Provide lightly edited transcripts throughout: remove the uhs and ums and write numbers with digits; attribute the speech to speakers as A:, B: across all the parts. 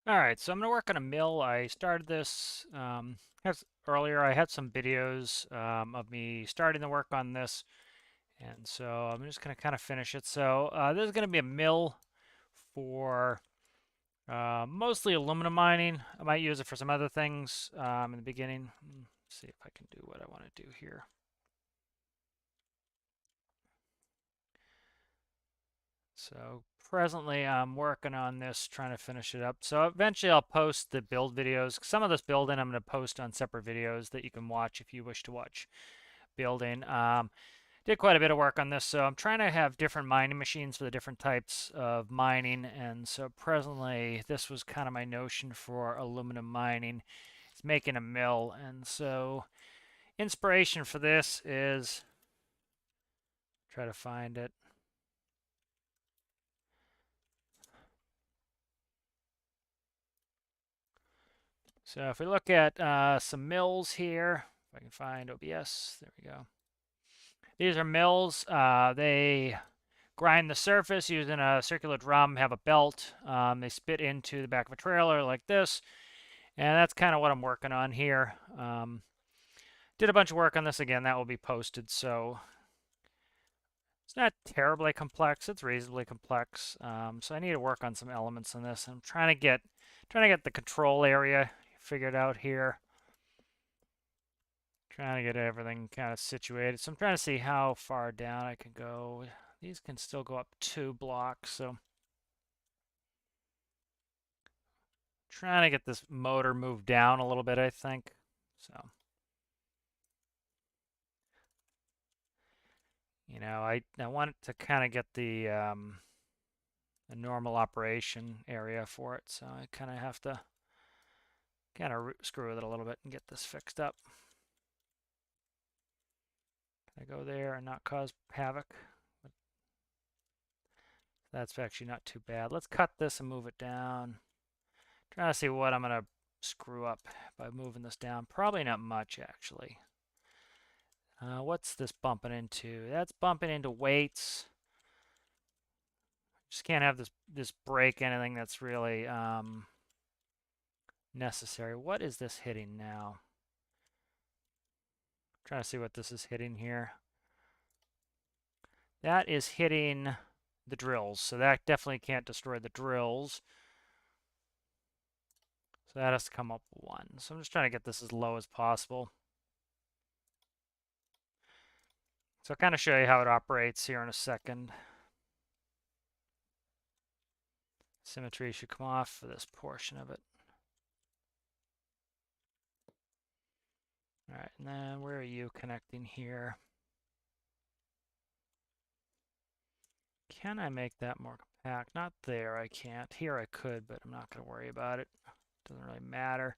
A: All right, so I'm going to work on a mill. I started this earlier. I had some videos of me starting the work on this, and so I'm just going to kind of finish it. So this is going to be a mill for mostly aluminum mining. I might use it for some other things in the beginning. Let's see if I can do what I want to do here. So presently I'm working on this, trying to finish it up. So eventually I'll post the build videos. Some of this building I'm going to post on separate videos that you can watch if you wish to watch building. Did quite a bit of work on this, so I'm trying to have different mining machines for the different types of mining. And so presently this was kind of my notion for aluminum mining. It's making a mill. And so inspiration for this is, try to find it. So if we look at some mills here, if I can find OBS, there we go. These are mills. They grind the surface using a circular drum, have a belt. They spit into the back of a trailer like this. And that's kind of what I'm working on here. Did a bunch of work on this again. That will be posted. So it's not terribly complex. It's reasonably complex. So I need to work on some elements on this. I'm trying to get the control area figured out here. Trying to get everything kind of situated. So I'm trying to see how far down I can go. These can still go up 2 blocks. So trying to get this motor moved down a little bit, I think. So, you know, I want to kind of get the normal operation area for it. So I kind of have to kind of screw with it a little bit and get this fixed up. Can I go there and not cause havoc? That's actually not too bad. Let's cut this and move it down. Trying to see what I'm going to screw up by moving this down. Probably not much, actually. What's this bumping into? That's bumping into weights. Just can't have this break anything that's really necessary. What is this hitting now? I'm trying to see what this is hitting here. That is hitting the drills, so that definitely can't destroy the drills. So that has to come up 1. So I'm just trying to get this as low as possible. So I'll kind of show you how it operates here in a second. Symmetry should come off for this portion of it. All right, and then where are you connecting here? Can I make that more compact? Not there, I can't. Here I could, but I'm not going to worry about it. Doesn't really matter.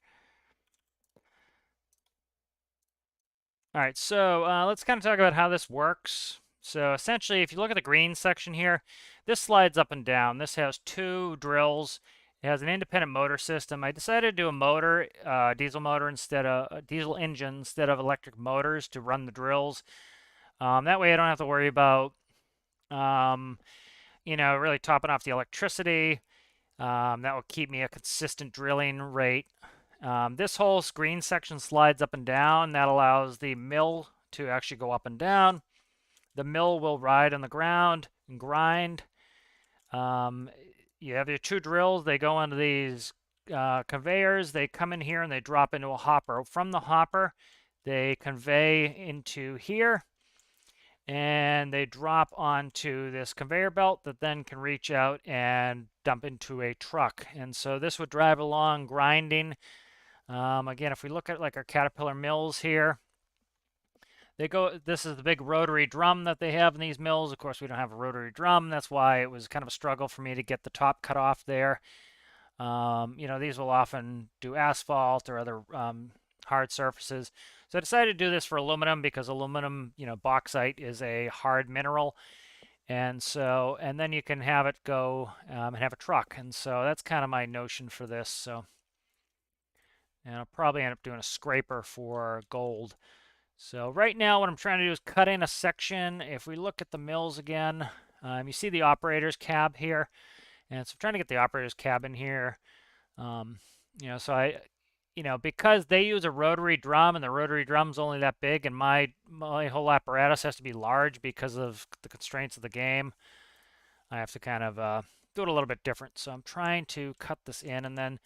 A: All right, so let's kind of talk about how this works. So essentially, if you look at the green section here, this slides up and down. This has 2 drills. It has an independent motor system. I decided to do a motor, diesel motor instead of diesel engine instead of electric motors to run the drills. That way I don't have to worry about, you know, really topping off the electricity. That will keep me a consistent drilling rate. This whole screen section slides up and down. That allows the mill to actually go up and down. The mill will ride on the ground and grind. You have your 2 drills. They go onto these conveyors. They come in here and they drop into a hopper. From the hopper, they convey into here. And they drop onto this conveyor belt that then can reach out and dump into a truck. And so this would drive along grinding. Again, if we look at like our Caterpillar mills here, this is the big rotary drum that they have in these mills. Of course, we don't have a rotary drum. That's why it was kind of a struggle for me to get the top cut off there. You know, these will often do asphalt or other hard surfaces. So I decided to do this for aluminum because aluminum, you know, bauxite is a hard mineral. And so, and then you can have it go and have a truck. And so that's kind of my notion for this. So, and I'll probably end up doing a scraper for gold. So right now what I'm trying to do is cut in a section. If we look at the mills again, you see the operator's cab here. And so I'm trying to get the operator's cab in here. Um, so because they use a rotary drum and the rotary drum's only that big, and my whole apparatus has to be large because of the constraints of the game, I have to kind of do it a little bit different. So I'm trying to cut this in, and then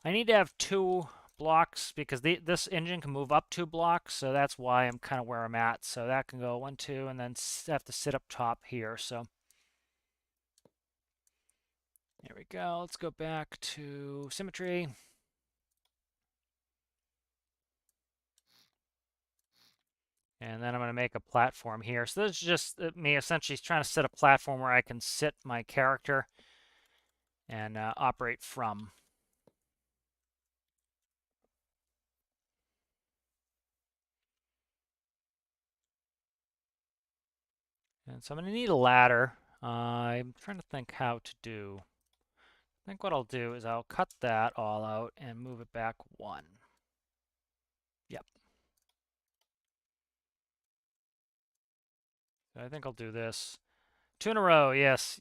A: I need to have 2 blocks because this engine can move up 2 blocks, so that's why I'm kind of where I'm at. So that can go 1, 2, and then have to sit up top here. So there we go. Let's go back to symmetry. And then I'm going to make a platform here. So this is just me essentially trying to set a platform where I can sit my character and operate from. And so I'm going to need a ladder. I'm trying to think how to do. I think what I'll do is I'll cut that all out and move it back 1. Yep. So I think I'll do this. 2 in a row, yes.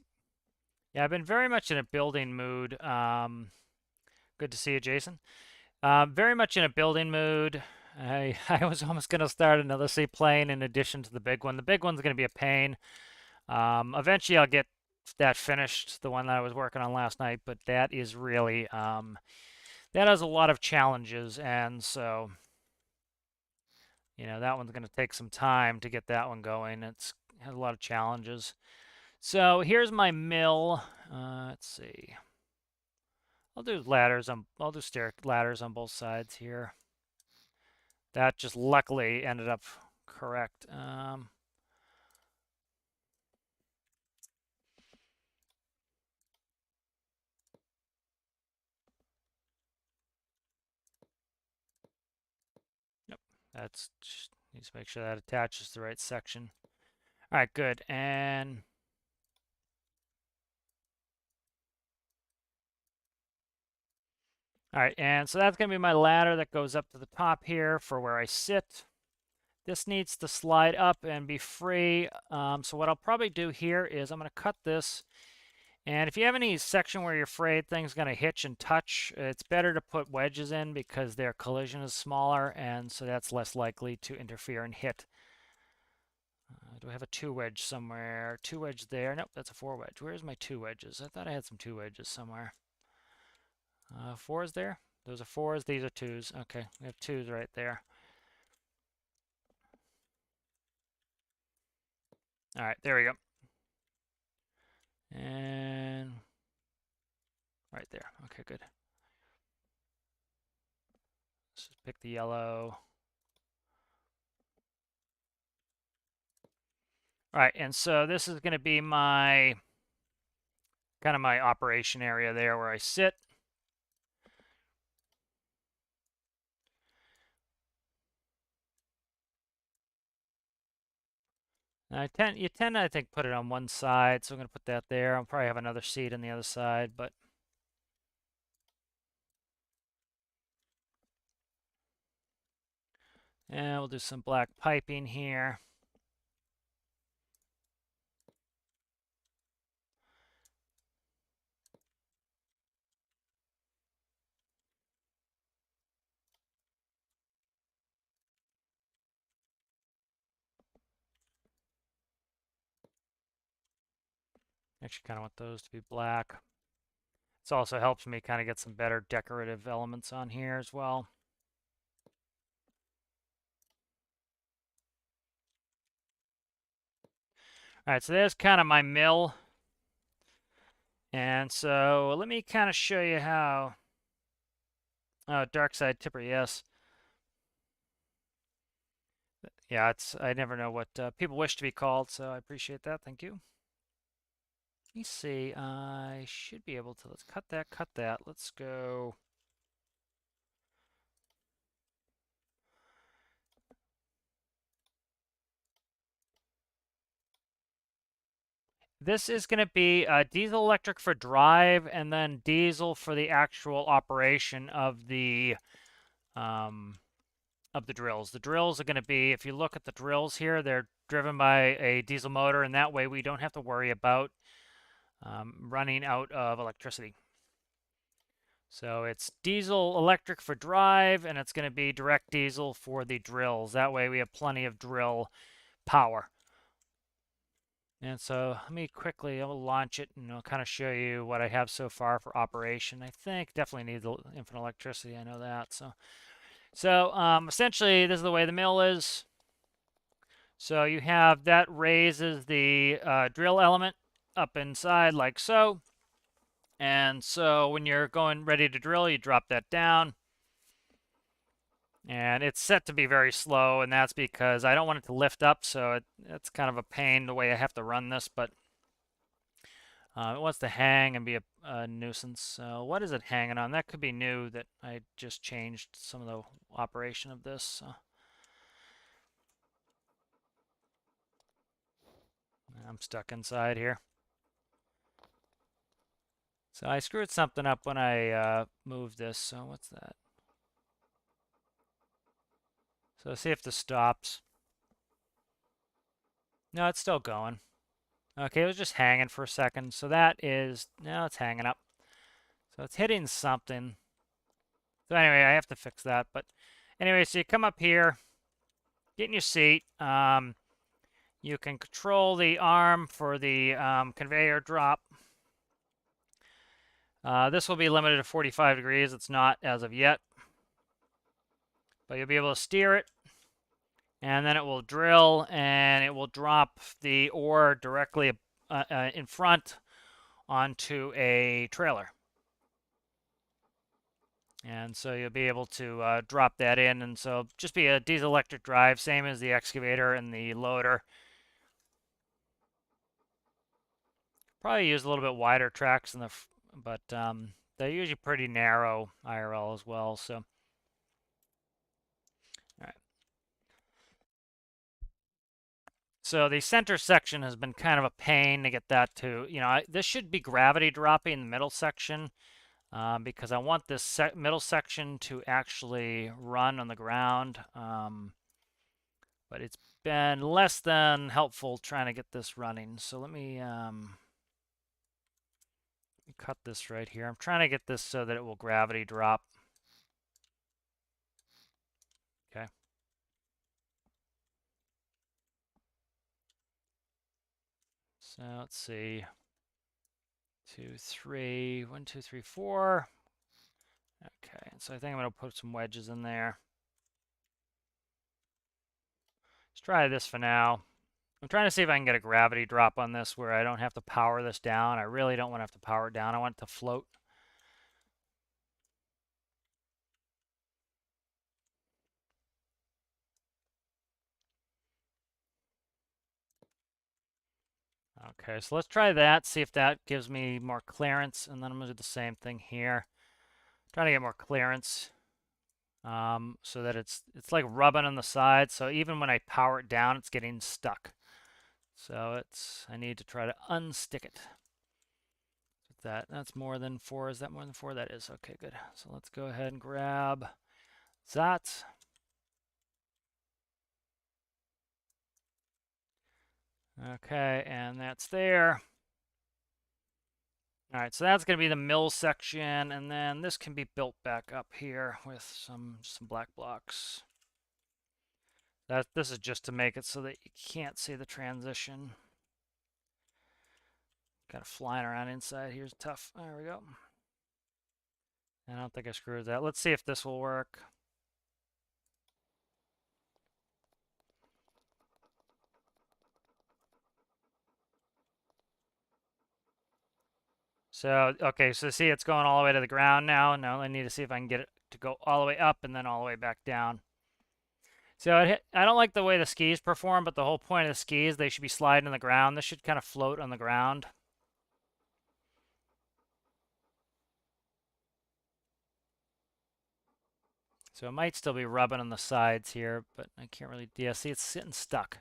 A: Yeah, I've been very much in a building mood. Good to see you, Jason. Very much in a building mood. I was almost going to start another seaplane in addition to the big one. The big one's going to be a pain. Eventually, I'll get that finished, the one that I was working on last night, but that is really, that has a lot of challenges, and so, that one's going to take some time to get that one going. It has a lot of challenges. So here's my mill. Let's see. I'll do stair ladders on both sides here. That just luckily ended up correct. Yep, that's just needs to make sure that attaches to the right section. All right, good. And all right, and so that's going to be my ladder that goes up to the top here for where I sit. This needs to slide up and be free. So what I'll probably do here is I'm going to cut this. And if you have any section where you're afraid things going to hitch and touch, it's better to put wedges in because their collision is smaller, and so that's less likely to interfere and hit. Do I have a 2 wedge somewhere? 2 wedge there. Nope, that's a 4 wedge. Where's my 2 wedges? I thought I had some 2 wedges somewhere. 4s there? Those are 4s. These are 2s. Okay, we have 2s right there. All right, there we go. And right there. Okay, good. Let's just pick the yellow. All right, and so this is going to be my kind of my operation area there where I sit. And you tend to, I think, put it on one side, so I'm going to put that there. I'll probably have another seat on the other side, but and we'll do some black piping here. Actually, kind of want those to be black. This also helps me kind of get some better decorative elements on here as well. All right, so there's kind of my mill. And so let me kind of show you how. Oh, dark side tipper, yes. Yeah, I never know what people wish to be called, so I appreciate that. Thank you. Let me see. I should be able to. Let's cut that, cut that. Let's go. This is going to be diesel electric for drive, and then diesel for the actual operation of the drills. The drills are going to be, if you look at the drills here, they're driven by a diesel motor, and that way we don't have to worry about running out of electricity. So it's diesel electric for drive, and it's going to be direct diesel for the drills. That way we have plenty of drill power. And so let me quickly, I'll launch it and I'll kind of show you what I have so far for operation. I think definitely need the infinite electricity. I know that. So essentially, this is the way the mill is. So you have that raises the drill element up inside like so. And so when you're going ready to drill, you drop that down. And it's set to be very slow, and that's because I don't want it to lift up, so it's kind of a pain the way I have to run this, but it wants to hang and be a nuisance. So what is it hanging on? That could be new that I just changed some of the operation of this. So I'm stuck inside here. So I screwed something up when I moved this, so what's that? So see if this stops. No, it's still going. Okay, it was just hanging for a second. So that is, now it's hanging up. So it's hitting something. So anyway, I have to fix that. But anyway, so you come up here, get in your seat. You can control the arm for the conveyor drop. This will be limited to 45 degrees. It's not as of yet. But you'll be able to steer it. And then it will drill, and it will drop the ore directly in front onto a trailer. And so you'll be able to drop that in. And so just be a diesel electric drive, same as the excavator and the loader. Probably use a little bit wider tracks in but they're usually pretty narrow IRL as well. So, all right. So the center section has been kind of a pain to get that to, this should be gravity dropping the middle section because I want this middle section to actually run on the ground. But it's been less than helpful trying to get this running. So let me cut this right here. I'm trying to get this so that it will gravity drop. Okay. So let's see. 2, 3, 1, 2, 3, 4. Okay, so I think I'm going to put some wedges in there. Let's try this for now. I'm trying to see if I can get a gravity drop on this where I don't have to power this down. I really don't want to have to power it down. I want it to float. Okay, so let's try that, see if that gives me more clearance, and then I'm going to do the same thing here. Trying to get more clearance so that it's like rubbing on the side, so even when I power it down, it's getting stuck. So I need to try to unstick it. That's more than 4. Is that more than 4? That is. Okay, good. So let's go ahead and grab that. Okay, and that's there. All right, so that's going to be the mill section, and then this can be built back up here with some black blocks. This is just to make it so that you can't see the transition. Got it flying around inside. Here's tough. There we go. I don't think I screwed that. Let's see if this will work. So, okay, so see it's going all the way to the ground now. Now I need to see if I can get it to go all the way up and then all the way back down. So I don't like the way the skis perform, but the whole point of the skis, they should be sliding on the ground. This should kind of float on the ground. So it might still be rubbing on the sides here, but I can't really, yeah, see it's sitting stuck.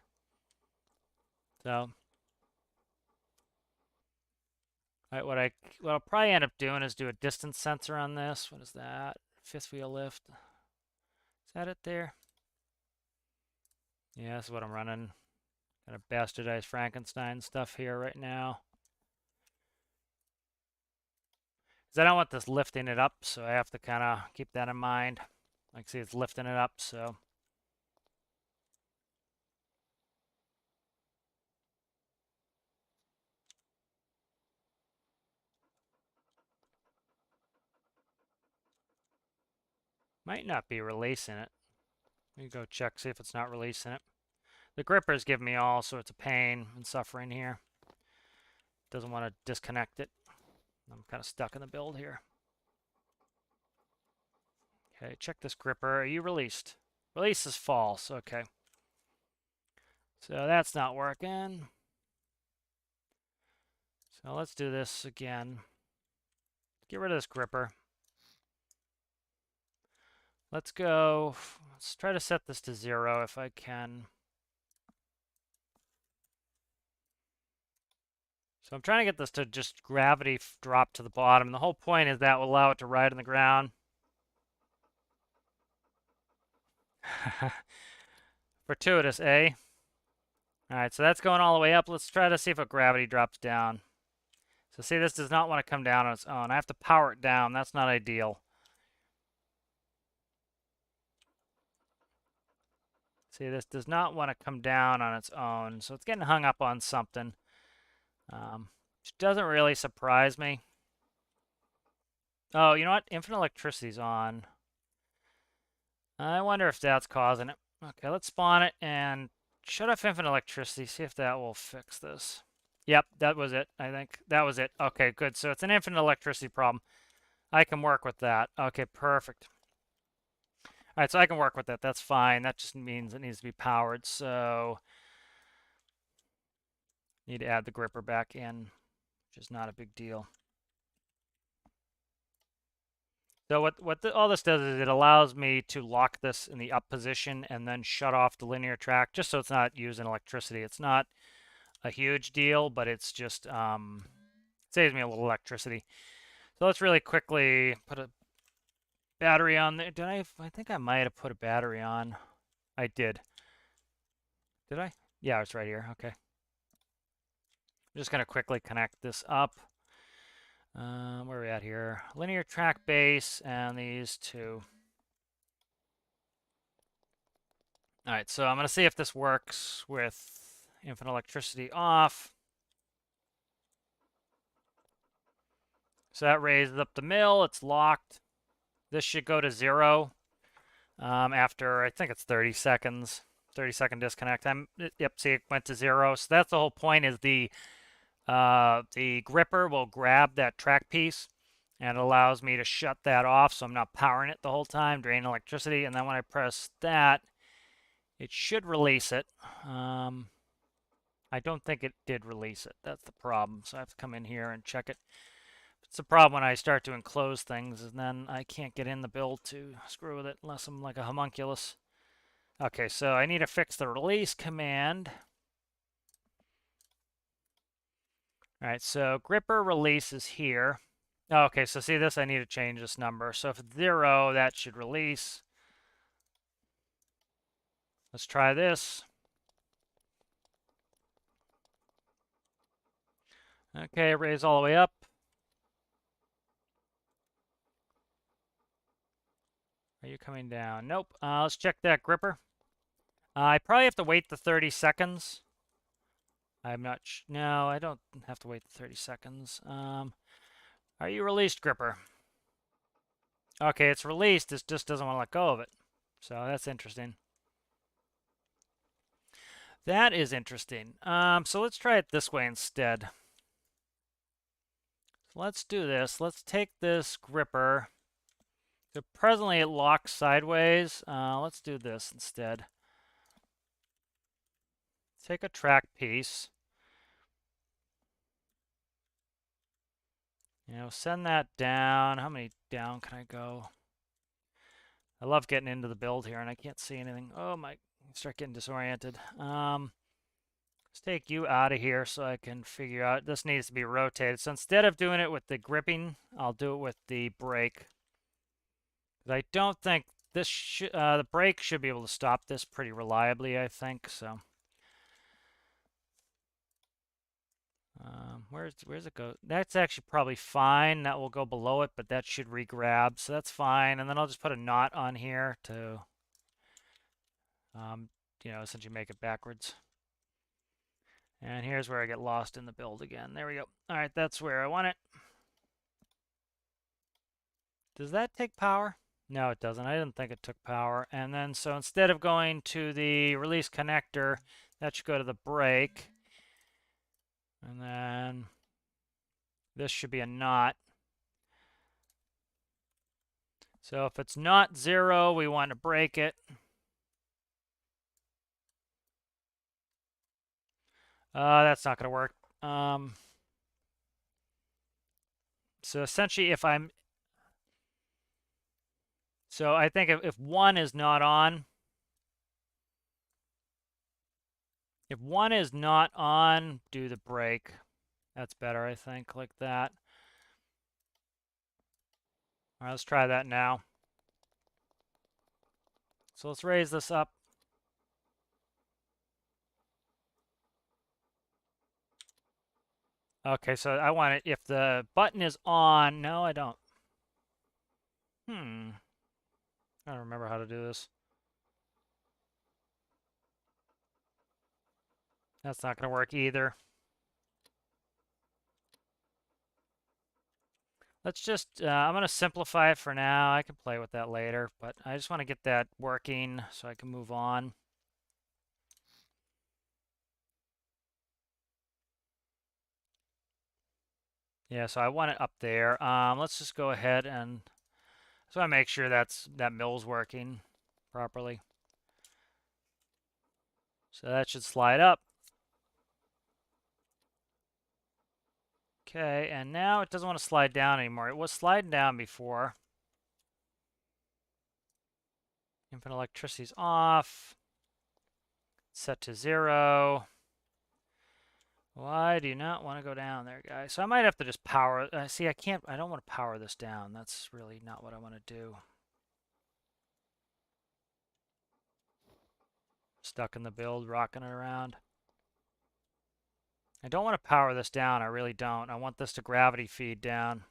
A: So what I'll probably end up doing is do a distance sensor on this. What is that? Fifth wheel lift. Is that it there? Yeah, this is what I'm running. Kind of bastardized Frankenstein stuff here right now. because I don't want this lifting it up, so I have to kind of keep that in mind. Like, see, it's lifting it up, so. Might not be releasing it. Let me go check, see if it's not releasing it. The gripper's giving me all sorts of pain and suffering here. Doesn't want to disconnect it. I'm kind of stuck in the build here. Okay, check this gripper. Are you released? Release is false. Okay. So that's not working. So let's do this again. Get rid of this gripper. Let's go. Let's try to set this to 0 if I can. So I'm trying to get this to just gravity drop to the bottom. And the whole point is that will allow it to ride on the ground. Fortuitous, eh? All right, so that's going all the way up. Let's try to see if a gravity drops down. So see, this does not want to come down on its own. I have to power it down. That's not ideal. See, this does not want to come down on its own. So it's getting hung up on something. Which doesn't really surprise me. Oh, you know what? Infinite electricity's on. I wonder if that's causing it. Okay, let's spawn it and shut off infinite electricity. See if that will fix this. Yep, that was it. I think that was it. Okay, good. So it's an infinite electricity problem. I can work with that. Okay, perfect. All right, so I can work with that. That's fine. That just means it needs to be powered. So need to add the gripper back in, which is not a big deal. So all this does is it allows me to lock this in the up position and then shut off the linear track just so it's not using electricity. It's not a huge deal, but it's just saves me a little electricity. So let's really quickly put a battery on there. Did I think I might have put a battery on. I did. Did I? Yeah, it's right here. Okay. I'm just going to quickly connect this up. Where are we at here? Linear track base and these two. All right, so I'm going to see if this works with infinite electricity off. So that raises up the mill. It's locked. This should go to 0 after, I think it's 30 seconds. 30-second disconnect. Yep, see, it went to 0. So that's the whole point is the gripper will grab that track piece and it allows me to shut that off so I'm not powering it the whole time, drain electricity. And then when I press that, it should release it. I don't think it did release it. That's the problem. So I have to come in here and check it. It's a problem when I start to enclose things, and then I can't get in the build to screw with it unless I'm like a homunculus. Okay, so I need to fix the release command. All right, so gripper release is here. Oh, okay, so see this, I need to change this number. So if it's 0, that should release. Let's try this. Okay, raise all the way up. Are you coming down? Nope. Let's check that gripper. I probably have to wait the 30 seconds. I'm not no, I don't have to wait the 30 seconds. Are you released, gripper? Okay, it's released. It just doesn't want to let go of it. So that's interesting. That is interesting. So let's try it this way instead. So let's do this. Let's take this gripper. So presently it locks sideways. Let's do this instead. Take a track piece. Send that down. How many down can I go? I love getting into the build here and I can't see anything. Oh my, start getting disoriented. Let's take you out of here so I can figure out, this needs to be rotated. So instead of doing it with the gripping, I'll do it with the brake. I don't think this the brake should be able to stop this pretty reliably, I think, so. Where's it go? That's actually probably fine. That will go below it, but that should re-grab, so that's fine. And then I'll just put a knot on here to, um, essentially make it backwards. And here's where I get lost in the build again. There we go. All right, that's where I want it. Does that take power? No, it doesn't. I didn't think it took power. And then, so instead of going to the release connector, that should go to the brake. And then this should be a knot. So if it's not 0, we want to break it. That's not going to work. So essentially, so I think if 1 is not on, do the break. That's better, I think, like that. All right, let's try that now. So let's raise this up. Okay, so I want it, if the button is on, no, I don't. I don't remember how to do this. That's not going to work either. Let's just, I'm going to simplify it for now. I can play with that later, but I just want to get that working so I can move on. Yeah, so I want it up there. Let's just go ahead and so I make sure that mill's working properly. So that should slide up. Okay, and now it doesn't want to slide down anymore. It was sliding down before. Input electricity's off. Set to 0. Why do you not want to go down there, guys? So I might have to just power. See, I don't want to power this down. That's really not what I want to do. Stuck in the build, rocking it around. I don't want to power this down. I really don't. I want this to gravity feed down.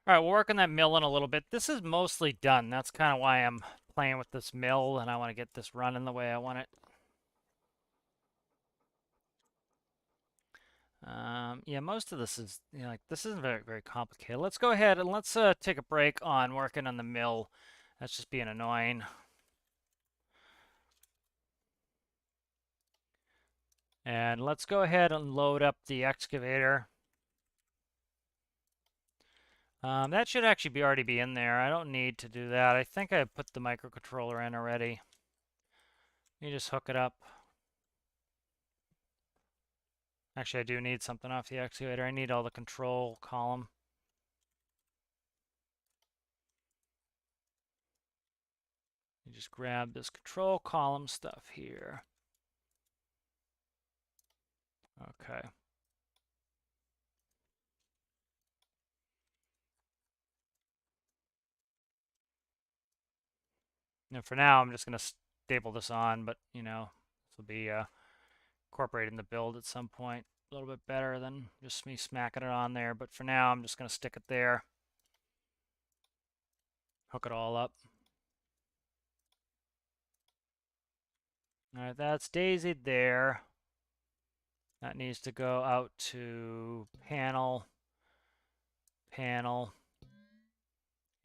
A: All right, we'll work on that mill in a little bit. This is mostly done. That's kind of why I'm playing with this mill, and I want to get this running the way I want it. Yeah, most of this is, like, this isn't very, very complicated. Let's go ahead and let's take a break on working on the mill. That's just being annoying. And let's go ahead and load up the excavator. That should actually already be in there. I don't need to do that. I think I put the microcontroller in already. You just hook it up. Actually, I do need something off the excavator. I need all the control column. You just grab this control column stuff here. Okay. And for now, I'm just going to staple this on, but, this will be incorporated in the build at some point. A little bit better than just me smacking it on there, but for now, I'm just going to stick it there. Hook it all up. All right, that's daisied there. That needs to go out to panel,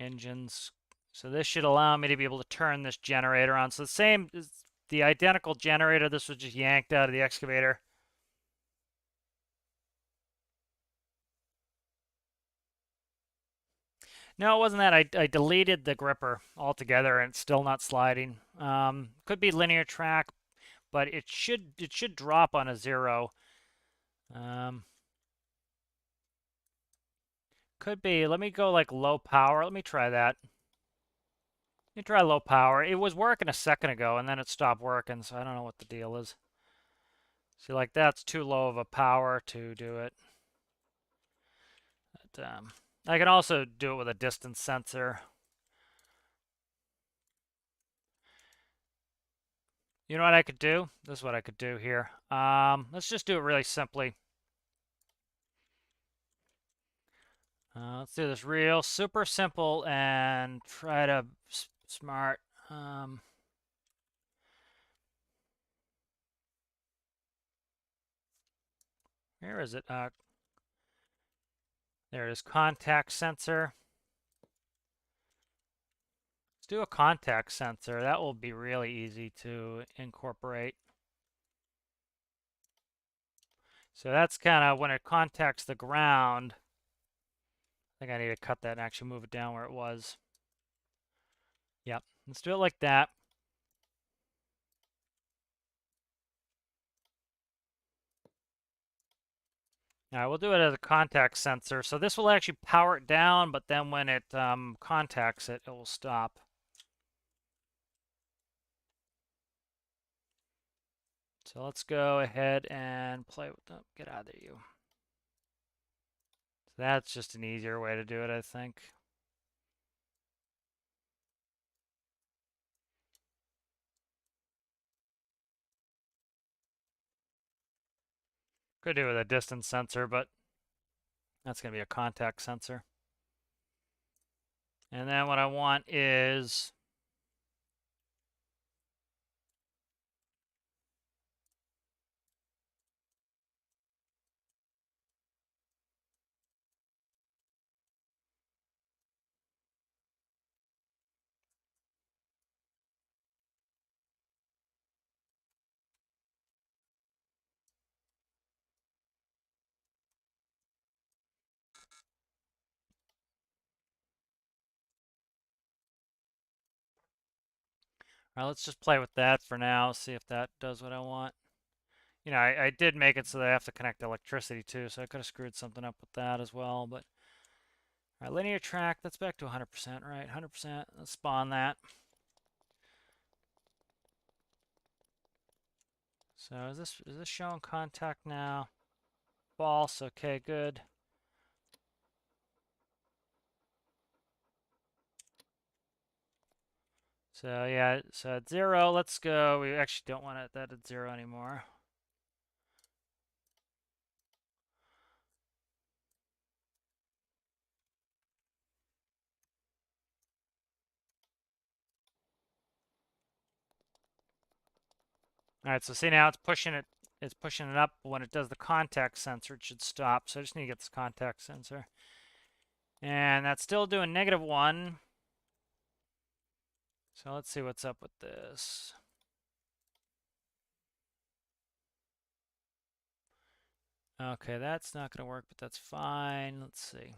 A: engines. So this should allow me to be able to turn this generator on. So the identical generator, this was just yanked out of the excavator. No, it wasn't that. I deleted the gripper altogether and it's still not sliding. Could be linear track, but it should drop on a 0. Could be. Let me go like low power. Let me try that. Let me try low power. It was working a second ago and then it stopped working, so I don't know what the deal is. See, like that's too low of a power to do it. But, I can also do it with a distance sensor. You know what I could do? This is what I could do here. Let's just do it really simply. Let's do this real super simple and try to smart. Where is it? There it is, contact sensor. Let's do a contact sensor. That will be really easy to incorporate. So that's kind of when it contacts the ground. I think I need to cut that and actually move it down where it was. Yep, let's do it like that. All right, we'll do it as a contact sensor. So this will actually power it down, but then when it contacts it, it will stop. So let's go ahead and play with them. Get out of there, you. So that's just an easier way to do it, I think. Could do it with a distance sensor, but that's going to be a contact sensor. And then what I want is all right, let's just play with that for now, see if that does what I want. You know, I did make it so that I have to connect electricity too, so I could have screwed something up with that as well. But all right, linear track, that's back to 100%, right? 100%. Let's spawn that. So is this showing contact now? False. Okay, good. So yeah, so at 0, let's go. We actually don't want it that at 0 anymore. All right, so see now it's pushing it. It's pushing it up. When it does the contact sensor, it should stop. So I just need to get this contact sensor. And that's still doing -1. So let's see what's up with this. Okay, that's not going to work, but that's fine. Let's see.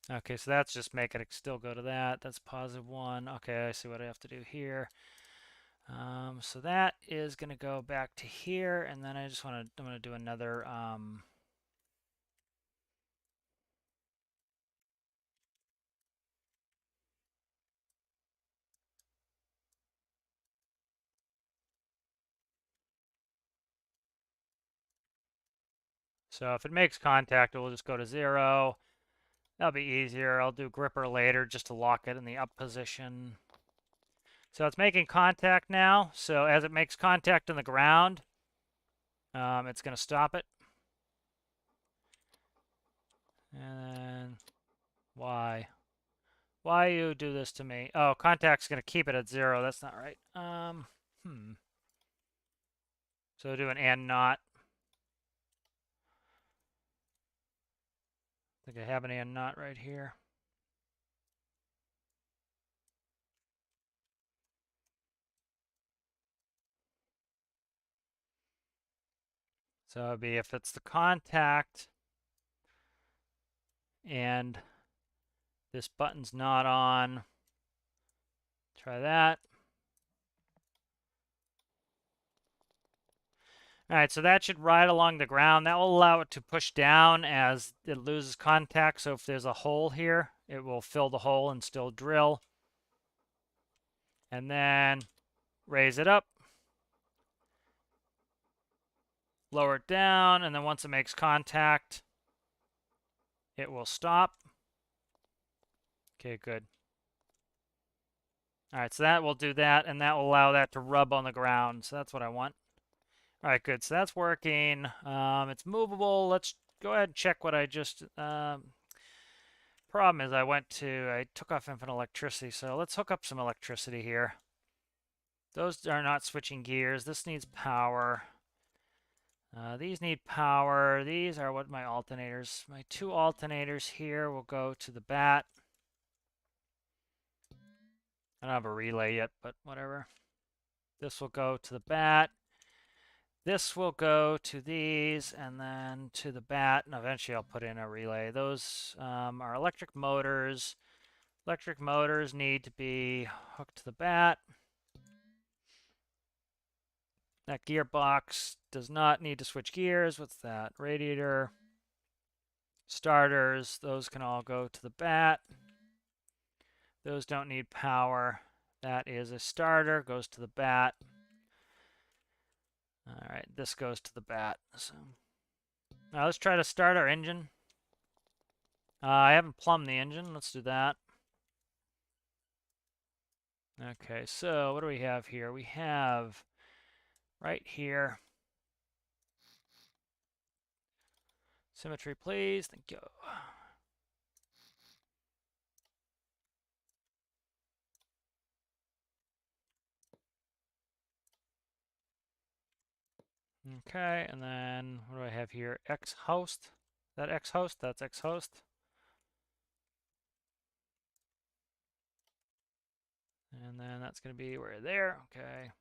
A: Okay, so that's just making it still go to that. That's +1. Okay, I see what I have to do here. So that is going to go back to here, and then I just want to, I'm going to do another, so if it makes contact, it will just go to 0. That'll be easier. I'll do gripper later just to lock it in the up position. So it's making contact now. So as it makes contact on the ground, it's going to stop it. And then why? Why you do this to me? Oh, contact's going to keep it at 0. That's not right. So do an and not. I think I have an and not right here. So it'd be if it's the contact and this button's not on. Try that. All right, so that should ride along the ground. That will allow it to push down as it loses contact. So if there's a hole here, it will fill the hole and still drill. And then raise it up. Lower it down, and then once it makes contact, it will stop. Okay, good. All right, so that will do that, and that will allow that to rub on the ground. So that's what I want. All right, good. So that's working. It's movable. Let's go ahead and check what I just. Problem is, I took off infinite electricity, so let's hook up some electricity here. Those are not switching gears. This needs power. These need power. These are what my alternators. My two alternators here will go to the bat. I don't have a relay yet, but whatever. This will go to the bat. This will go to these, and then to the bat, and eventually I'll put in a relay. Those are electric motors. Electric motors need to be hooked to the bat. That gearbox does not need to switch gears. What's that? Radiator. Starters, those can all go to the bat. Those don't need power. That is a starter, goes to the bat. All right, this goes to the bat. So now let's try to start our engine. I haven't plumbed the engine. Let's do that. Okay, so what do we have here? We have right here. Symmetry, please. Thank you. Okay, and then what do I have here? X host. That X host? That's X host. And then that's going to be where there. Okay.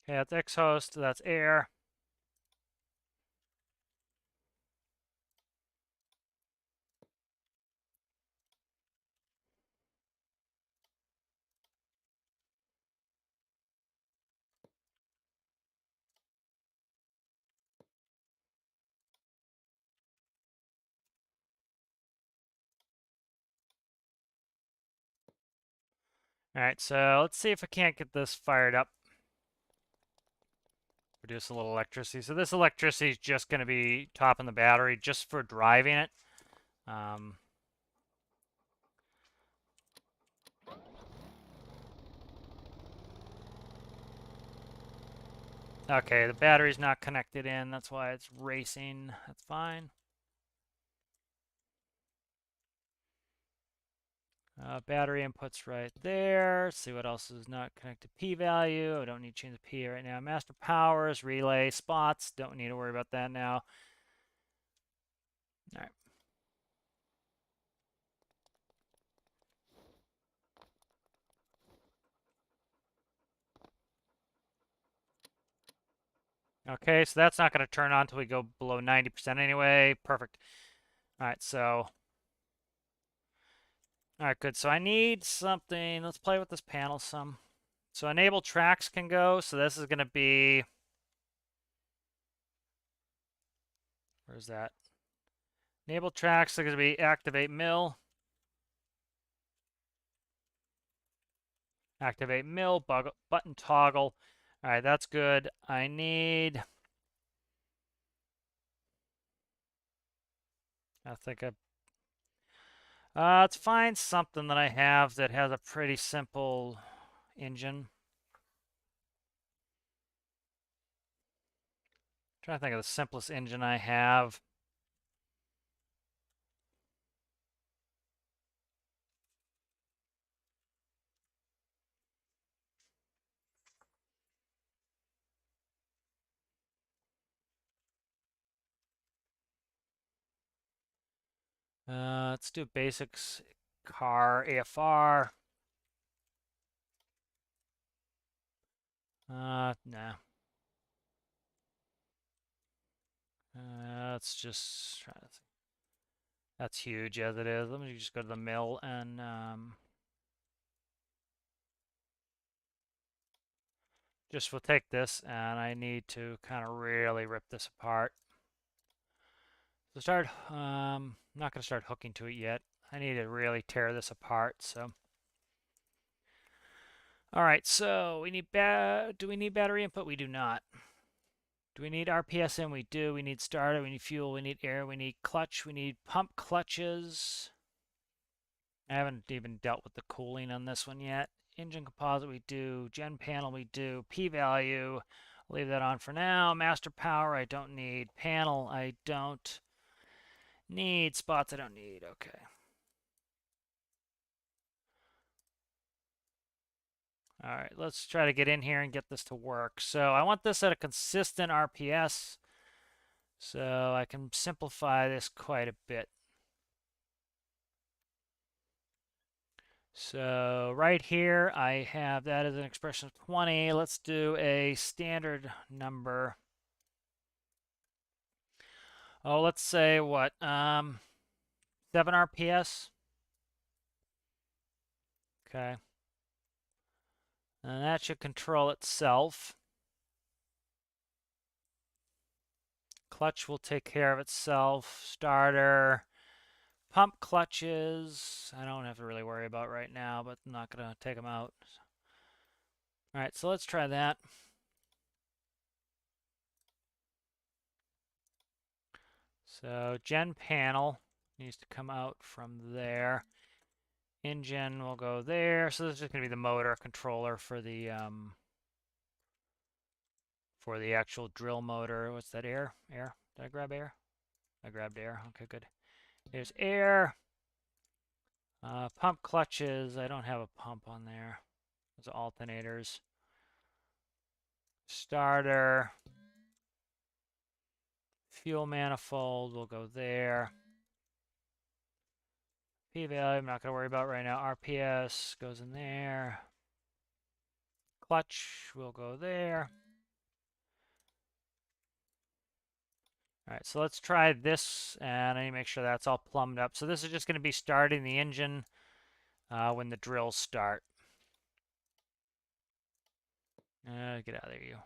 A: Okay, that's X host. That's air. All right, so let's see if I can't get this fired up. Produce a little electricity. So this electricity is just going to be topping the battery just for driving it. Okay, the battery's not connected in. That's why it's racing. That's fine. Battery input's right there. Let's see what else is not connected. P value. I don't need to change the P right now. Master powers, relay, spots. Don't need to worry about that now. All right. Okay, so that's not going to turn on until we go below 90% anyway. Perfect. All right, so. All right, good. So I need something. Let's play with this panel some. So enable tracks can go. So this is going to be. Where's that? Enable tracks are going to be activate mill. Activate mill, button toggle. All right, that's good. I need. I think let's find something that I have that has a pretty simple engine. I'm trying to think of the simplest engine I have. Let's do basics car AFR. Nah. Let's just try to think. That's huge as it is. Let me just go to the mill and just we'll take this and I need to kind of really rip this apart. So I'm not going to start hooking to it yet. I need to really tear this apart. So, all right. So we need do we need battery input? We do not. Do we need RPS in? We do. We need starter, we need fuel, we need air, we need clutch, we need pump clutches. I haven't even dealt with the cooling on this one yet. Engine composite we do. Gen panel we do. P-value, leave that on for now. Master power I don't need. Panel I don't need. Spots I don't need. Okay. All right, let's try to get in here and get this to work. So I want this at a consistent RPS, so I can simplify this quite a bit. So right here, I have that as an expression of 20. Let's do a standard number. Oh, let's say what? 7 RPS. Okay. And that should control itself. Clutch will take care of itself. Starter. Pump clutches. I don't have to really worry about right now, but I'm not going to take them out. All right, so let's try that. So gen panel needs to come out from there. Engine will go there. So this is just going to be the motor controller for the actual drill motor. What's that? Air? Air? Did I grab air? I grabbed air. Okay, good. There's air. Pump clutches. I don't have a pump on there. Those are alternators. Starter. Fuel manifold will go there. P-value, I'm not going to worry about right now. RPS goes in there. Clutch will go there. All right, so let's try this, and I need to make sure that's all plumbed up. So this is just going to be starting the engine when the drills start. Get out of there, you.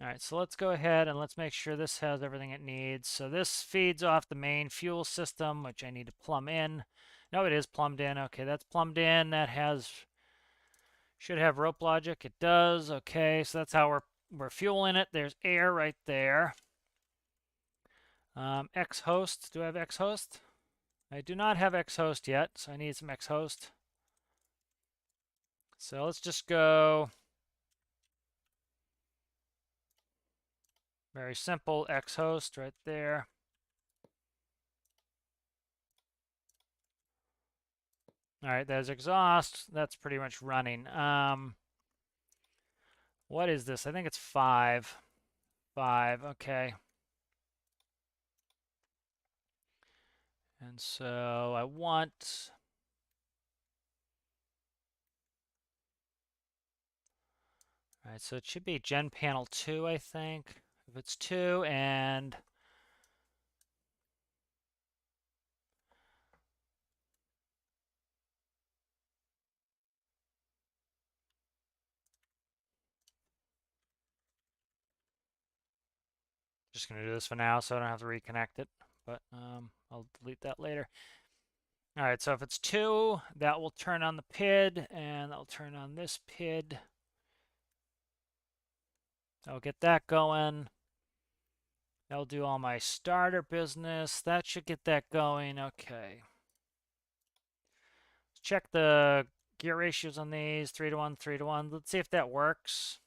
A: All right, so let's go ahead and let's make sure this has everything it needs. So this feeds off the main fuel system, which I need to plumb in. No, it is plumbed in. Okay, that's plumbed in. That should have rope logic. It does. Okay, so that's how we're fueling it. There's air right there. X host. Do I have X host? I do not have X host yet, so I need some X host. So let's just go very simple X host right there. All right, there's exhaust. That's pretty much running. What is this? I think it's 5. 5, okay. And so I want... All right, so it should be gen panel 2, I think. If it's 2 and... Just going to do this for now so I don't have to reconnect it, but I'll delete that later. All right, so if it's 2, that will turn on the PID, and that'll turn on this PID. I'll get that going. That'll do all my starter business. That should get that going. Okay. Check the gear ratios on these. 3-to-1, 3-to-1. Let's see if that works.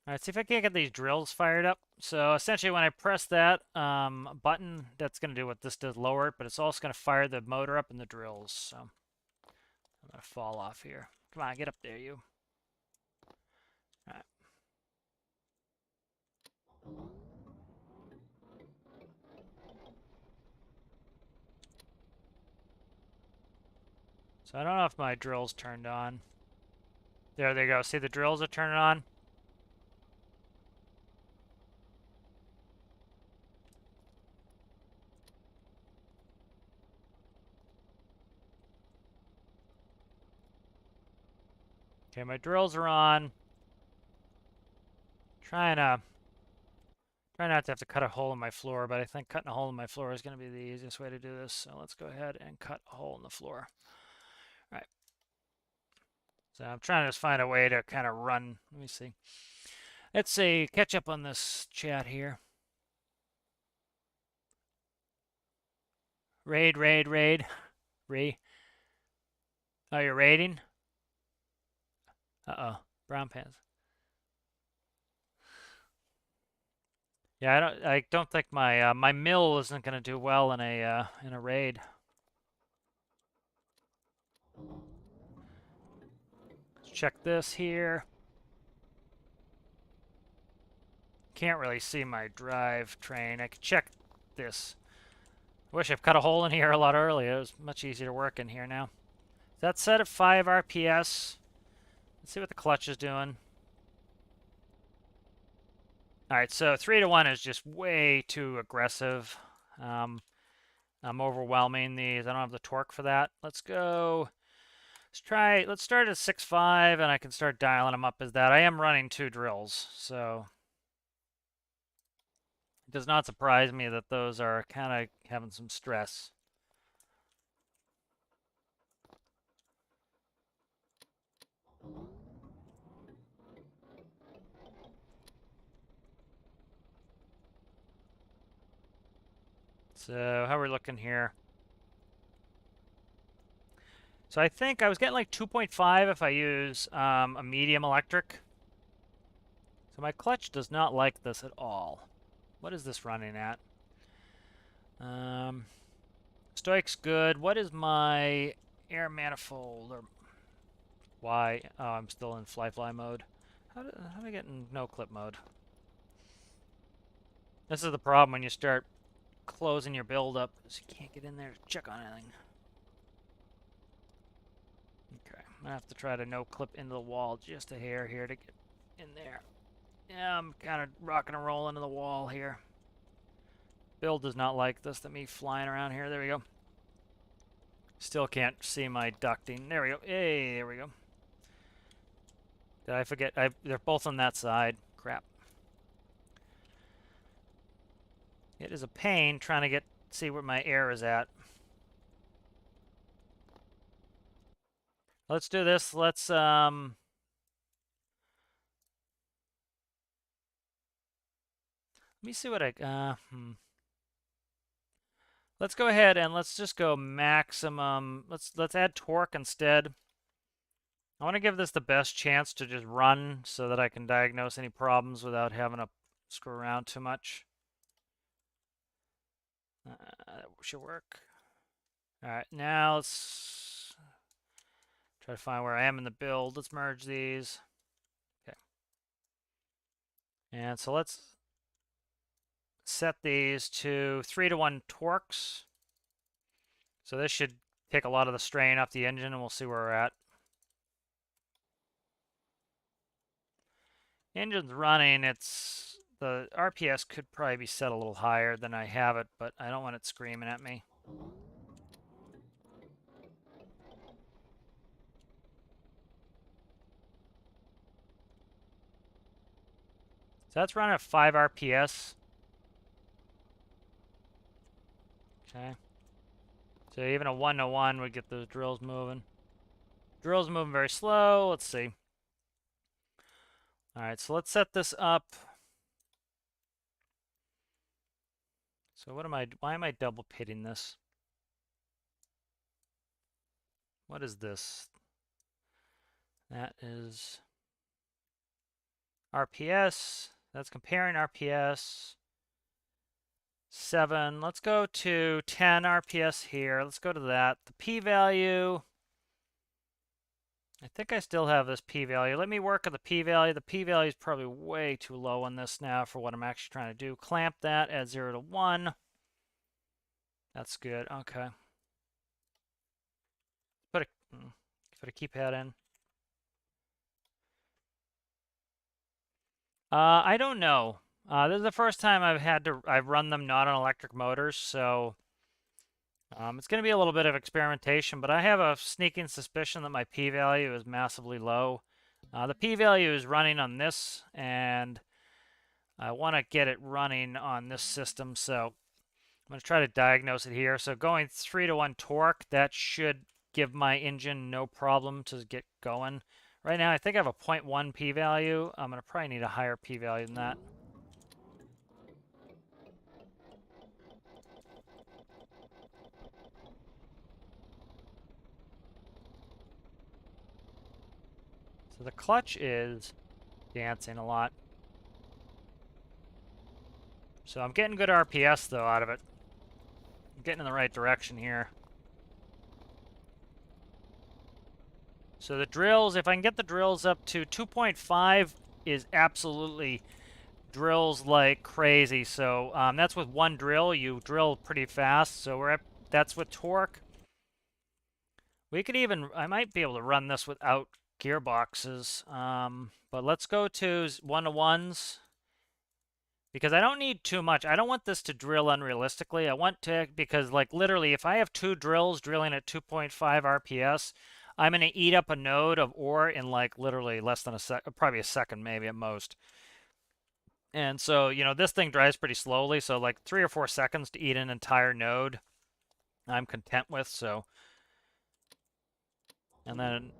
A: All right, see if I can't get these drills fired up. So essentially when I press that button, that's going to do what this does, lower it, but it's also going to fire the motor up and the drills. So I'm going to fall off here. Come on, get up there, you. All right. So I don't know if my drill's turned on. There they go. See, the drills are turning on. Okay, my drills are on. Try not to have to cut a hole in my floor, but I think cutting a hole in my floor is going to be the easiest way to do this. So let's go ahead and cut a hole in the floor. All right. So I'm trying to just find a way to kind of run. Let me see. Let's see. Catch up on this chat here. Raid. Oh, you're raiding? Uh-oh. Brown pants. Yeah, I don't think my my mill isn't gonna do well in a raid. Let's check this here. Can't really see my drive train. I could check this. Wish I've cut a hole in here a lot earlier. It was much easier to work in here now. That's set at 5 RPS. Let's see what the clutch is doing. Alright, so 3 to 1 is just way too aggressive. I'm overwhelming these. I don't have the torque for that. Let's go. Let's start at 6.5 and I can start dialing them up as that. I am running 2 drills, so it does not surprise me that those are kind of having some stress. So how are we looking here? So I think I was getting like 2.5 if I use a medium electric. So my clutch does not like this at all. What is this running at? Stoic's good. What is my air manifold? Or why? Oh, I'm still in fly mode. How do I get in no clip mode? This is the problem when you start closing your build up, is you can't get in there to check on anything. Okay, I'm gonna have to try to no clip into the wall just a hair here to get in there. Yeah, I'm kind of rocking and rolling into the wall here. Build does not like this, me flying around here. There we go. Still can't see my ducting. There we go. Hey, there we go. Did I forget? They're both on that side. Crap. It is a pain trying to see where my air is at. Let's do this. Let's let me see what let's go ahead and let's just go maximum. Let's add torque instead. I want to give this the best chance to just run so that I can diagnose any problems without having to screw around too much. That should work. All right, now let's try to find where I am in the build. Let's merge these. Okay. And so let's set these to 3 to 1 torques. So this should take a lot of the strain off the engine and we'll see where we're at. Engine's running. The RPS could probably be set a little higher than I have it, but I don't want it screaming at me. So that's running at 5 RPS. Okay. So even a 1 to 1 would get those drills moving. Drills moving very slow. Let's see. All right, so let's set this up. So why am I double pitting this? What is this? That is RPS. That's comparing RPS. 7. Let's go to 10 RPS here. Let's go to that. The p-value. I think I still have this p-value. Let me work on the p-value. The p-value is probably way too low on this now for what I'm actually trying to do. Clamp that at 0 to 1. That's good. Okay. Put a keypad in. I don't know. This is the first time I've run them not on electric motors, so it's going to be a little bit of experimentation, but I have a sneaking suspicion that my p-value is massively low. The p-value is running on this, and I want to get it running on this system, so I'm going to try to diagnose it here. So going 3 to 1 torque, that should give my engine no problem to get going. Right now, I think I have a 0.1 p-value. I'm going to probably need a higher p-value than that. So the clutch is dancing a lot. So I'm getting good RPS, though, out of it. I'm getting in the right direction here. So the drills, if I can get the drills up to 2.5, is absolutely drills like crazy. So that's with one drill. You drill pretty fast. So that's with torque. We could even, I might be able to run this without gearboxes. But let's go to 1-to-1s. Because I don't need too much. I don't want this to drill unrealistically. I want to, because like literally, if I have 2 drills drilling at 2.5 RPS, I'm going to eat up a node of ore in like literally less than a sec, probably a second maybe at most. And so, you know, this thing dries pretty slowly. So like 3 or 4 seconds to eat an entire node, I'm content with. So, and then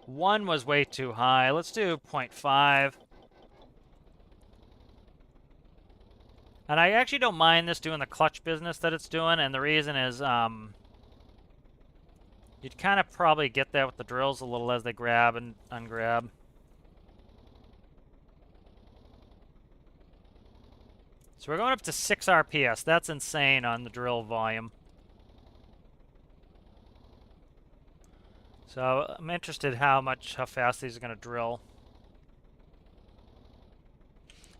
A: 1 was way too high. Let's do 0.5. And I actually don't mind this doing the clutch business that it's doing, and the reason is you'd kind of probably get that with the drills a little as they grab and ungrab. So we're going up to 6 RPS. That's insane on the drill volume. So I'm interested how fast these are going to drill.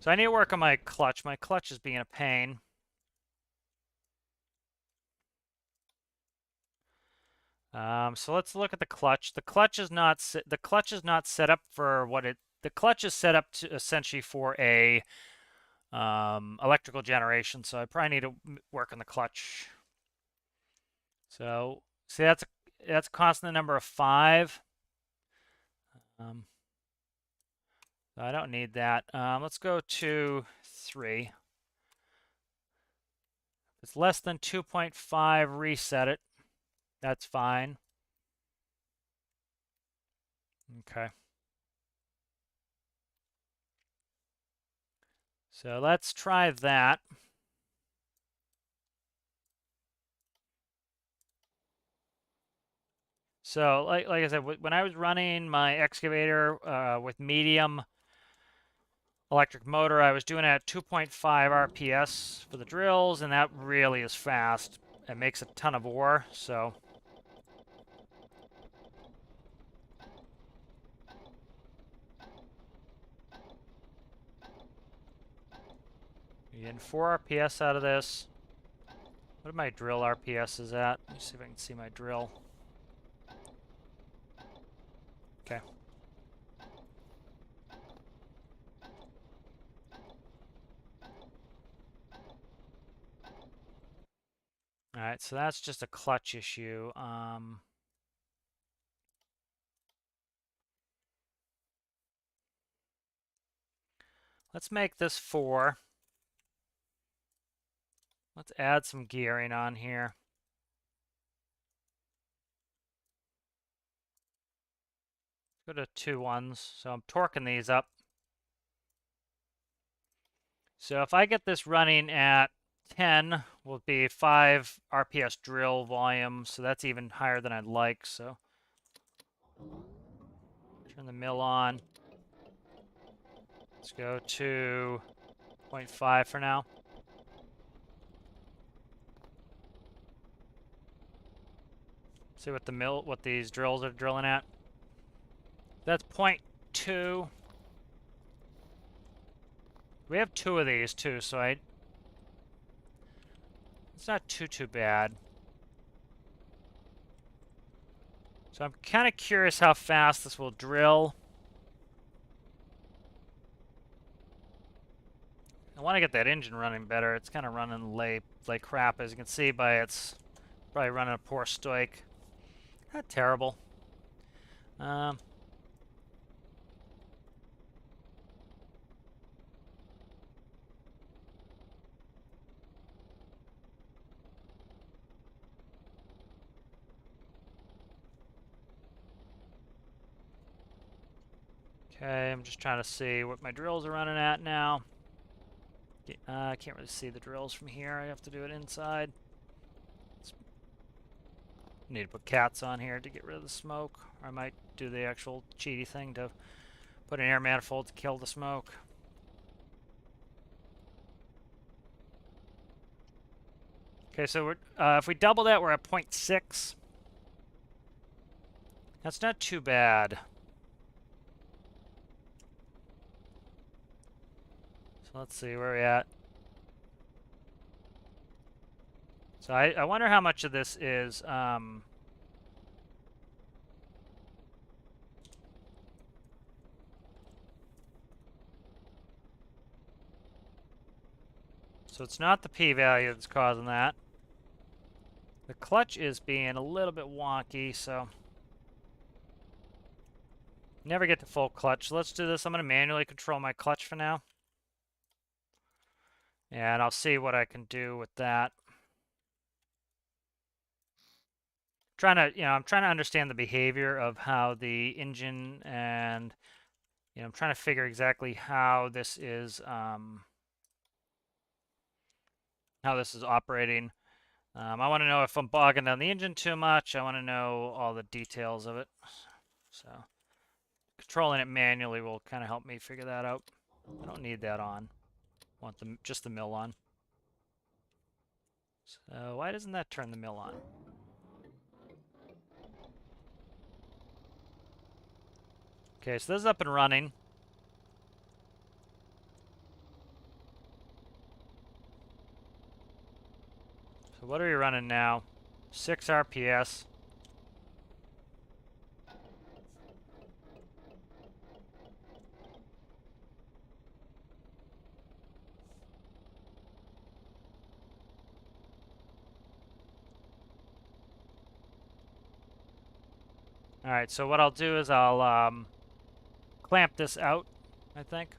A: So I need to work on my clutch. My clutch is being a pain. So let's look at the clutch. The clutch is not set up for what it. The clutch is set up to essentially for a electrical generation. So I probably need to work on the clutch. So see, that's constant number of 5. I don't need that. Let's go to 3. If it's less than 2.5, reset it. That's fine. Okay. So let's try that. So like I said, when I was running my excavator with medium electric motor, I was doing it at 2.5 RPS for the drills, and that really is fast. It makes a ton of ore, so. You're getting 4 RPS out of this. What are my drill RPS is at? Let me see if I can see my drill. Okay. All right, so that's just a clutch issue. Let's make this 4. Let's add some gearing on here. Go to 2 1s. So I'm torquing these up. So if I get this running at 10, will be 5 RPS drill volume. So that's even higher than I'd like. So turn the mill on. Let's go to 0.5 for now. See what these drills are drilling at. That's 0.2. We have 2 of these too, so it's not too bad. So I'm kind of curious how fast this will drill. I want to get that engine running better. It's kind of running like crap, as you can see by it's probably running a poor stoik. Not terrible. Okay, I'm just trying to see what my drills are running at now. I can't really see the drills from here. I have to do it inside. Need to put cats on here to get rid of the smoke. Or I might do the actual cheaty thing to put an air manifold to kill the smoke. Okay, so we're, if we double that, we're at 0.6. That's not too bad. So let's see where we're at. So I wonder how much of this is so it's not the p-value that's causing that. The clutch is being a little bit wonky, so never get to full clutch. So let's do this. I'm going to manually control my clutch for now. And I'll see what I can do with that. I'm trying to understand the behavior of how the engine and, I'm trying to figure exactly how this is operating. I want to know if I'm bogging down the engine too much. I want to know all the details of it. So controlling it manually will kind of help me figure that out. I don't need that on. I want just the mill on. So why doesn't that turn the mill on? Okay, so this is up and running. So what are we running now? 6 RPS. Alright, so what I'll do is I'll clamp this out, I think.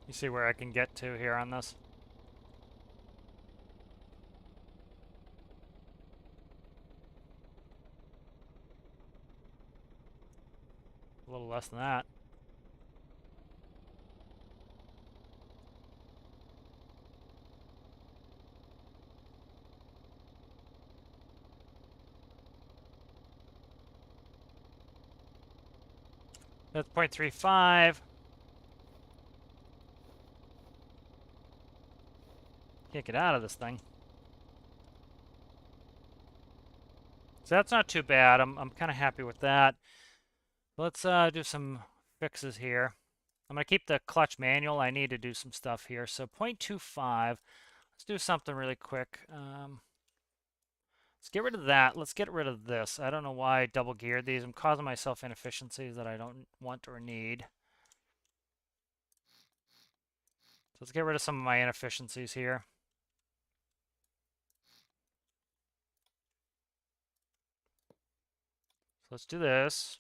A: You see where I can get to here on this? A little less than that. That's 0.35. Can't get out of this thing. So that's not too bad. I'm kind of happy with that. Let's do some fixes here. I'm going to keep the clutch manual. I need to do some stuff here. So 0.25. Let's do something really quick. Let's get rid of that. Let's get rid of this. I don't know why I double geared these. I'm causing myself inefficiencies that I don't want or need. So let's get rid of some of my inefficiencies here. So let's do this.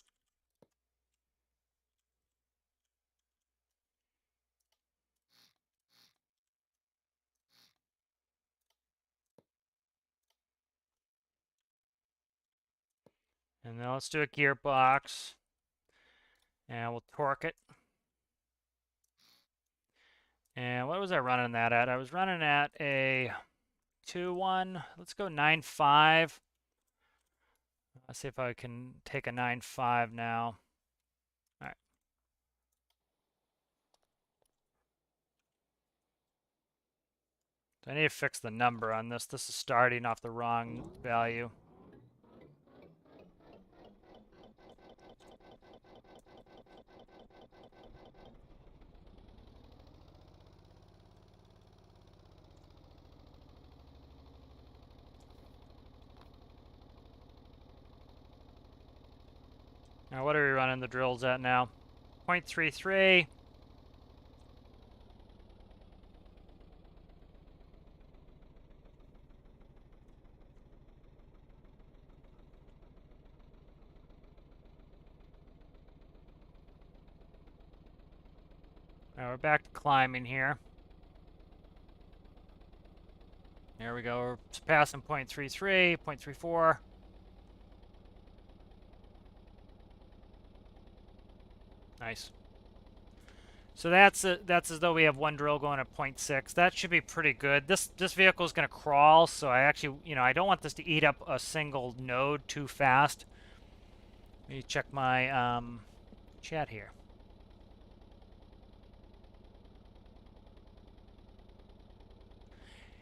A: And now let's do a gearbox. And we'll torque it. And what was I running that at? I was running at a 2.1. Let's go 9.5. Let's see if I can take a 9.5 now. All right. So I need to fix the number on this. This is starting off the wrong value. Now, what are we running the drills at now? 0.33. Now we're back to climbing here. There we go. We're passing 0.33, 0.34. Nice. So that's as though we have one drill going at 0.6. That should be pretty good. This vehicle is going to crawl, so I actually, I don't want this to eat up a single node too fast. Let me check my chat here.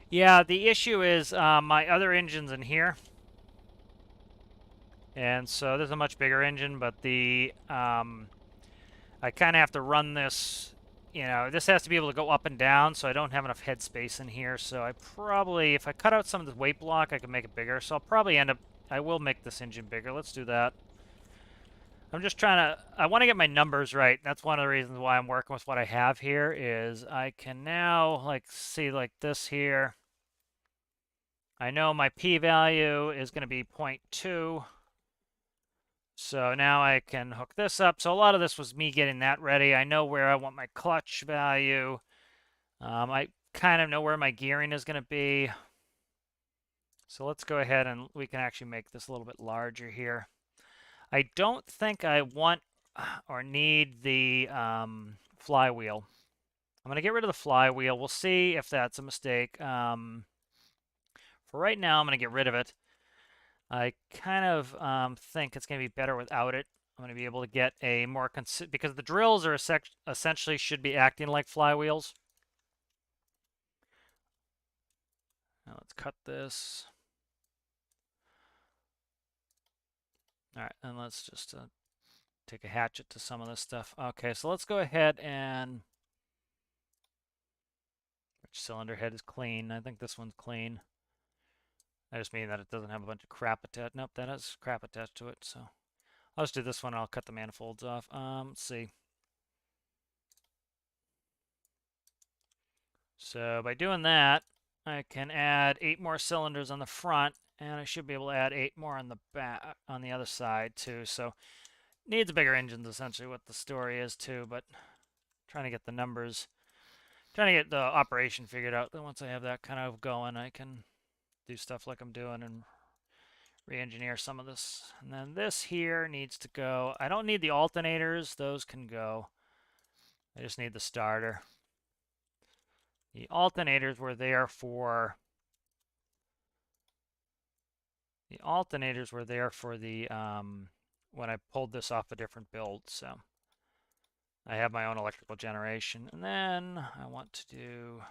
A: Yeah, the issue is my other engine's in here. And so this is a much bigger engine, but the I kind of have to run this, this has to be able to go up and down, so I don't have enough headspace in here. So I probably, if I cut out some of the weight block, I can make it bigger. So I'll probably I will make this engine bigger. Let's do that. I'm just trying to, I want to get my numbers right. That's one of the reasons why I'm working with what I have here is I can now, see like this here. I know my p-value is going to be 0.2. So now I can hook this up. So a lot of this was me getting that ready. I know where I want my clutch value. I kind of know where my gearing is going to be. So let's go ahead and we can actually make this a little bit larger here. I don't think I want or need the flywheel. I'm going to get rid of the flywheel. We'll see if that's a mistake. For right now, I'm going to get rid of it. I kind of think it's going to be better without it. I'm going to be able to get a more because the drills are essentially should be acting like flywheels. Now let's cut this. All right, and let's just take a hatchet to some of this stuff. Okay, so let's go ahead and which cylinder head is clean? I think this one's clean. I just mean that it doesn't have a bunch of crap attached. Nope, that has crap attached to it. So I'll just do this one. I'll cut the manifolds off. Let's see. So by doing that, I can add 8 more cylinders on the front, and I should be able to add 8 more on the back, on the other side too. So needs a bigger engine is essentially what the story is too, but trying to get the numbers, trying to get the operation figured out. Then once I have that kind of going, I can do stuff like I'm doing and re-engineer some of this. And then this here needs to go. I don't need the alternators. Those can go. I just need the starter. The alternators were there for the when I pulled this off a different build. So I have my own electrical generation. And then I want to do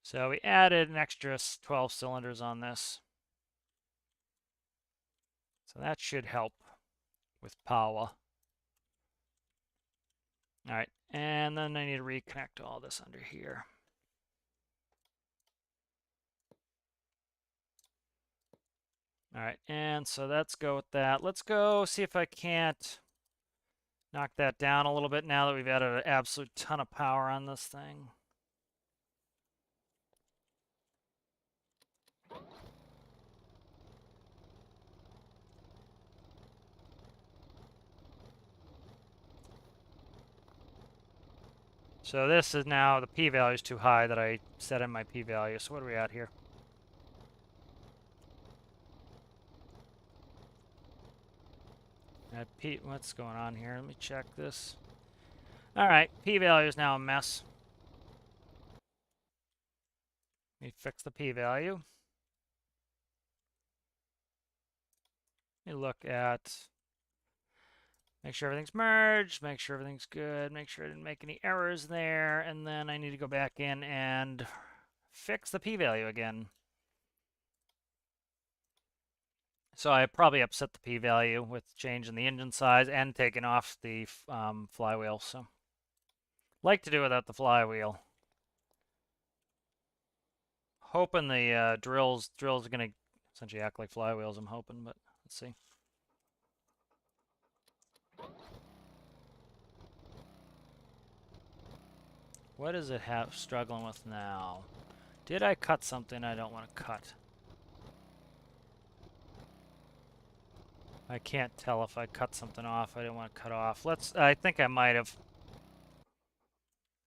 A: so we added an extra 12 cylinders on this. So that should help with power. All right, and then I need to reconnect all this under here. All right, and so let's go with that. Let's go see if I can't knock that down a little bit now that we've added an absolute ton of power on this thing. So this is now, the p-value is too high that I set in my p-value. So what are we at here? What's going on here? Let me check this. All right, p-value is now a mess. Let me fix the p-value. Let me look at, make sure everything's merged, make sure everything's good, make sure I didn't make any errors there, and then I need to go back in and fix the p-value again. So I probably upset the p-value with changing the engine size and taking off the flywheel. So like to do without the flywheel. Hoping the drills are going to essentially act like flywheels, I'm hoping, but let's see. What does it have struggling with now? Did I cut something I don't want to cut? I can't tell if I cut something off I didn't want to cut off. I think I might have.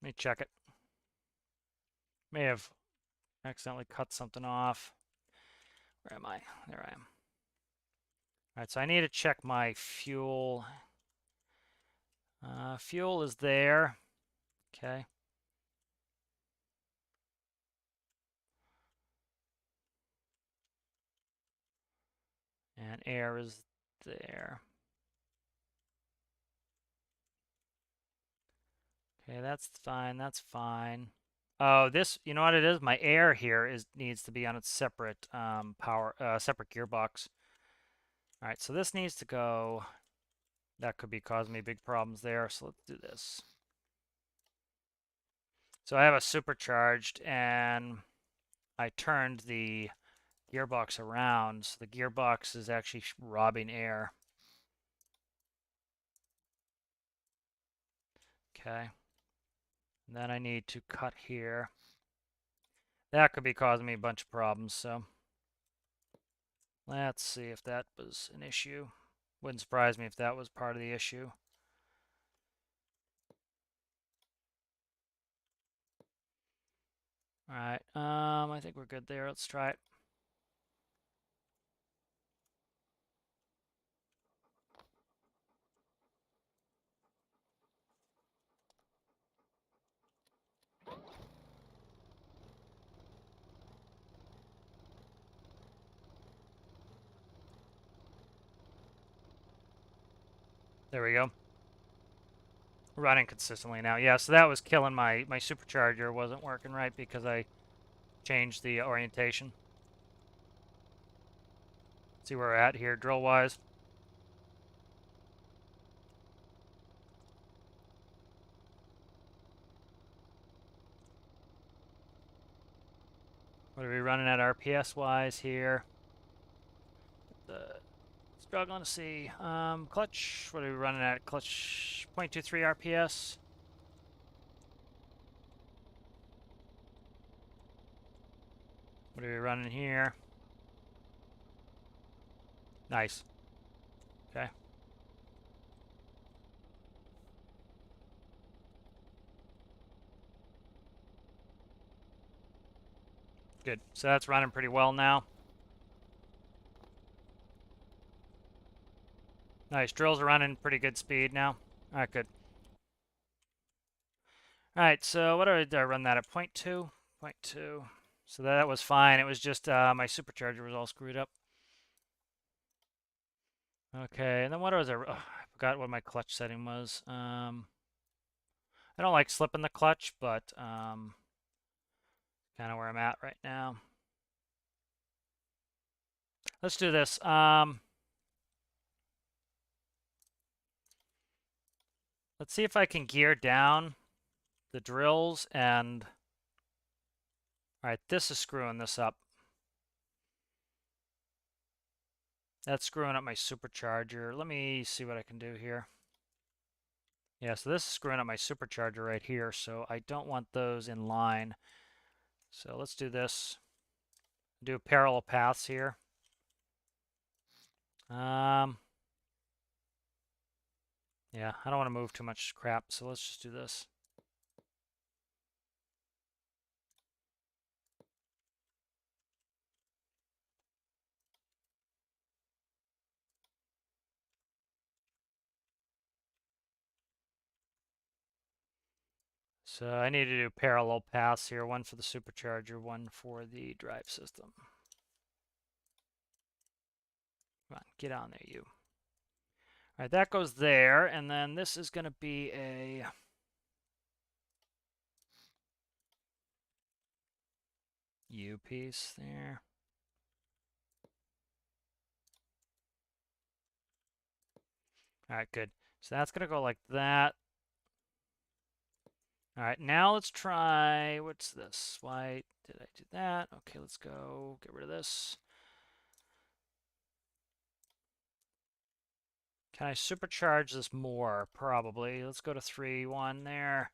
A: Let me check it. May have accidentally cut something off. Where am I? There I am. All right, so I need to check my fuel. Fuel is there. Okay. And air is there. Okay, that's fine. That's fine. Oh, this, you know what it is? My air here needs to be on its separate separate gearbox. All right, so this needs to go. That could be causing me big problems there. So let's do this. So I have a supercharged, and I turned the gearbox around. So the gearbox is actually robbing air. Okay. And then I need to cut here. That could be causing me a bunch of problems, so let's see if that was an issue. Wouldn't surprise me if that was part of the issue. All right, I think we're good there. Let's try it. There we go. Running consistently now. Yeah, so that was killing my supercharger. Wasn't working right because I changed the orientation. See where we're at here, drill-wise. What are we running at RPS-wise here? Struggling to see. Clutch, what are we running at? Clutch 0.23 RPS. What are we running here? Nice. Okay. Good. So that's running pretty well now. Nice. Drills are running pretty good speed now. All right, good. All right, so what did I run that at? 0.2? 0.2. So that was fine. It was just my supercharger was all screwed up. Okay, and then what was I? Oh, I forgot what my clutch setting was. I don't like slipping the clutch, but kind of where I'm at right now. Let's do this. Let's see if I can gear down the drills and... All right, this is screwing this up. That's screwing up my supercharger. Let me see what I can do here. Yeah, so this is screwing up my supercharger right here, so I don't want those in line. So let's do this. Do parallel paths here. Yeah, I don't want to move too much crap, so let's just do this. So I need to do parallel paths here, one for the supercharger, one for the drive system. Come on, get on there, you. All right, that goes there, and then this is going to be a... U piece there. All right, good. So that's going to go like that. All right, now let's try, what's this? Why did I do that? Okay, let's go get rid of this. Can I supercharge this more? Probably. Let's go to 3.1 there.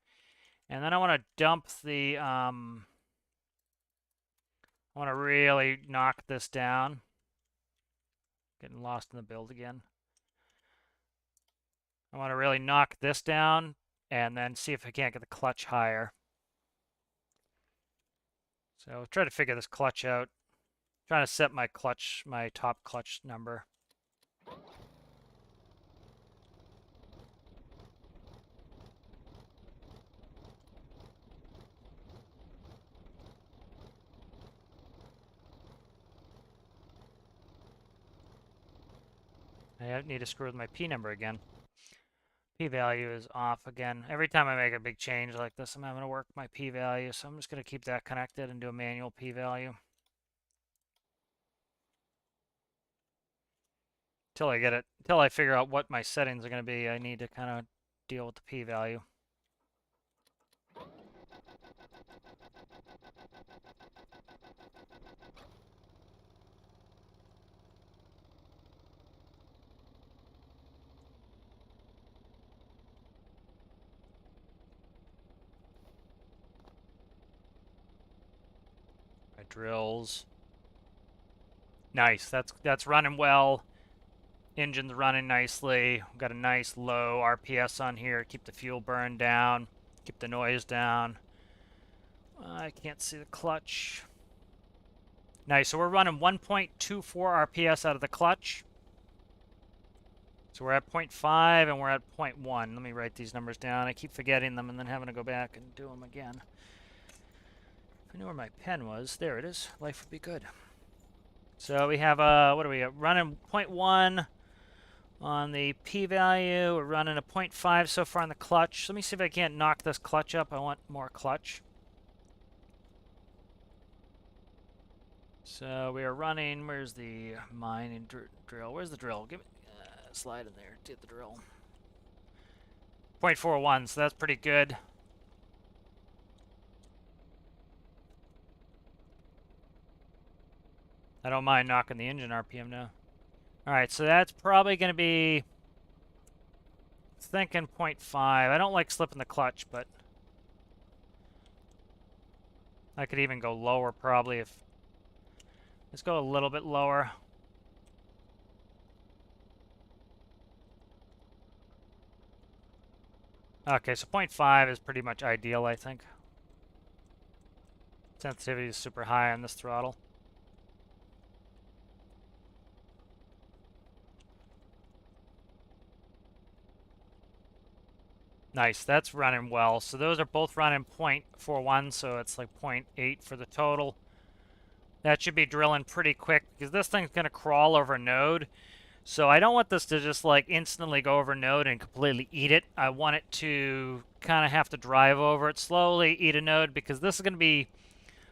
A: And then I want to dump the, I want to really knock this down. Getting lost in the build again. I want to really knock this down and then see if I can't get the clutch higher. So try to figure this clutch out. Trying to set my clutch, my top clutch number. I need to screw with my P number again. P value is off again. Every time I make a big change like this, I'm having to work my P value, so I'm just going to keep that connected and do a manual P value. Until I get it, until I figure out what my settings are going to be, I need to kind of deal with the P value. My drills. Nice, that's running well. Engine's running nicely. We've got a nice low RPS on here. Keep the fuel burn down. Keep the noise down. I can't see the clutch. Nice, so we're running 1.24 RPS out of the clutch. So we're at 0.5 and we're at 0.1. Let me write these numbers down. I keep forgetting them and then having to go back and do them again. If I knew where my pen was, there it is. Life would be good. So we have what are we running 0.1 on the P value. We're running a 0.5 so far on the clutch. Let me see if I can't knock this clutch up. I want more clutch. So we are running, where's the mine and drill? Where's the drill? Give me slide in there, get the drill. 0.41, so that's pretty good. I don't mind knocking the engine RPM now. Alright, so that's probably going to be, thinking 0.5. I don't like slipping the clutch, but I could even go lower probably if, let's go a little bit lower. Okay, so 0.5 is pretty much ideal, I think. Sensitivity is super high on this throttle. Nice, that's running well. So those are both running 0.41, so it's like 0.8 for the total. That should be drilling pretty quick because this thing's going to crawl over node. So I don't want this to just like instantly go over node and completely eat it. I want it to kind of have to drive over it slowly, eat a node, because this is going to be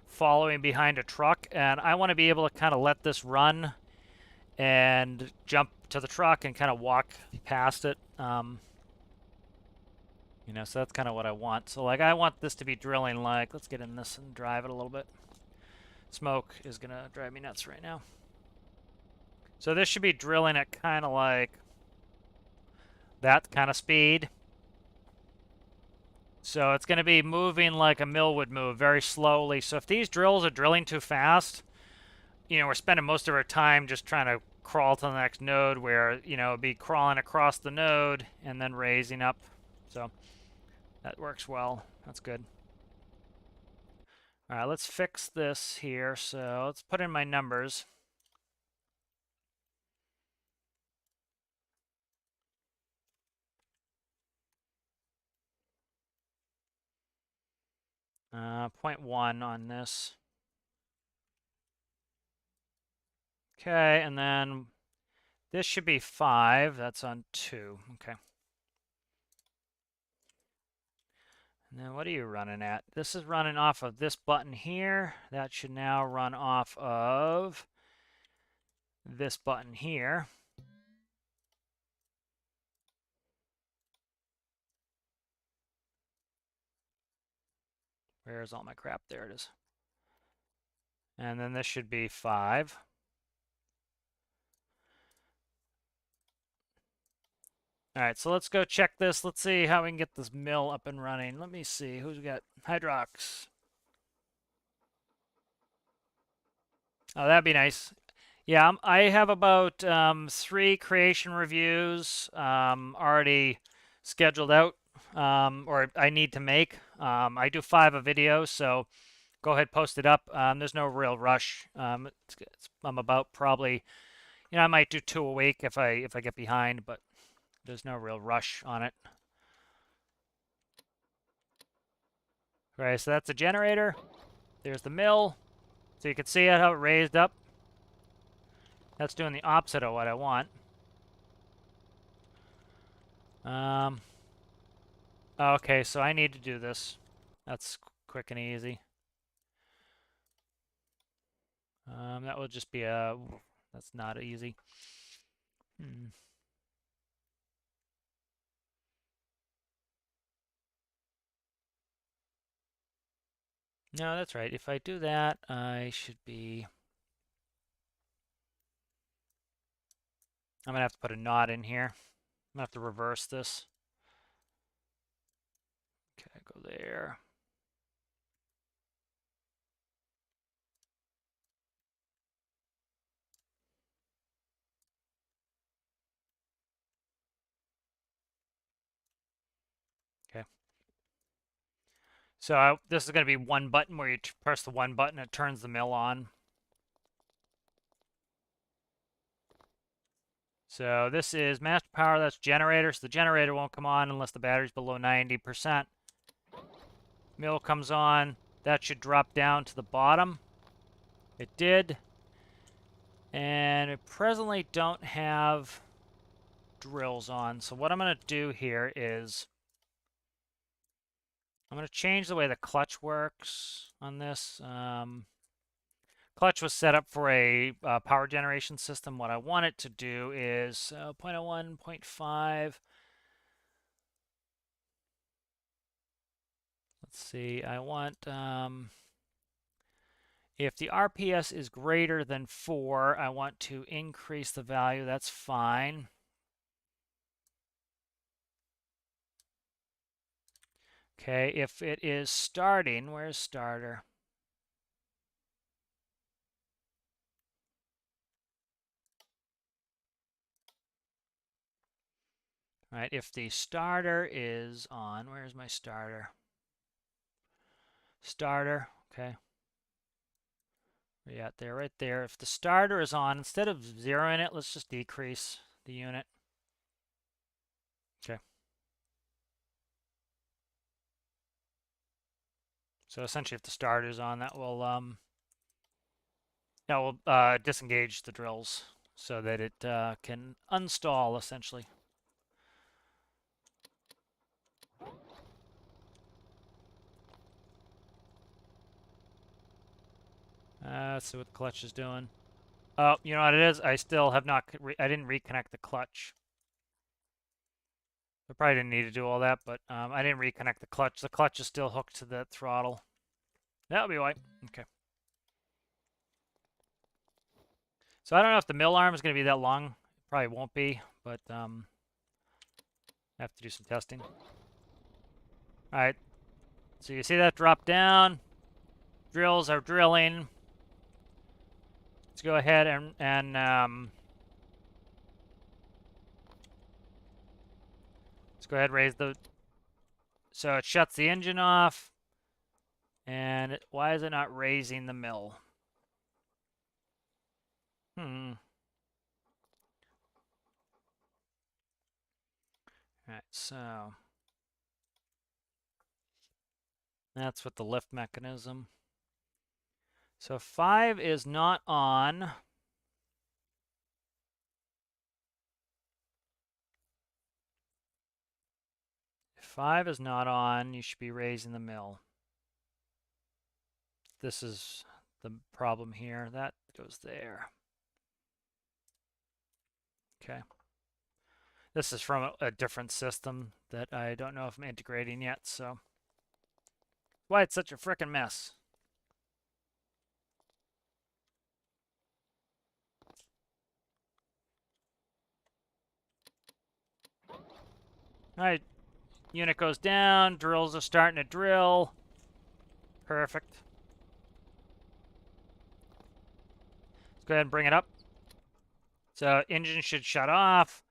A: following behind a truck, and I want to be able to kind of let this run and jump to the truck and kind of walk past it. You know, so that's kind of what I want. So like I want this to be drilling like, let's get in this and drive it a little bit. Smoke is going to drive me nuts right now. So this should be drilling at kind of like that kind of speed. So it's going to be moving like a mill would move, very slowly. So if these drills are drilling too fast, you know, we're spending most of our time just trying to crawl to the next node where, you know, it'd be crawling across the node and then raising up. So that works well. That's good. All right, let's fix this here. So let's put in my numbers. Uh, 0.1 on this. Okay, and then this should be 5. That's on 2. Okay. And then what are you running at? This is running off of this button here. That should now run off of this button here. Where's all my crap? There it is. And then this should be 5. All right, so let's go check this. Let's see how we can get this mill up and running. Let me see. Who's got Hydrox? Oh, that'd be nice. Yeah, I have about 3 creation reviews already scheduled out, or I need to make. I do 5 a video, so go ahead, post it up. There's no real rush. I'm about probably, I might do 2 a week if I get behind, but there's no real rush on it. All right, so that's the generator. There's the mill. So you can see how it raised up. That's doing the opposite of what I want. Okay, so I need to do this. That's quick and easy. That will just be that's not easy. No, that's right. If I do that, I should be... I'm going to have to put a knot in here. I'm going to have to reverse this. Okay, go there. Okay. So this is going to be one button where you press the one button, it turns the mill on. So this is master power, that's generator. So the generator won't come on unless the battery's below 90%. Mill comes on. That should drop down to the bottom. It did. And we presently don't have drills on. So what I'm going to do here is I'm going to change the way the clutch works on this. Clutch was set up for a power generation system. What I want it to do is 0.01, 0.5. Let's see. I want, if the RPS is greater than 4, I want to increase the value. That's fine. Okay, if it is starting, where's starter? All right, if the starter is on, where's my starter? Starter, okay. Yeah, there, right there. If the starter is on, instead of zeroing it, let's just decrease the unit. Okay. So essentially, if the starter is on, that will disengage the drills so that it can unstall essentially. Let's see what the clutch is doing. Oh, you know what it is? I still have not, I didn't reconnect the clutch. I probably didn't need to do all that, but I didn't reconnect the clutch. The clutch is still hooked to the throttle. That'll be why. Okay. So I don't know if the mill arm is going to be that long. It probably won't be, but I have to do some testing. All right. So you see that drop down. Drills are drilling. Let's go ahead and let's go ahead and raise the... So it shuts the engine off. And why is it not raising the mill? All right, so that's with the lift mechanism. So 5 is not on. If 5 is not on, you should be raising the mill. This is the problem here. That goes there. Okay. This is from a different system that I don't know if I'm integrating yet, so why it's such a frickin' mess. Alright, unit goes down, drills are starting to drill. Perfect. Let's go ahead and bring it up. So engine should shut off.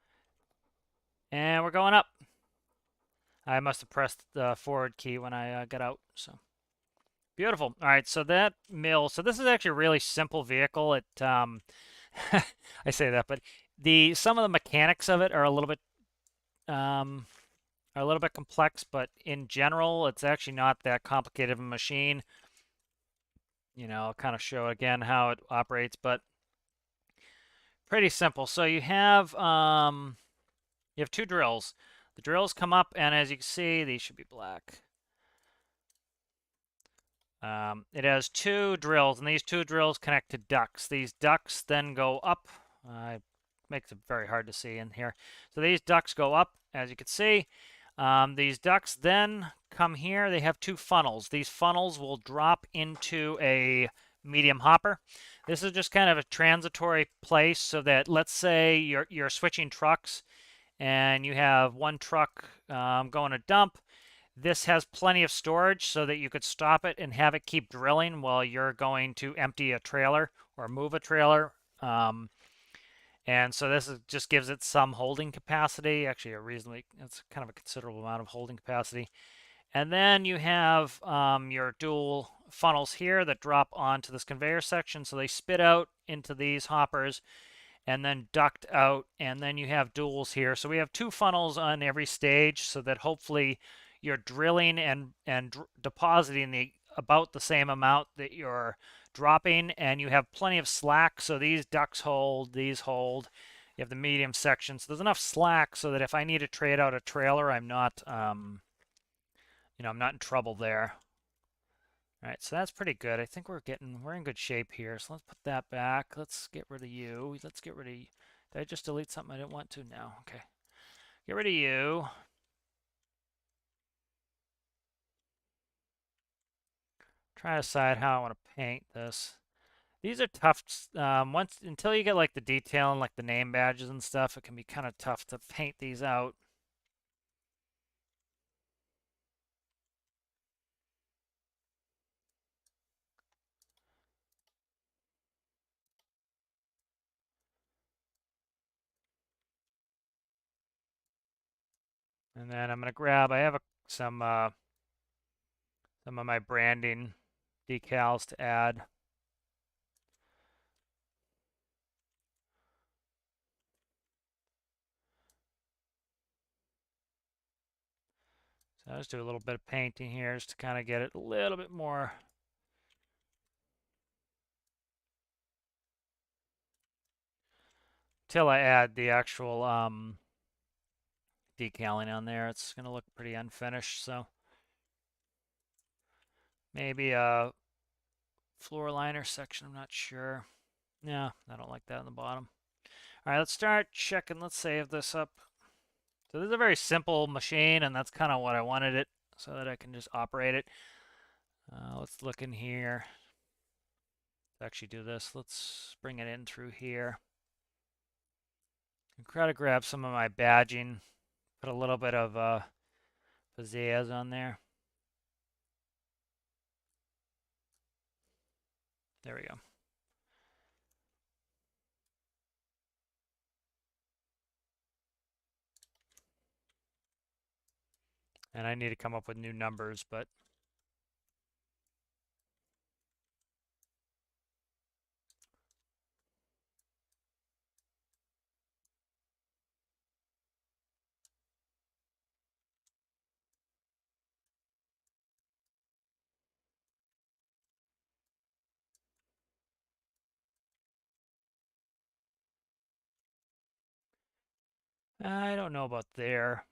A: And we're going up. I must have pressed the forward key when I got out, so. Beautiful. All right, so that mill, so this is actually a really simple vehicle. It I say that, but the some of the mechanics of it are a little bit um complex, but in general, it's actually not that complicated of a machine. I'll kind of show again how it operates, but pretty simple. So you have two drills. The drills come up, and as you can see, these should be black. It has two drills, and these two drills connect to ducts. These ducts then go up. It makes it very hard to see in here. So these ducts go up, as you can see. These ducts then come here. They have two funnels. These funnels will drop into a medium hopper. This is just kind of a transitory place so that, let's say you're switching trucks and you have one truck going to dump. This has plenty of storage so that you could stop it and have it keep drilling while you're going to empty a trailer or move a trailer. And so just gives it some holding capacity, actually it's kind of a considerable amount of holding capacity. And then you have your dual funnels here that drop onto this conveyor section. So they spit out into these hoppers and then duct out, and then you have duals here. So we have two funnels on every stage so that hopefully you're drilling and depositing about the same amount that you're dropping, and you have plenty of slack. So these ducts hold, these hold. You have the medium section, so there's enough slack so that if I need to trade out a trailer, I'm not, I'm not in trouble there. All right, so that's pretty good. I think we're in good shape here. So let's put that back. Let's get rid of you. Let's get rid of. Did I just delete something I didn't want to? No. Okay. Get rid of you. Try to decide how I want to paint this. These are tough. Once until you get like the detail and like the name badges and stuff, it can be kind of tough to paint these out. And then I'm gonna grab. I have some of my branding decals to add. So I'll just do a little bit of painting here just to kind of get it a little bit more. Till I add the actual decaling on there, it's going to look pretty unfinished. So maybe a floor liner section, I'm not sure. Yeah, I don't like that on the bottom. All right, let's start checking. Let's save this up. So this is a very simple machine, and that's kind of what I wanted it, so that I can just operate it. Let's look in here. Let's actually do this. Let's bring it in through here. And try to grab some of my badging. Put a little bit of pizzazz on there. There we go. And I need to come up with new numbers, but I don't know about there.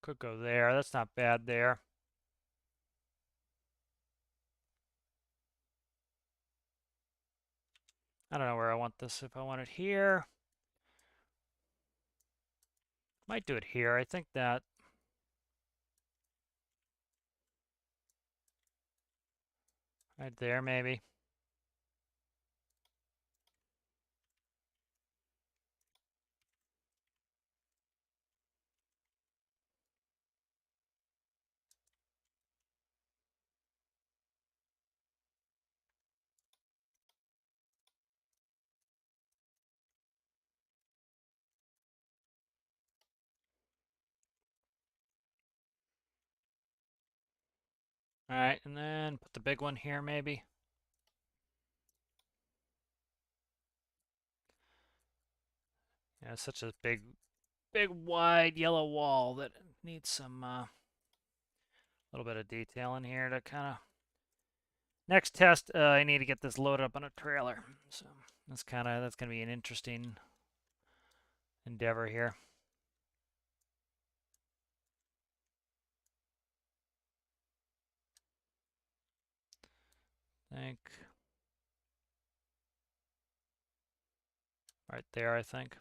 A: Could go there. That's not bad there. I don't know where I want this. If I want it here, might do it here. I think that right there maybe. All right, and then put the big one here maybe. Yeah, it's such a big, wide yellow wall that needs some little bit of detail in here to kind of. Next test, I need to get this loaded up on a trailer. So that's gonna be an interesting endeavor here. I think right there, I think.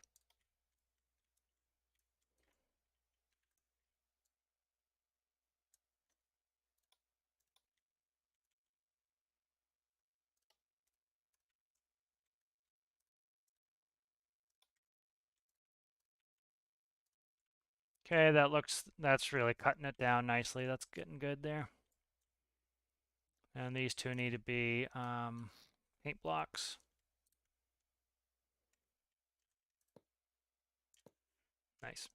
A: Okay, that's really cutting it down nicely. That's getting good there. And these two need to be paint blocks. Nice.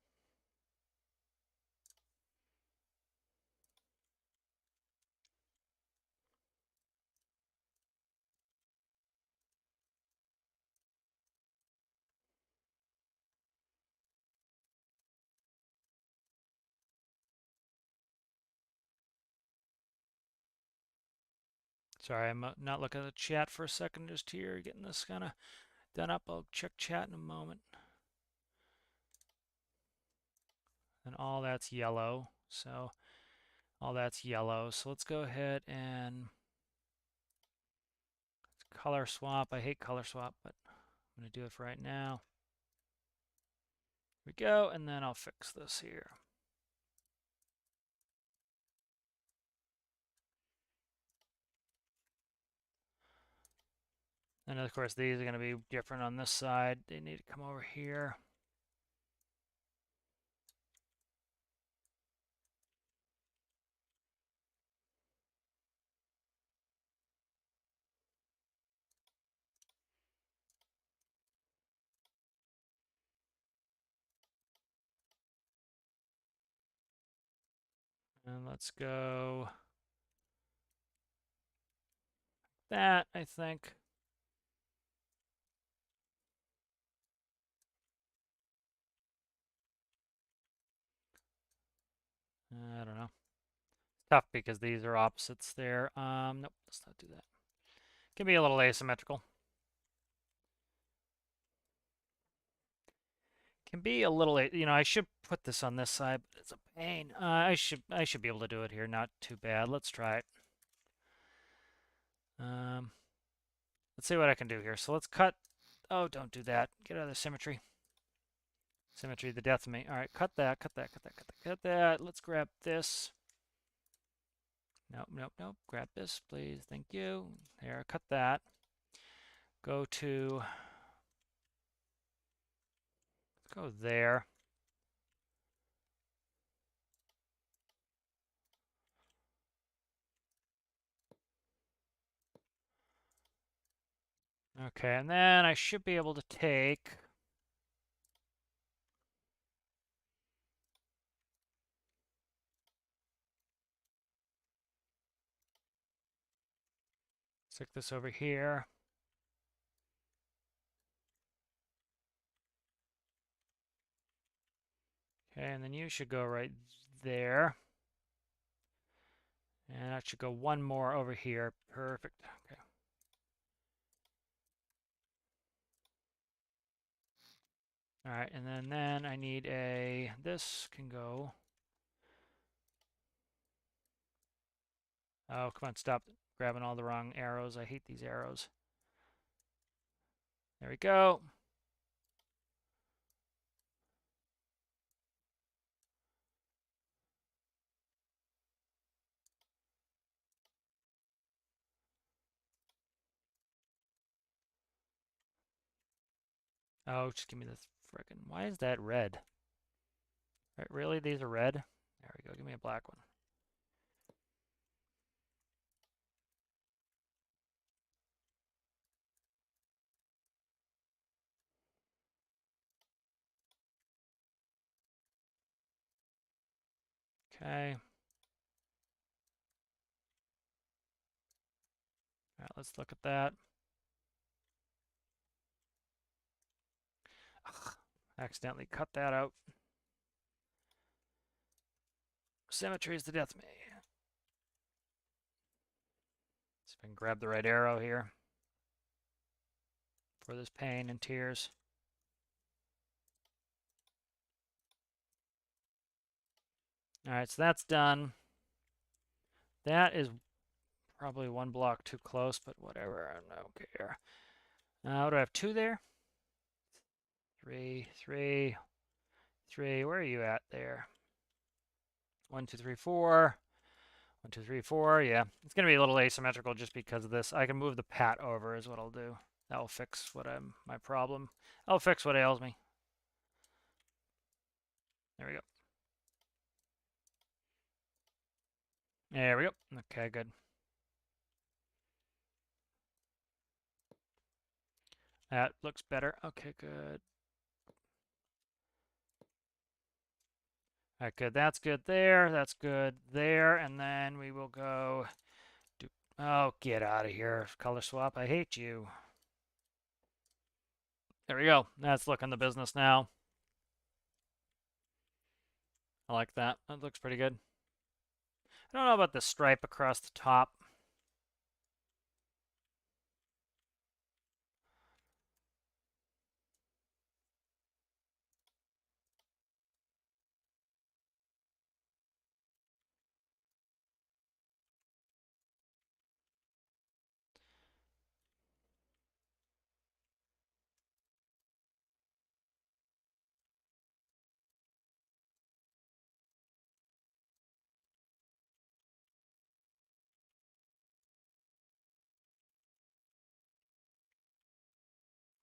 A: Sorry, I'm not looking at the chat for a second, just here, getting this kind of done up. I'll check chat in a moment. And all that's yellow, so all that's yellow. So let's go ahead and color swap. I hate color swap, but I'm going to do it for right now. Here we go, and then I'll fix this here. And of course, these are going to be different on this side. They need to come over here. And let's go that, I think. I don't know. It's tough because these are opposites there. Nope, let's not do that. Can be a little asymmetrical. Can be a little, I should put this on this side, but it's a pain. I should be able to do it here. Not too bad. Let's try it. Let's see what I can do here. So let's cut. Oh, don't do that. Get out of the symmetry. Symmetry, the death of me. All right, cut that, cut that, cut that, cut that, cut that. Let's grab this. Nope, nope, nope. Grab this, please. Thank you. There, cut that. Go to. Let's go there. Okay, and then I should be able to take. Stick this over here. Okay, and then you should go right there. And that should go one more over here. Perfect. Okay. All right, and then I need a, this can go. Oh, come on, stop grabbing all the wrong arrows. I hate these arrows. There we go. Oh, just give me this frickin'. Why is that red? Right, really? These are red? There we go. Give me a black one. Okay. let's look at that. Ugh, accidentally cut that out. Symmetry is the death of me. See if I can grab the right arrow here for this pain and tears. All right, so that's done. That is probably one block too close, but whatever, I don't care. What do I have? 2 there? 3, 3, 3. Where are you at there? 1, 2, 3, 4. 1, 2, 3, 4. Yeah, it's gonna be a little asymmetrical just because of this. I can move the pat over is what I'll do. That will fix my problem. I'll fix what ails me. There we go. There we go. Okay, good. That looks better. Okay, good. All right, good. That's good there. That's good there. And then we will go do. Oh, get out of here. Color swap. I hate you. There we go. That's looking the business now. I like that. That looks pretty good. I don't know about the stripe across the top.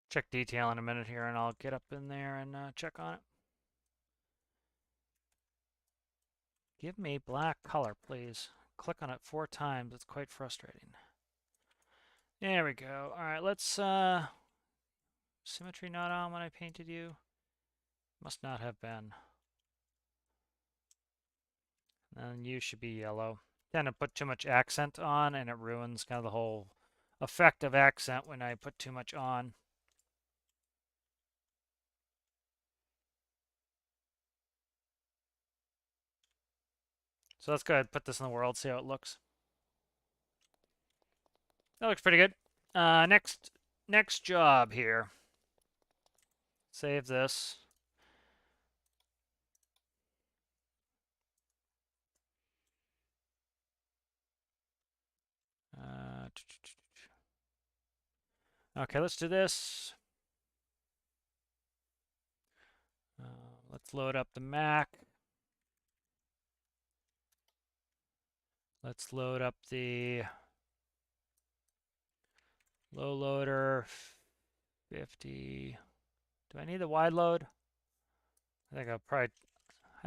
A: Check detail in a minute here, and I'll get up in there and check on it. Give me black color, please. Click on it 4 times. It's quite frustrating. There we go. All right, let's... symmetry not on when I painted you? Must not have been. And you should be yellow. Then I put too much accent on, and it ruins kind of the whole effect of accent when I put too much on. So let's go ahead and put this in the world, see how it looks. That looks pretty good. Next job here. Save this. Okay, let's do this. Let's load up the Mac. Let's load up the low loader 50. Do I need the wide load? I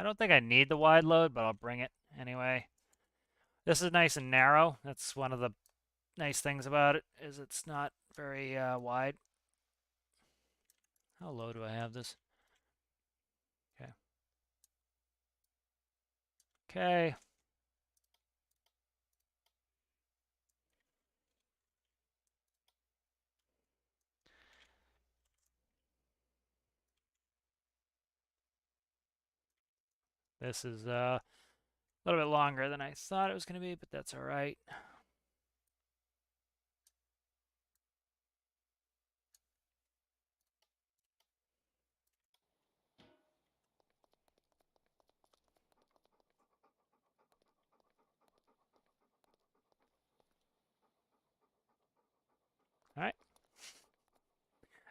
A: don't think I need the wide load, but I'll bring it anyway. This is nice and narrow. That's one of the nice things about it, is it's not very wide. How low do I have this? Okay. Okay. This is a little bit longer than I thought it was going to be, but that's all right. All right.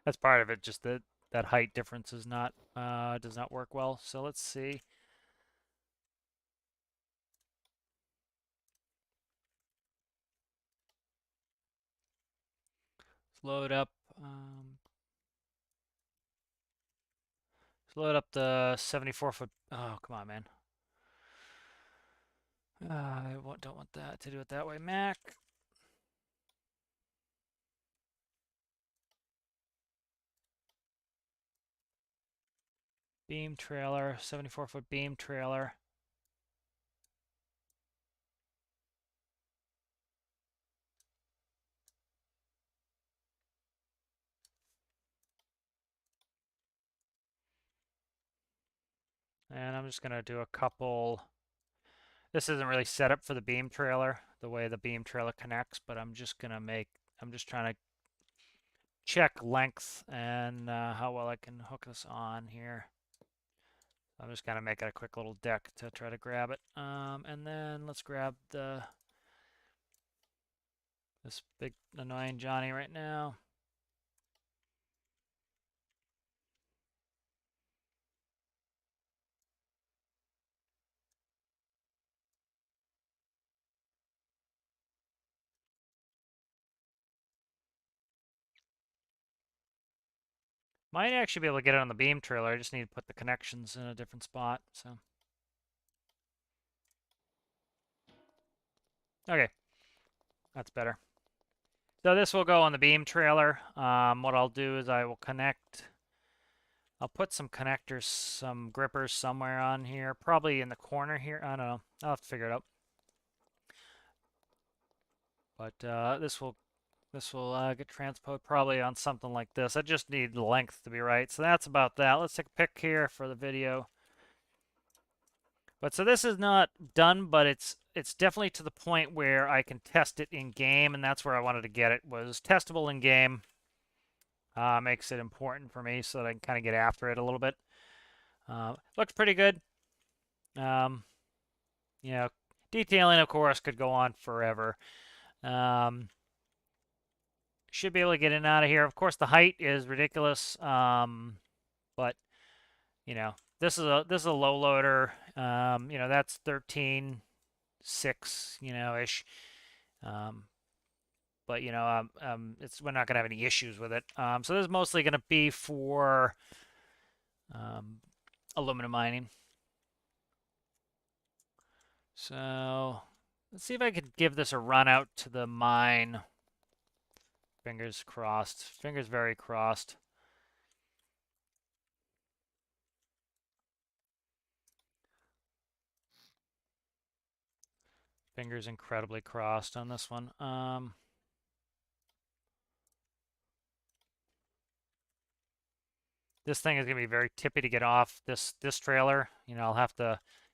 A: That's part of it, just that height difference is not does not work well. So let's see. Let's load up. Let's load up the 74-foot. Oh, come on, man. I don't want that to do it that way. Mac. Beam trailer, 74-foot beam trailer. And I'm just going to do a couple. This isn't really set up for the beam trailer, the way the beam trailer connects, but I'm just trying to check length and how well I can hook this on here. I'm just going to make it a quick little deck to try to grab it. And then let's grab this big annoying Johnny right now. Might actually be able to get it on the beam trailer. I just need to put the connections in a different spot. So, okay, that's better. So this will go on the beam trailer. What I'll do is I'll put some connectors, some grippers somewhere on here, probably in the corner here. I don't know. I'll have to figure it out. But this will get transposed probably on something like this. I just need the length to be right. So that's about that. Let's take a pic here for the video. But so this is not done, but it's definitely to the point where I can test it in game, and that's where I wanted to get it, was testable in game. Makes it important for me so that I can kind of get after it a little bit. Looks pretty good. You know, detailing, of course, could go on forever. Should be able to get in and out of here. Of course, the height is ridiculous, but you know, this is a low loader. You know, that's 13.6, you know, ish. But you know, we're not gonna have any issues with it. So this is mostly gonna be for aluminum mining. So let's see if I could give this a run out to the mine. Fingers crossed. Fingers very crossed. Fingers incredibly crossed on this one. This thing is going to be very tippy to get off this trailer. You know,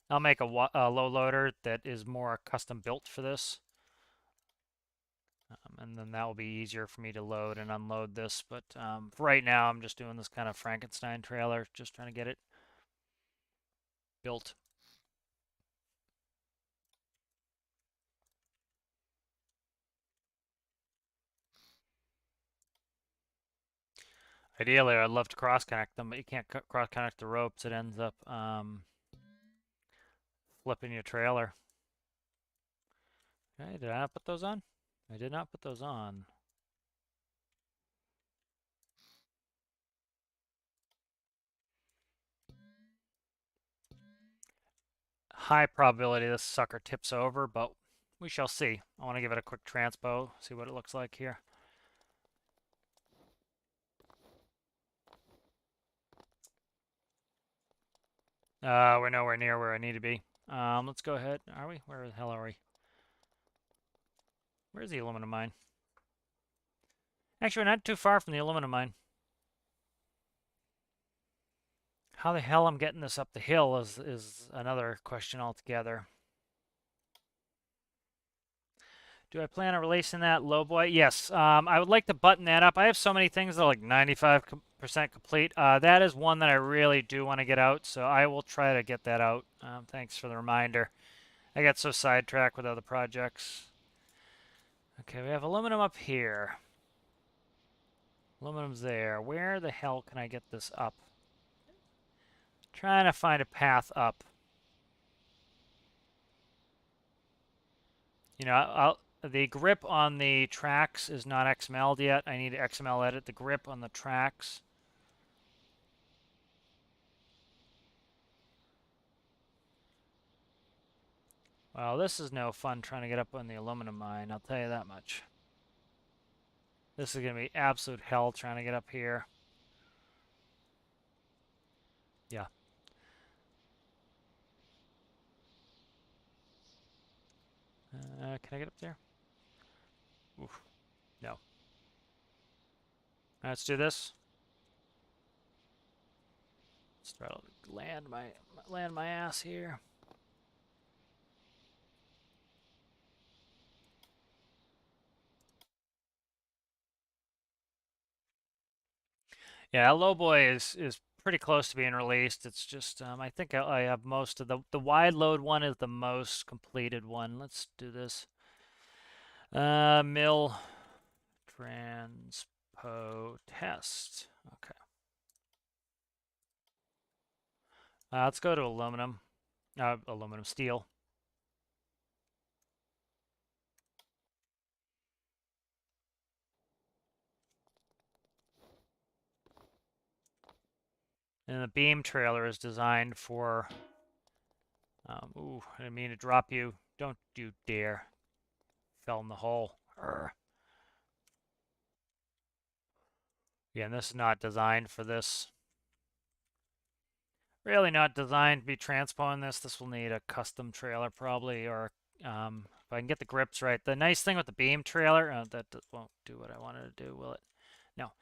A: I'll make a low loader that is more custom built for this. And then that will be easier for me to load and unload this. But for right now, I'm just doing this kind of Frankenstein trailer, just trying to get it built. Ideally, I'd love to cross-connect them, but you can't cross-connect the ropes. It ends up flipping your trailer. Okay, did I not put those on? I did not put those on. High probability this sucker tips over, but we shall see. I want to give it a quick transpo, see what it looks like here. We're nowhere near where I need to be. Let's go ahead. Are we? Where the hell are we? Where's the aluminum mine? Actually, we're not too far from the aluminum mine. How the hell I'm getting this up the hill is another question altogether. Do I plan on releasing that low boy? Yes. I would like to button that up. I have so many things that are like 95% complete. That is one that I really do want to get out, so I will try to get that out. Thanks for the reminder. I got so sidetracked with other projects. Okay, we have aluminum up here. Aluminum's there. Where the hell can I get this up? Trying to find a path up. You know, the grip on the tracks is not XML'd yet. I need to XML edit the grip on the tracks. Well, this is no fun trying to get up on the aluminum mine, I'll tell you that much. This is going to be absolute hell trying to get up here. Yeah. Can I get up there? Oof. No. Let's do this. Let's try to land my ass here. Yeah, Lowboy is pretty close to being released. It's just I think I have most of the wide load one is the most completed one. Let's do this. Mill transpo test. Okay. Let's go to aluminum. Aluminum steel. And the beam trailer is designed for. Ooh, I didn't mean to drop you. Don't you dare. Fell in the hole. Urgh. Yeah, and this is not designed for this. Really not designed to be transpoing this. This will need a custom trailer probably, or if I can get the grips right. The nice thing with the beam trailer, that won't do what I wanted to do, will it? No.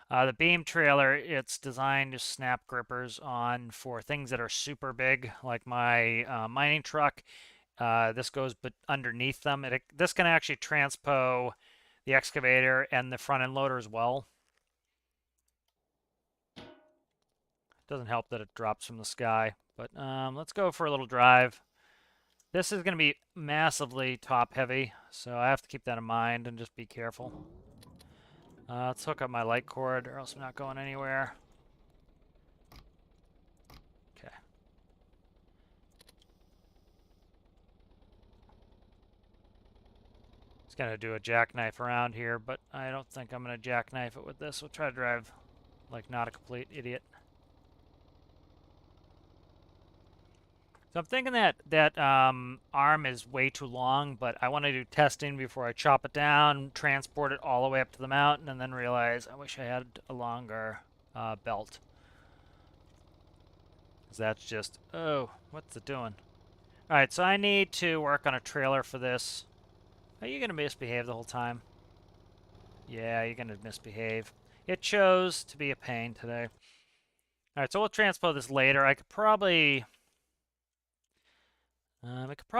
A: The beam trailer, it's designed to snap grippers on for things that are super big, like my mining truck. This goes but underneath them. This can actually transpo the excavator and the front end loader as well. Doesn't help that it drops from the sky, but let's go for a little drive. This is going to be massively top heavy, so I have to keep that in mind and just be careful. Let's hook up my light cord or else I'm not going anywhere. Okay. It's going to do a jackknife around here, but I don't think I'm going to jackknife it with this. We'll try to drive like not a complete idiot. So I'm thinking that arm is way too long, but I want to do testing before I chop it down, transport it all the way up to the mountain, and then realize I wish I had a longer belt. Because that's just, oh, what's it doing? All right, so I need to work on a trailer for this. Are you going to misbehave the whole time? Yeah, you're going to misbehave. It chose to be a pain today. All right, so we'll transpose this later. I could probably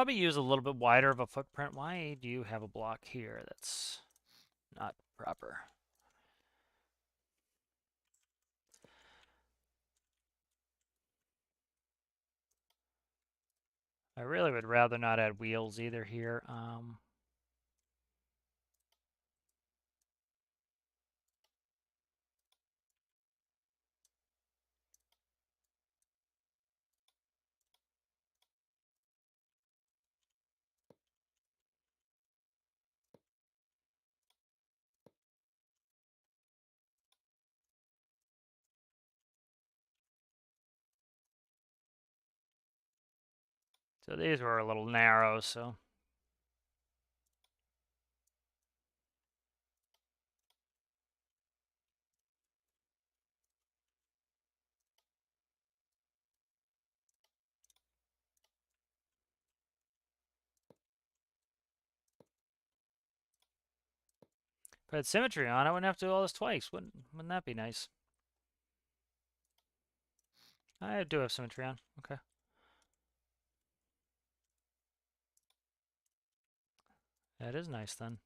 A: use a little bit wider of a footprint. Why do you have a block here that's not proper? I really would rather not add wheels either here. So these were a little narrow, so. If I had symmetry on, I wouldn't have to do all this twice. Wouldn't that be nice? I do have symmetry on. Okay. That is nice then.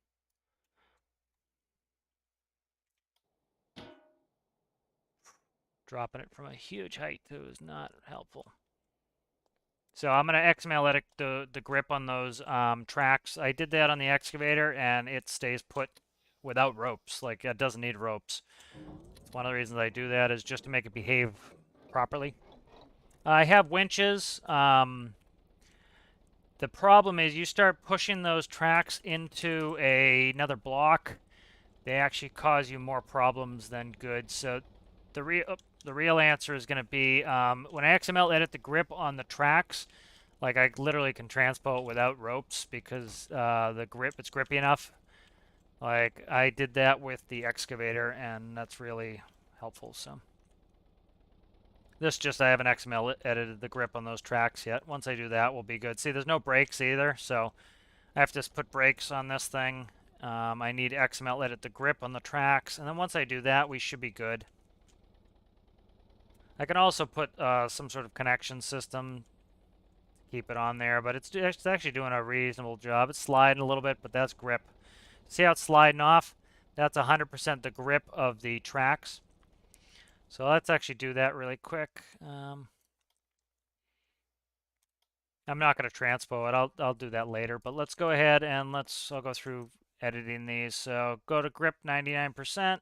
A: Dropping it from a huge height too is not helpful. So I'm going to XML edit the grip on those tracks. I did that on the excavator and it stays put without ropes. Like it doesn't need ropes. One of the reasons I do that is just to make it behave properly. I have winches. The problem is you start pushing those tracks into another block, they actually cause you more problems than good. So the real answer is going to be when I XML edit the grip on the tracks, like I literally can transpo it without ropes because it's grippy enough. Like I did that with the excavator and that's really helpful. So I haven't XML edited the grip on those tracks yet. Once I do that, we'll be good. See, there's no brakes either, so I have to put brakes on this thing. I need XML edit the grip on the tracks, and then once I do that, we should be good. I can also put some sort of connection system to keep it on there, but it's actually doing a reasonable job. It's sliding a little bit, but that's grip. See how it's sliding off? That's 100% the grip of the tracks. So let's actually do that really quick. I'm not going to transpo it. I'll do that later. But let's go ahead and I'll go through editing these. So go to grip 99%.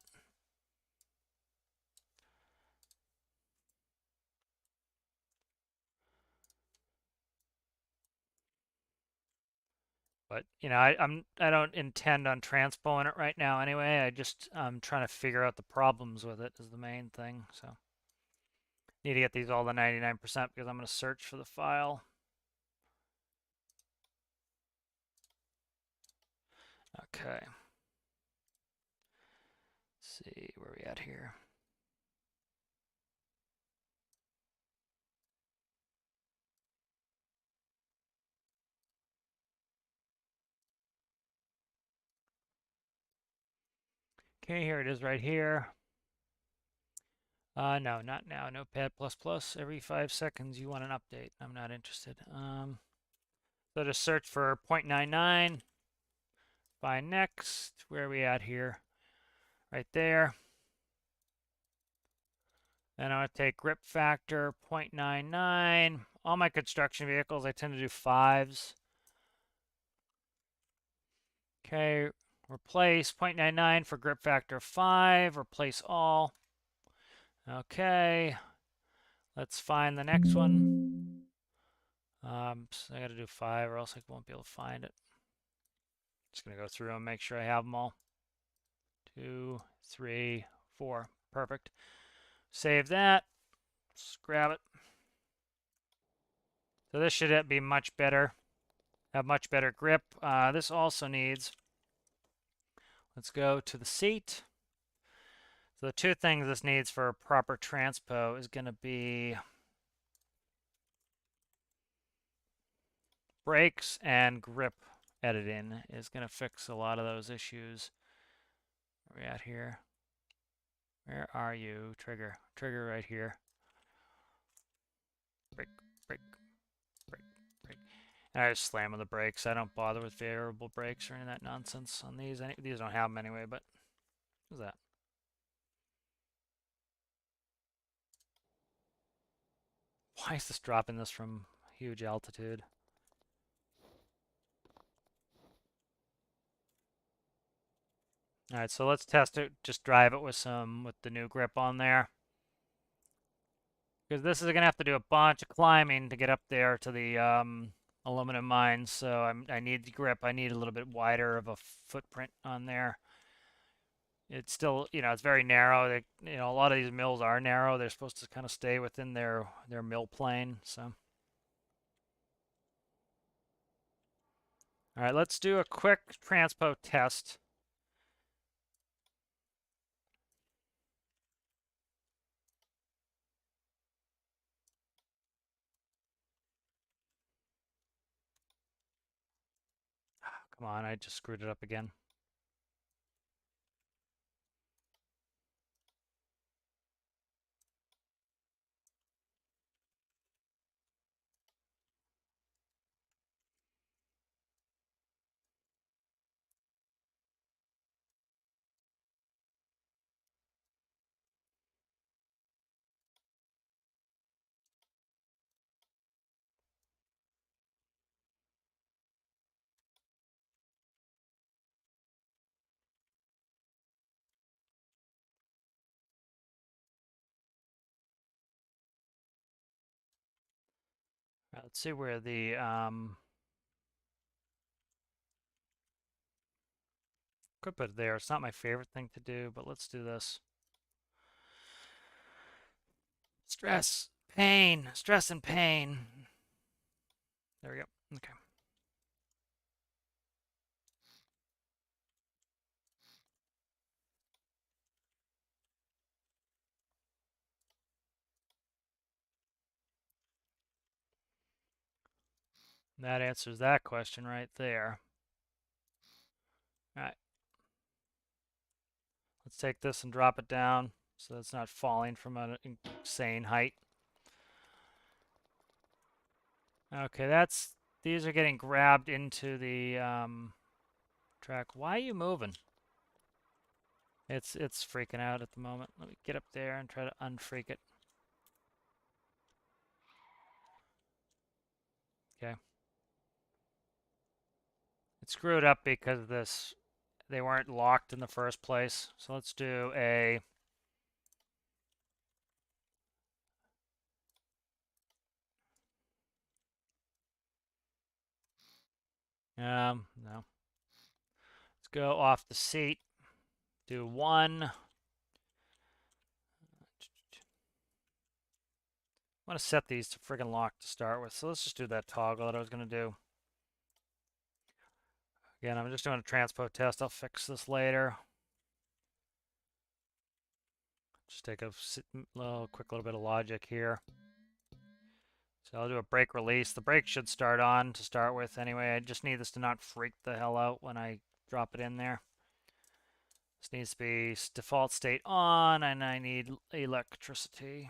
A: But you know, I don't intend on transpoing it right now anyway. I'm trying to figure out the problems with it is the main thing. So need to get these all to 99% because I'm going to search for the file. Okay. Let's see where we at here. Okay, here it is right here. No, not now. Notepad++. Every 5 seconds you want an update. I'm not interested. So just search for 0.99. Find next. Where are we at here? Right there. Then I'm going to take grip factor 0.99. All my construction vehicles, I tend to do 5s. Okay, replace 0.99 for grip factor 5. Replace all. Okay, let's find the next one. So I got to do 5 or else I won't be able to find it. Just going to go through and make sure I have them all. 2, 3, 4. Perfect. Save that. Let's grab it. So this should be much better. Have much better grip. This also needs, let's go to the seat. So the two things this needs for proper transpo is going to be brakes and grip editing is going to fix a lot of those issues. Where are we at here? Where are you? Trigger. Trigger right here. Brake, brake, brake, brake. And I just slam on the brakes. I don't bother with variable brakes or any of that nonsense on these. These don't have them anyway, but what's that? Why is this dropping this from huge altitude? All right, so let's test it. Just drive it with the new grip on there. Because this is going to have to do a bunch of climbing to get up there to the aluminum mines. So I need the grip. I need a little bit wider of a footprint on there. It's still, it's very narrow. A lot of these mills are narrow. They're supposed to kind of stay within their mill plane. So, all right, let's do a quick transpo test. Come on, I just screwed it up again. All right, let's see where the could put it there. It's not my favorite thing to do, but let's do this. Stress, pain, stress and pain. There we go. Okay. That answers that question right there. All right. Let's take this and drop it down. so that's not falling from an insane height. Okay, these are getting grabbed into the track. Why are you moving? It's freaking out at the moment. Let me get up there and try to unfreak it. Okay. It screwed up because they weren't locked in the first place. So let's do a no. Let's go off the seat. Do one. I want to set these to friggin' lock to start with. So let's just do that toggle that I was going to do. Again, I'm just doing a transpo test. I'll fix this later. Just take a quick little bit of logic here. So I'll do a brake release. The brake should start on to start with anyway. I just need this to not freak the hell out when I drop it in there. This needs to be default state on, and I need electricity.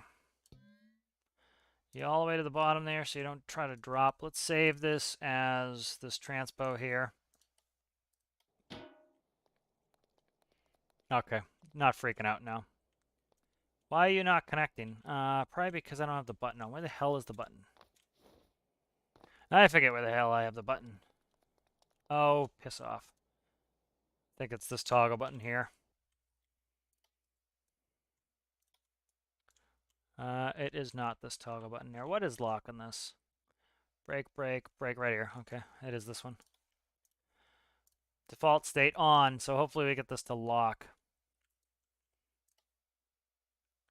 A: All the way to the bottom there so you don't try to drop. Let's save this as this transpo here. Okay, not freaking out now. Why are you not connecting? Probably because I don't have the button on. Where the hell is the button? I forget where the hell I have the button. Oh, piss off. I think it's this toggle button here. It is not this toggle button there. What is lock on this? Brake, brake, brake right here. Okay, it is this one. Default state on, so hopefully we get this to lock.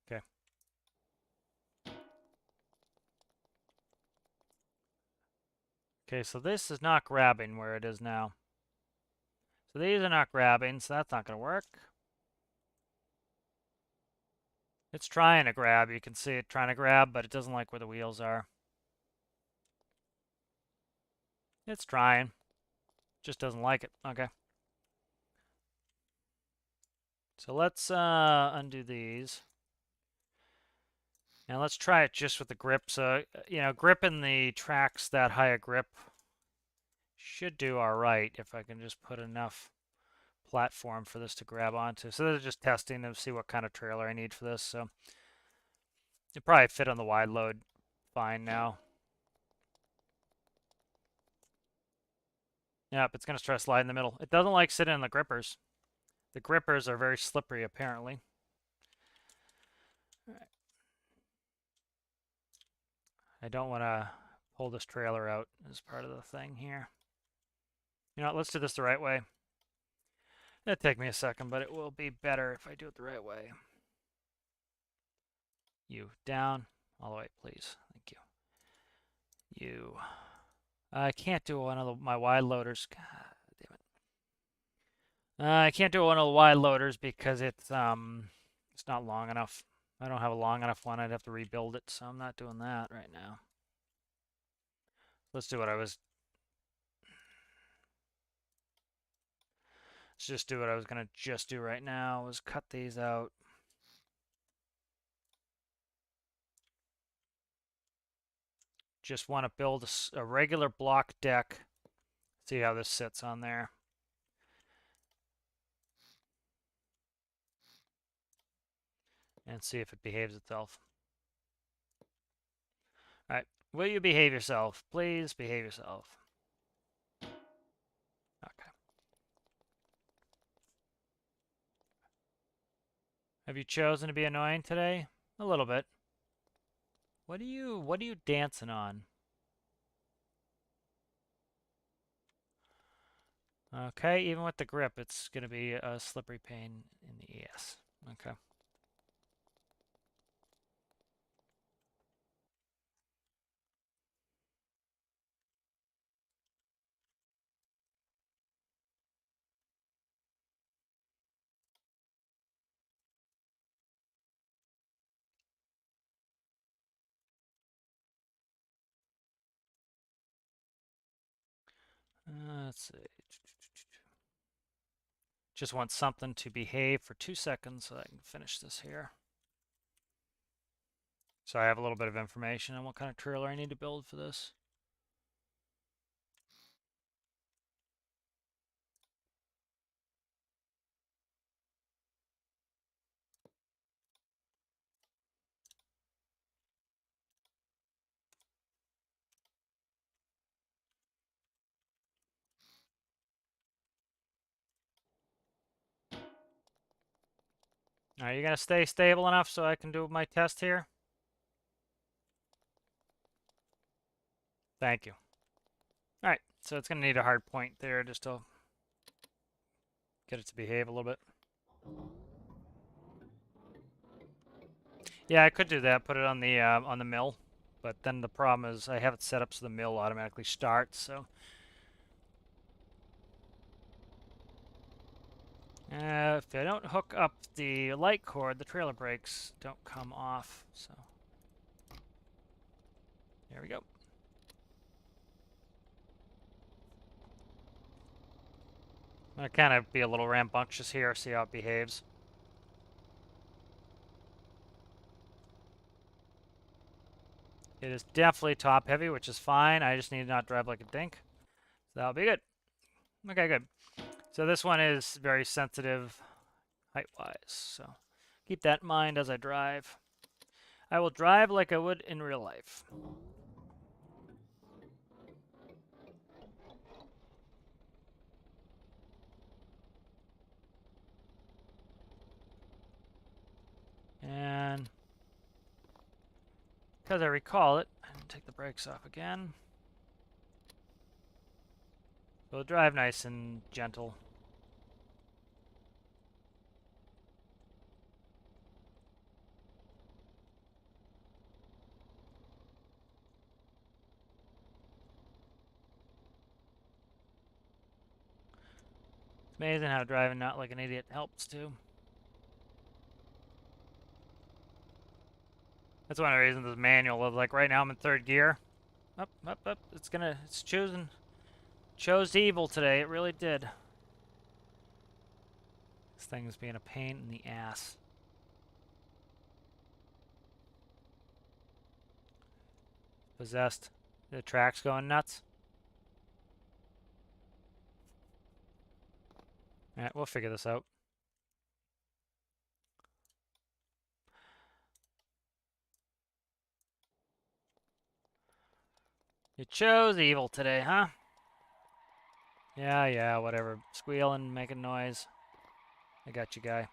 A: Okay. Okay, so this is not grabbing where it is now. So these are not grabbing, so that's not going to work. It's trying to grab. You can see it trying to grab, but it doesn't like where the wheels are. It's trying. Just doesn't like it. Okay. So let's undo these. And let's try it just with the grip. So, gripping the tracks that high a grip should do all right if I can just put enough platform for this to grab onto. So they're just testing to see what kind of trailer I need for this. So it probably fit on the wide load fine now. Yep, it's going to try to slide in the middle. It doesn't like sitting in the grippers. The grippers are very slippery, apparently. All right. I don't want to pull this trailer out as part of the thing here. Let's do this the right way. It'll take me a second, but it will be better if I do it the right way. You down, all the way, please. Thank you. You. I can't do one of my wide loaders. God damn it. I can't do one of the wide loaders because it's not long enough. I don't have a long enough one. I'd have to rebuild it, so I'm not doing that right now. Let's do what I was. Let's just do what I was gonna just do right now. Was cut these out. Just want to build a regular block deck. See how this sits on there. And see if it behaves itself. All right. Will you behave yourself? Please behave yourself. Okay. Have you chosen to be annoying today? A little bit. What are you dancing on? Okay, even with the grip, it's going to be a slippery pain in the ass. Okay. Let's see. Just want something to behave for 2 seconds so I can finish this here. So I have a little bit of information on what kind of trailer I need to build for this. Are you going to stay stable enough so I can do my test here? Thank you. All right, so it's going to need a hard point there just to get it to behave a little bit. Yeah, I could do that, put it on the mill, but then the problem is I have it set up so the mill automatically starts, so. If I don't hook up the light cord, the trailer brakes don't come off, so. There we go. I'm going to kind of be a little rambunctious here, see how it behaves. It is definitely top heavy, which is fine. I just need to not drive like a dink. So that'll be good. Okay, good. So this one is very sensitive height-wise, so keep that in mind as I drive. I will drive like I would in real life. And because I recall it, I'm going to take the brakes off again. We'll drive nice and gentle. It's amazing how driving not like an idiot helps too. That's one of the reasons the manual of like right now I'm in third gear. Up, up, up. It's chose evil today. It really did. This thing is being a pain in the ass. Possessed. The track's going nuts. Alright, we'll figure this out. You chose evil today, huh? Yeah, whatever. Squealing, making noise. I got you, guy.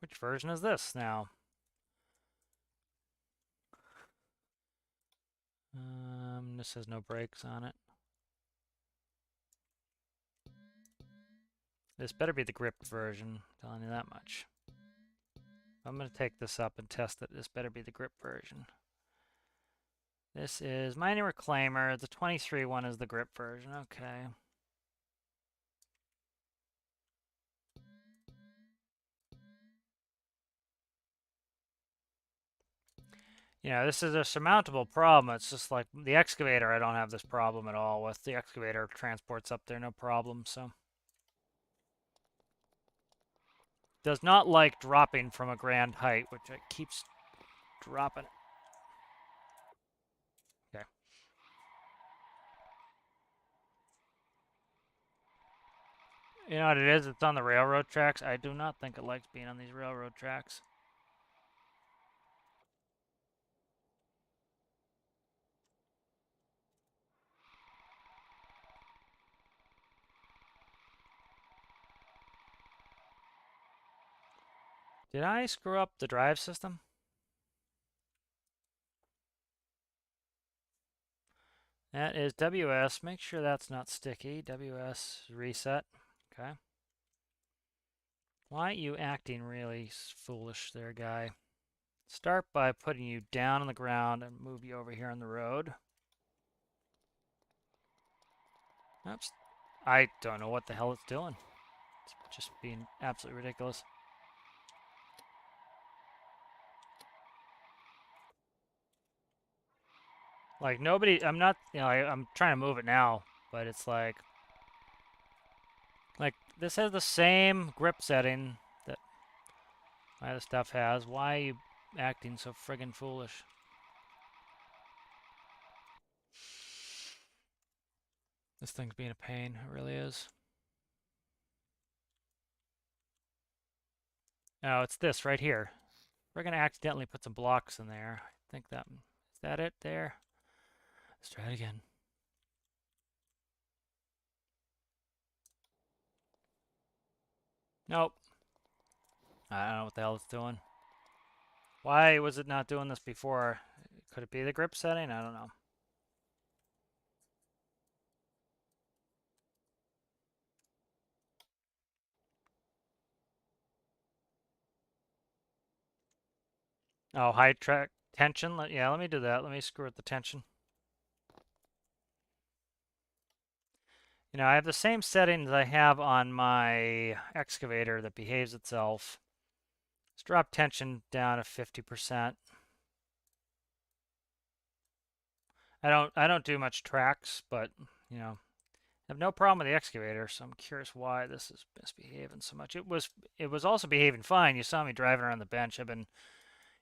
A: Which version is this now? This has no brakes on it. This better be the gripped version, telling you that much. I'm going to take this up and test it. This better be the grip version. This is Mining Reclaimer. The 23 one is the grip version. Okay. This is a surmountable problem. It's just like the excavator, I don't have this problem at all with. The excavator transports up there, no problem, so. Does not like dropping from a grand height, which it keeps dropping. Okay. You know what it is? It's on the railroad tracks. I do not think it likes being on these railroad tracks. Did I screw up the drive system? That is WS. Make sure that's not sticky. WS reset. Okay. Why are you acting really foolish there, guy? Start by putting you down on the ground and move you over here on the road. Oops. I don't know what the hell it's doing. It's just being absolutely ridiculous. Like nobody, I'm not, I'm trying to move it now, but it's like this has the same grip setting that Why the stuff has. Why are you acting so friggin' foolish? This thing's being a pain. It really is. Oh, it's this right here. We're gonna accidentally put some blocks in there. I think that is that it there. Let's try it again. Nope. I don't know what the hell it's doing. Why was it not doing this before? Could it be the grip setting? I don't know. Oh, high track tension. Yeah, let me do that. Let me screw with the tension. You know, I have the same settings I have on my excavator that behaves itself. Let's drop tension down to 50%. I don't do much tracks, but you know, I have no problem with the excavator, so I'm curious why this is misbehaving so much. It was also behaving fine. You saw me driving around the bench. I've been,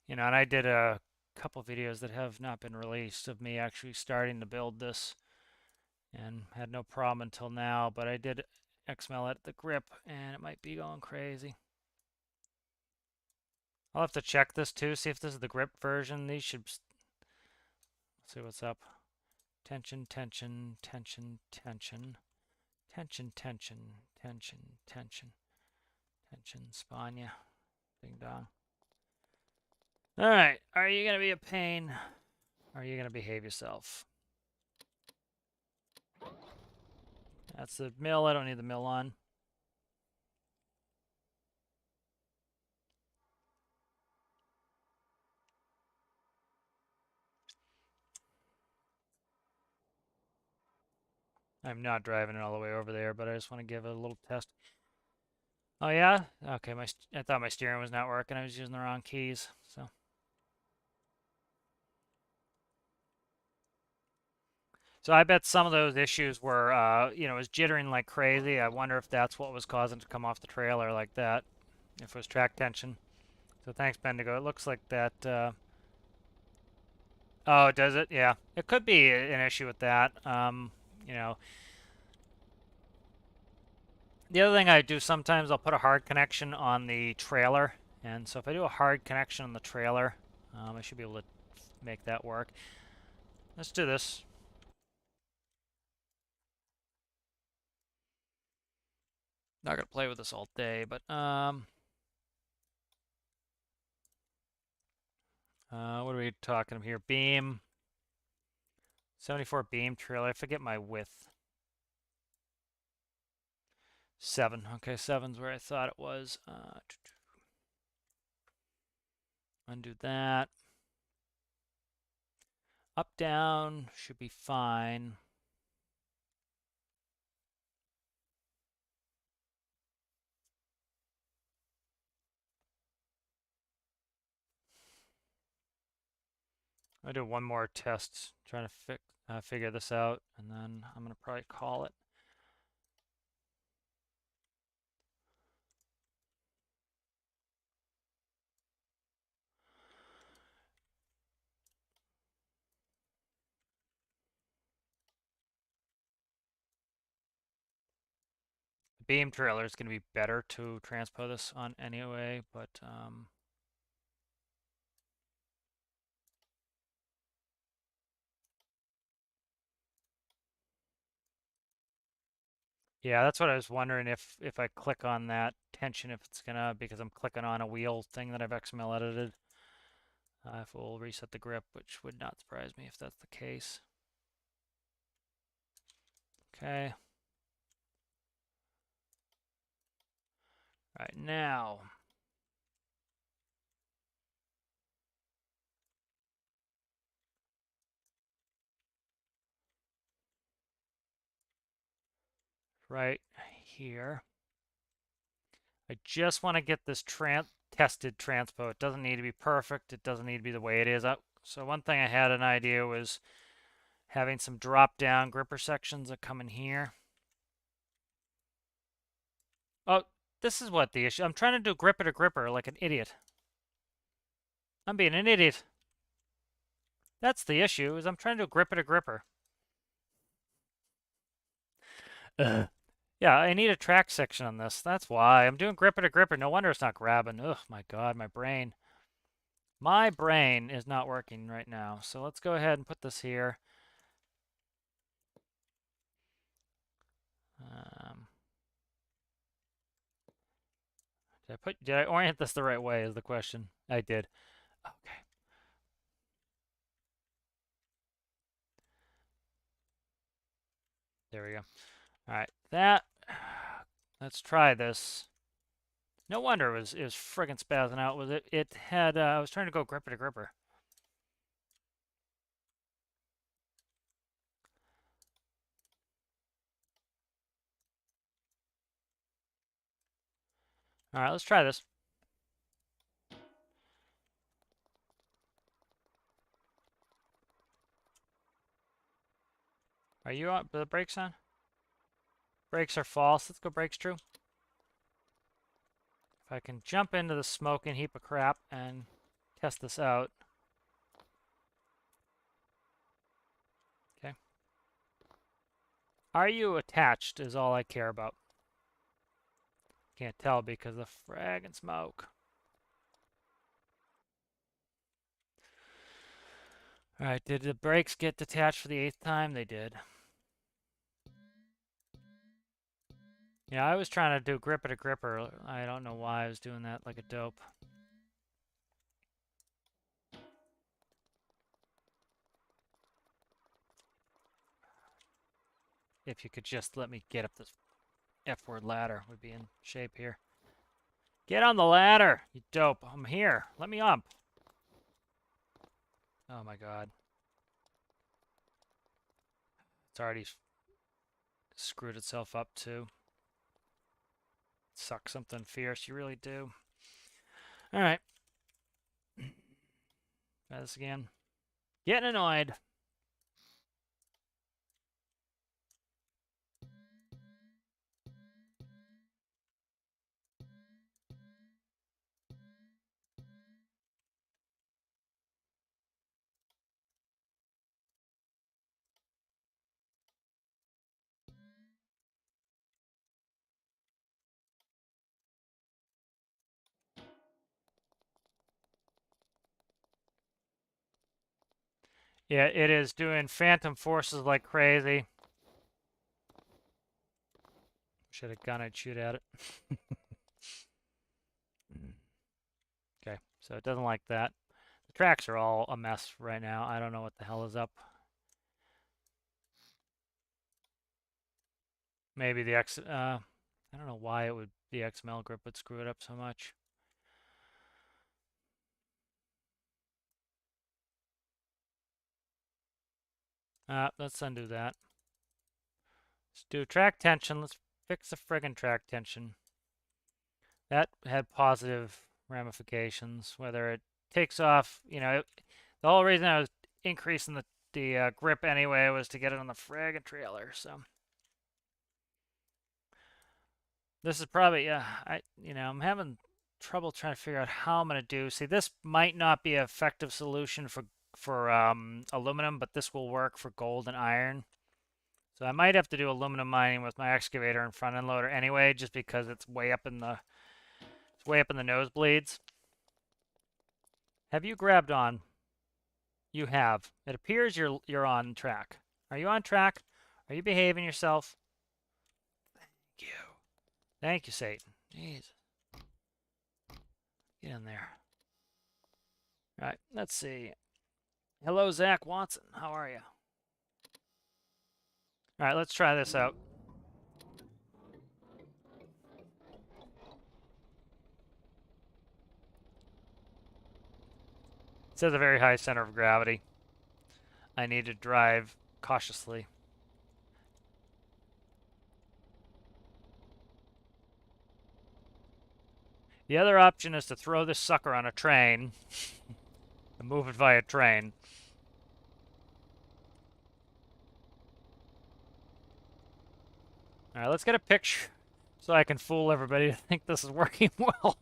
A: you know, and I did a couple videos that have not been released of me actually starting to build this and had no problem until now, but I did XML at the grip and it might be going crazy. I'll have to check this too, see if this is the grip version. These should, let's see what's up. Tension, tension, tension, tension, tension, tension, tension, tension, tension, Spania, ding dong. All right, are you gonna be a pain? Or are you gonna behave yourself? That's the mill. I don't need the mill on. I'm not driving it all the way over there, but I just want to give it a little test. Oh yeah? Okay, I thought my steering was not working. I was using the wrong keys. So I bet some of those issues were, you know, it was jittering like crazy. I wonder if that's what was causing it to come off the trailer like that, if it was track tension. So thanks, Bendigo. It looks like that. Oh, does it? Yeah, it could be an issue with that. You know, the other thing I do sometimes, I'll put a hard connection on the trailer, and so if I do a hard connection on the trailer, I should be able to make that work. Let's do this. Not gonna play with this all day, but what are we talking here? Beam, 74 beam trailer. I forget my width. 7. Okay, 7's where I thought it was. Undo that. Up, down should be fine. I'll do one more test trying to figure this out, and then I'm going to probably call it. The beam trailer is going to be better to transpose this on anyway, but yeah, that's what I was wondering if I click on that tension, if it's gonna, because I'm clicking on a wheel thing that I've XML edited, if it will reset the grip, which would not surprise me if that's the case. Okay. All right, now. Right here. I just want to get this tested transpo. It doesn't need to be perfect. It doesn't need to be the way it is. So one thing I had an idea was having some drop-down gripper sections that come in here. Oh, this is what the issue. I'm trying to do gripper to gripper like an idiot. I'm being an idiot. That's the issue, is I'm trying to grip it a gripper. Yeah, I need a track section on this. That's why. I'm doing grip it a gripper. No wonder it's not grabbing. Ugh, my God, my brain. My brain is not working right now. So let's go ahead and put this here. Um, did I orient this the right way is the question. I did. Okay. There we go. All right, let's try this. No wonder it was friggin' spazzing out. Was it? It had. I was trying to go gripper to gripper. All right, let's try this. Are you on the brakes on? Brakes are false. Let's go brakes true. If I can jump into the smoking heap of crap and test this out. Okay. Are you attached is all I care about. Can't tell because of the fragging smoke. All right, did the brakes get detached for the 8th time? They did. Yeah, I was trying to do gripper to gripper. I don't know why I was doing that like a dope. If you could just let me get up this F-word ladder, we'd be in shape here. Get on the ladder, you dope. I'm here. Let me up. Oh my God. It's already screwed itself up too. Suck something fierce, you really do. All right. Try this again. Getting annoyed. Yeah, it is doing phantom forces like crazy. Should have gone and shoot at it. Okay, so it doesn't like that. The tracks are all a mess right now. I don't know what the hell is up. Maybe the I don't know why the XML grip would screw it up so much. Let's undo that. Let's do track tension. Let's fix the friggin' track tension. That had positive ramifications. Whether it takes off, the whole reason I was increasing the grip anyway was to get it on the friggin' trailer. So this is probably I'm having trouble trying to figure out how I'm gonna do. See, this might not be an effective solution for aluminum, but this will work for gold and iron. So I might have to do aluminum mining with my excavator and front end loader anyway, just because it's way up in the nosebleeds. Have you grabbed on? You have. It appears you're on track. Are you on track? Are you behaving yourself? Thank you. Thank you, Satan. Jeez. Get in there. All right, let's see. Hello, Zach Watson. How are you? All right, let's try this out. It says a very high center of gravity. I need to drive cautiously. The other option is to throw this sucker on a train and move it via train. All right, let's get a picture so I can fool everybody to think this is working well.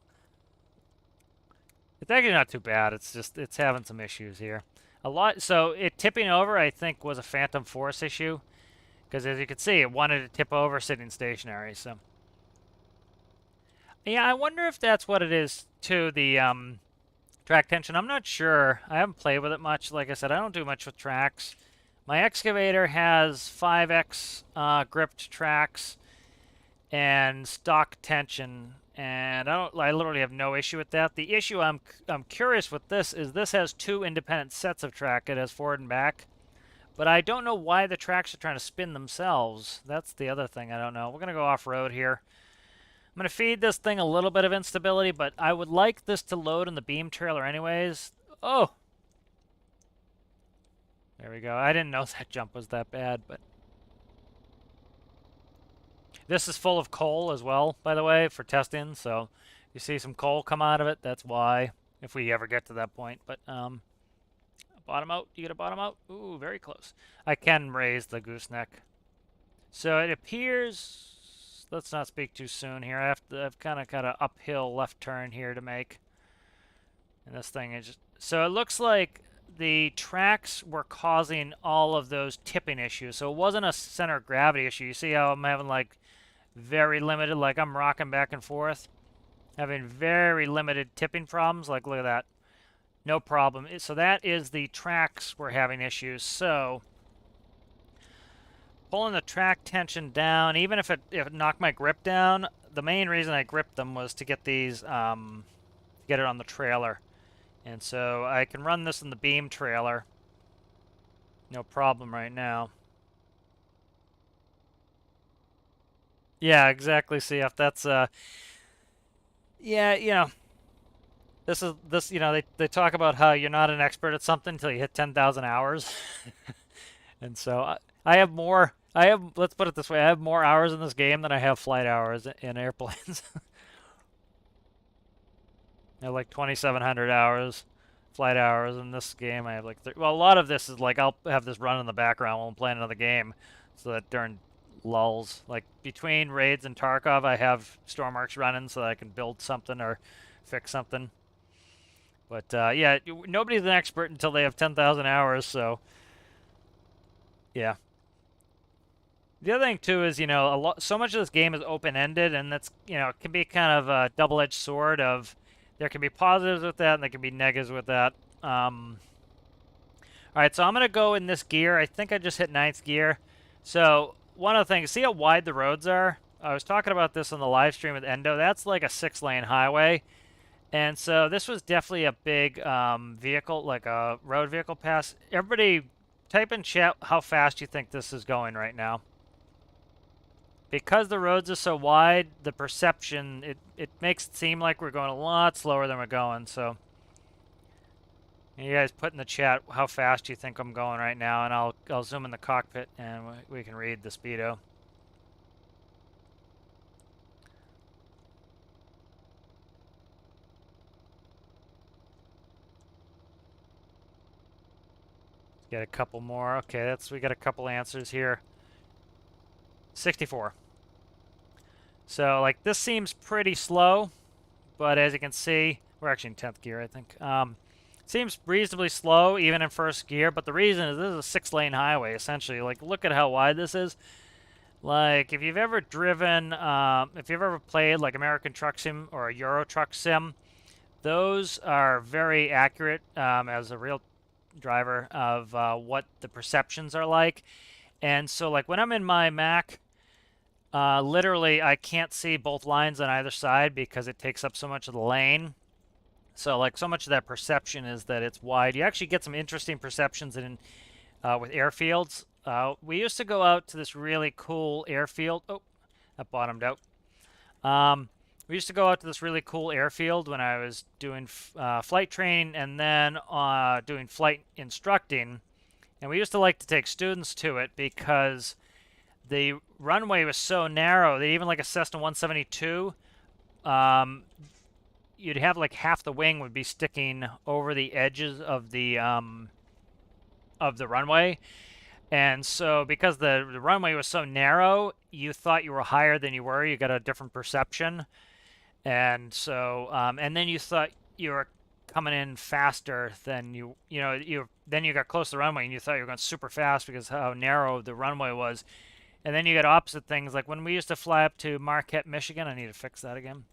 A: It's actually not too bad. It's just it's having some issues here. A lot. So it tipping over, I think, was a phantom force issue because as you can see, it wanted to tip over sitting stationary. So yeah, I wonder if that's what it is too. The track tension. I'm not sure. I haven't played with it much. Like I said, I don't do much with tracks. My excavator has 5x gripped tracks and stock tension, and I literally have no issue with that. The issue I'm curious with this is this has two independent sets of track. It has forward and back, but I don't know why the tracks are trying to spin themselves. That's the other thing I don't know. We're gonna go off-road here. I'm gonna feed this thing a little bit of instability, but I would like this to load in the beam trailer anyways. Oh, there we go. I didn't know that jump was that bad, but this is full of coal as well, by the way, for testing. So you see some coal come out of it. That's why, if we ever get to that point. But bottom out. You get a bottom out. Ooh, very close. I can raise the gooseneck. So it appears. Let's not speak too soon here. I've kind of got an uphill left turn here to make, and this thing is just. So it looks like the tracks were causing all of those tipping issues. So it wasn't a center of gravity issue. You see how I'm having like very limited, like I'm rocking back and forth, having very limited tipping problems. Like look at that, no problem. So that is the tracks were having issues. So pulling the track tension down, even if it knocked my grip down, the main reason I gripped them was to get these, get it on the trailer. And so I can run this in the beam trailer. No problem right now. Yeah, exactly, CF. That's, yeah, you know, you know, they talk about how you're not an expert at something until you hit 10,000 hours. And so I have more, let's put it this way, I have more hours in this game than I have flight hours in airplanes. I have like 2,700 hours, flight hours in this game. I have like, well, a lot of this is like I'll have this run in the background while I'm playing another game, so that during lulls, like between raids and Tarkov, I have storm arcs running so that I can build something or fix something. But yeah, nobody's an expert until they have 10,000 hours, so yeah. The other thing too is, you know, so much of this game is open-ended, and that's, you know, it can be kind of a double-edged sword of there can be positives with that and there can be negatives with that. All right, so I'm going to go in this gear. I think I just hit 9th gear. So one of the things, see how wide the roads are? I was talking about this on the live stream with Endo. That's like a 6-lane highway. And so this was definitely a big vehicle, like a road vehicle pass. Everybody type in chat how fast you think this is going right now. Because the roads are so wide, the perception, it makes it seem like we're going a lot slower than we're going. So you guys put in the chat how fast you think I'm going right now, and I'll zoom in the cockpit and we can read the speedo. Get a couple more. Okay, we got a couple answers here. 64. So like this seems pretty slow, but as you can see, we're actually in 10th gear, I think. Seems reasonably slow even in first gear, but the reason is this is a 6-lane highway essentially. Like look at how wide this is. Like if you've ever driven, if you've ever played like American Truck Sim or a Euro Truck Sim, those are very accurate as a real driver of what the perceptions are like. And so like when I'm in my Mac, literally I can't see both lines on either side because it takes up so much of the lane. So like so much of that perception is that it's wide. You actually get some interesting perceptions in with airfields. We used to go out to this really cool airfield. Oh, that bottomed out. We used to go out to this really cool airfield when I was doing flight training and then doing flight instructing. And we used to like to take students to it because the runway was so narrow that even like a Cessna 172, you'd have like half the wing would be sticking over the edges of the runway. And so because the runway was so narrow, you thought you were higher than you were. You got a different perception. And so, and then you thought you were coming in faster than then you got close to the runway and you thought you were going super fast because how narrow the runway was. And then you got opposite things, like when we used to fly up to Marquette, Michigan. I need to fix that again.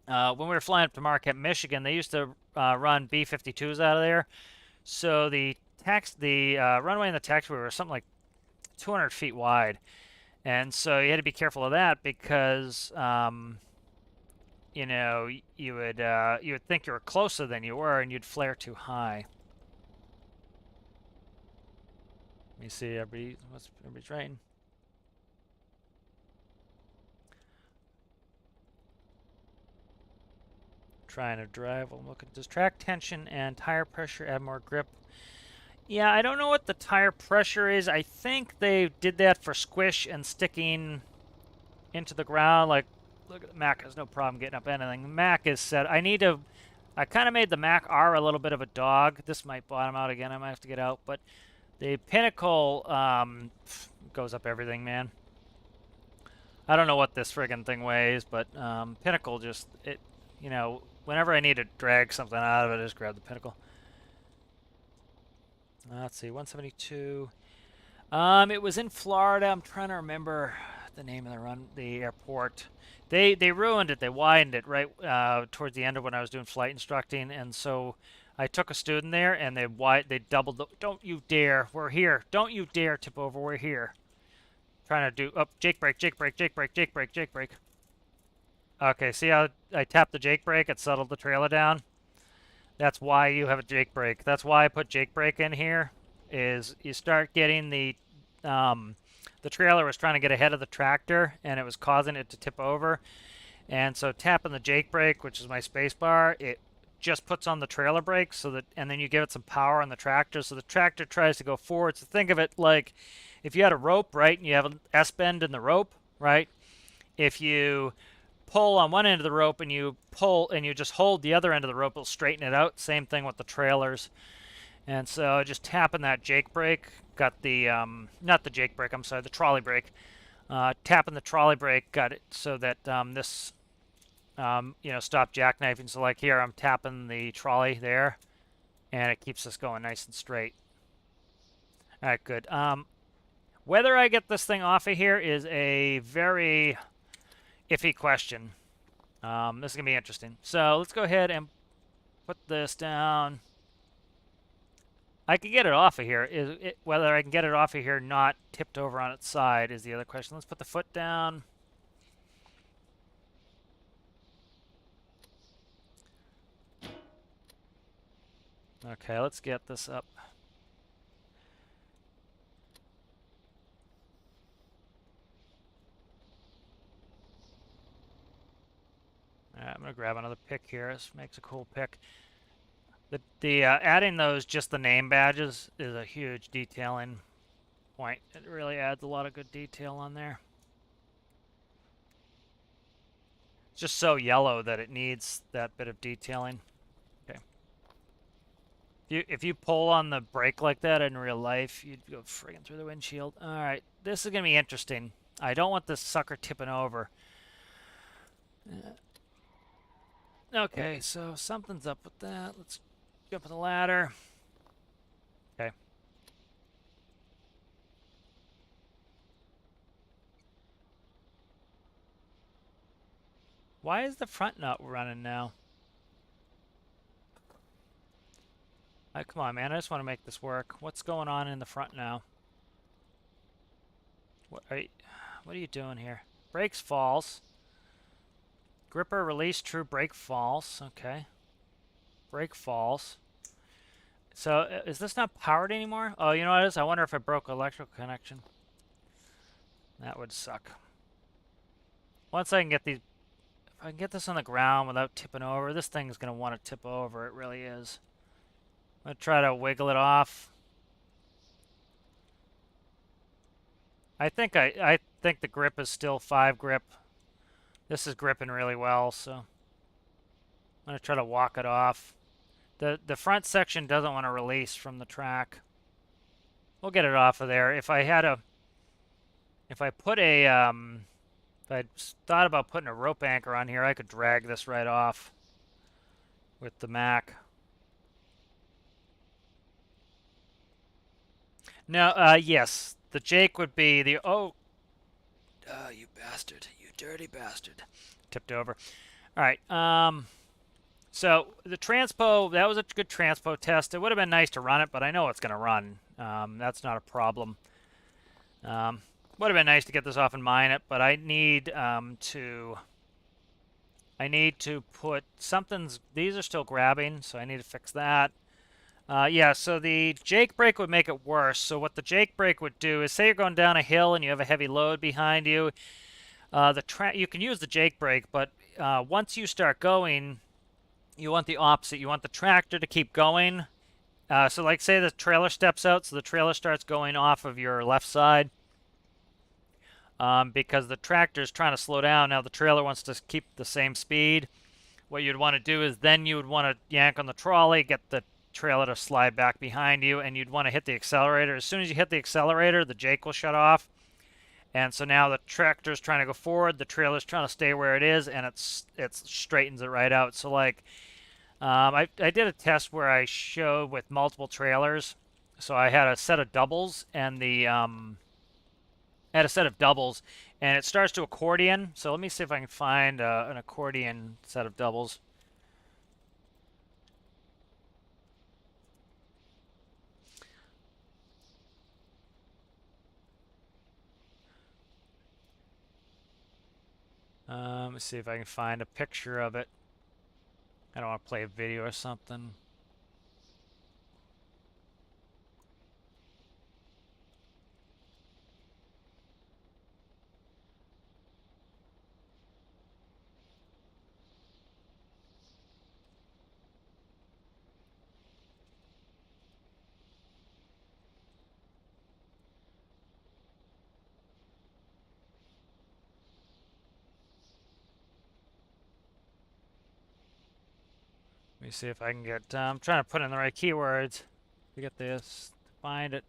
A: When we were flying up to Marquette, Michigan, they used to run B-52s out of there. So the runway and the taxiway were something like 200 feet wide, and so you had to be careful of that because you would think you were closer than you were, and you'd flare too high. Let me see, everybody's rating. Trying to drive. We'll look at does track tension and tire pressure add more grip? Yeah, I don't know what the tire pressure is. I think they did that for squish and sticking into the ground. Like, look at the Mac has no problem getting up anything. The Mac is set. I kind of made the Mac R a little bit of a dog. This might bottom out again. I might have to get out. But the Pinnacle goes up everything, man. I don't know what this friggin' thing weighs, but Pinnacle just, whenever I need to drag something out of it, I just grab the Pinnacle. Let's see, 172. It was in Florida. I'm trying to remember the name of the airport. They ruined it. They widened it right towards the end of when I was doing flight instructing, and so I took a student there, and they doubled the. Don't you dare! We're here. Don't you dare tip over. We're here. Trying to do Jake brake, Jake brake, Jake brake, Jake brake, Jake brake. Okay, see how I tapped the Jake brake? It settled the trailer down. That's why you have a Jake brake. That's why I put Jake brake in here. Is you start getting the trailer was trying to get ahead of the tractor and it was causing it to tip over. And so tapping the Jake brake, which is my space bar, it just puts on the trailer brake and then you give it some power on the tractor so the tractor tries to go forward. So think of it like if you had a rope, right, and you have an S-bend in the rope, right? If you pull on one end of the rope and you pull and you just hold the other end of the rope, it'll straighten it out. Same thing with the trailers. And so just tapping that Jake brake, got the, not the Jake brake, I'm sorry, the trolley brake. Tapping the trolley brake got it so that this, stop jackknifing. So like here, I'm tapping the trolley there, and it keeps us going nice and straight. All right, good. Whether I get this thing off of here is a very iffy question. This is going to be interesting. So let's go ahead and put this down. I can get it off of here. Whether I can get it off of here not tipped over on its side is the other question. Let's put the foot down. Okay, let's get this up. All right, I'm going to grab another pick here. This makes a cool pick. The adding just the name badges is a huge detailing point. It really adds a lot of good detail on there. It's just so yellow that it needs that bit of detailing. Okay. If you pull on the brake like that in real life, you'd go friggin' through the windshield. All right, this is gonna be interesting. I don't want this sucker tipping over. Okay, so something's up with that. Let's jump on the ladder. Okay. Why is the front not running now? Come on, man. I just want to make this work. What's going on in the front now? What are you doing here? Brakes false. Gripper release true, brake false. Okay. Brake false. So is this not powered anymore? Oh, you know what it is? I wonder if I broke electrical connection. That would suck. Once I can get these, if I can get this on the ground without tipping over, this thing's gonna want to tip over. It really is. I'm gonna try to wiggle it off. I think the grip is still 5 grip. This is gripping really well, so I'm gonna try to walk it off. The front section doesn't want to release from the track. We'll get it off of there. If I thought about putting a rope anchor on here, I could drag this right off with the Mac. No, yes, the Jake would be the you bastard, you dirty bastard, tipped over. All right, so the transpo, that was a good transpo test. It would have been nice to run it, but I know it's going to run. That's not a problem. Um, would have been nice to get this off and mine it, but I need to put something's. These are still grabbing, so I need to fix that. Yeah, so the Jake brake would make it worse. So what the Jake brake would do is, say you're going down a hill and you have a heavy load behind you. You can use the Jake brake, but once you start going, you want the opposite. You want the tractor to keep going. So like say the trailer steps out, so the trailer starts going off of your left side. Because the tractor is trying to slow down. Now the trailer wants to keep the same speed. What you'd want to do is then you would want to yank on the trolley, get the trailer to slide back behind you, and you'd want to hit the accelerator. As soon as you hit the accelerator, the Jake will shut off. And so now the tractor's trying to go forward, the trailer's trying to stay where it is, and it straightens it right out. So like, I did a test where I showed with multiple trailers. So I had a set of doubles, and and it starts to accordion. So let me see if I can find an accordion set of doubles. Let me see if I can find a picture of it. I don't want to play a video or something. Let me see if I can get. I'm trying to put in the right keywords to get this, to find it.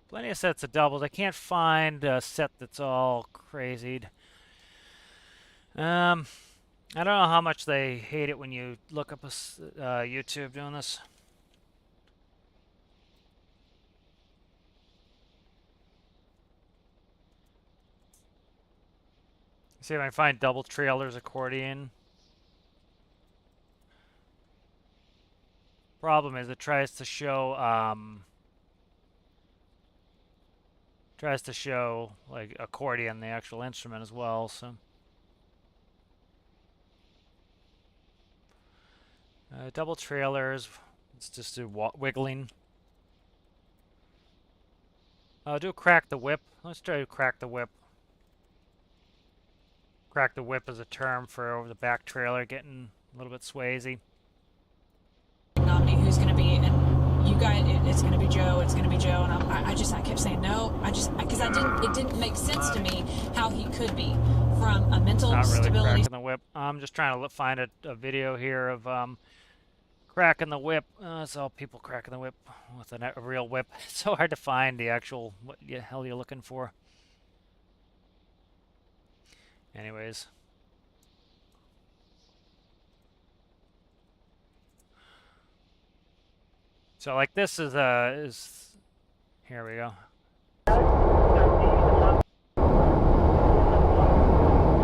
A: Plenty of sets of doubles. I can't find a set that's all crazied. I don't know how much they hate it when you look up a YouTube doing this. See if I can find double trailers accordion. Problem is it tries to show like accordion, the actual instrument as well. So double trailers. Let's just do wiggling. Do crack the whip. Let's try to crack the whip. Crack the whip is a term for the back trailer getting a little bit swazy.
B: Nominee who's going to be, and you guys, it's going to be Joe. It's going to be Joe, and I kept saying no. Because it didn't make sense to me how he could be from a mental
A: Not really
B: stability.
A: cracking the whip. I'm just trying to find a video here of cracking the whip. It's all people cracking the whip with a real whip. It's so hard to find the actual what the hell you're looking for. Anyways. So like this is here we go.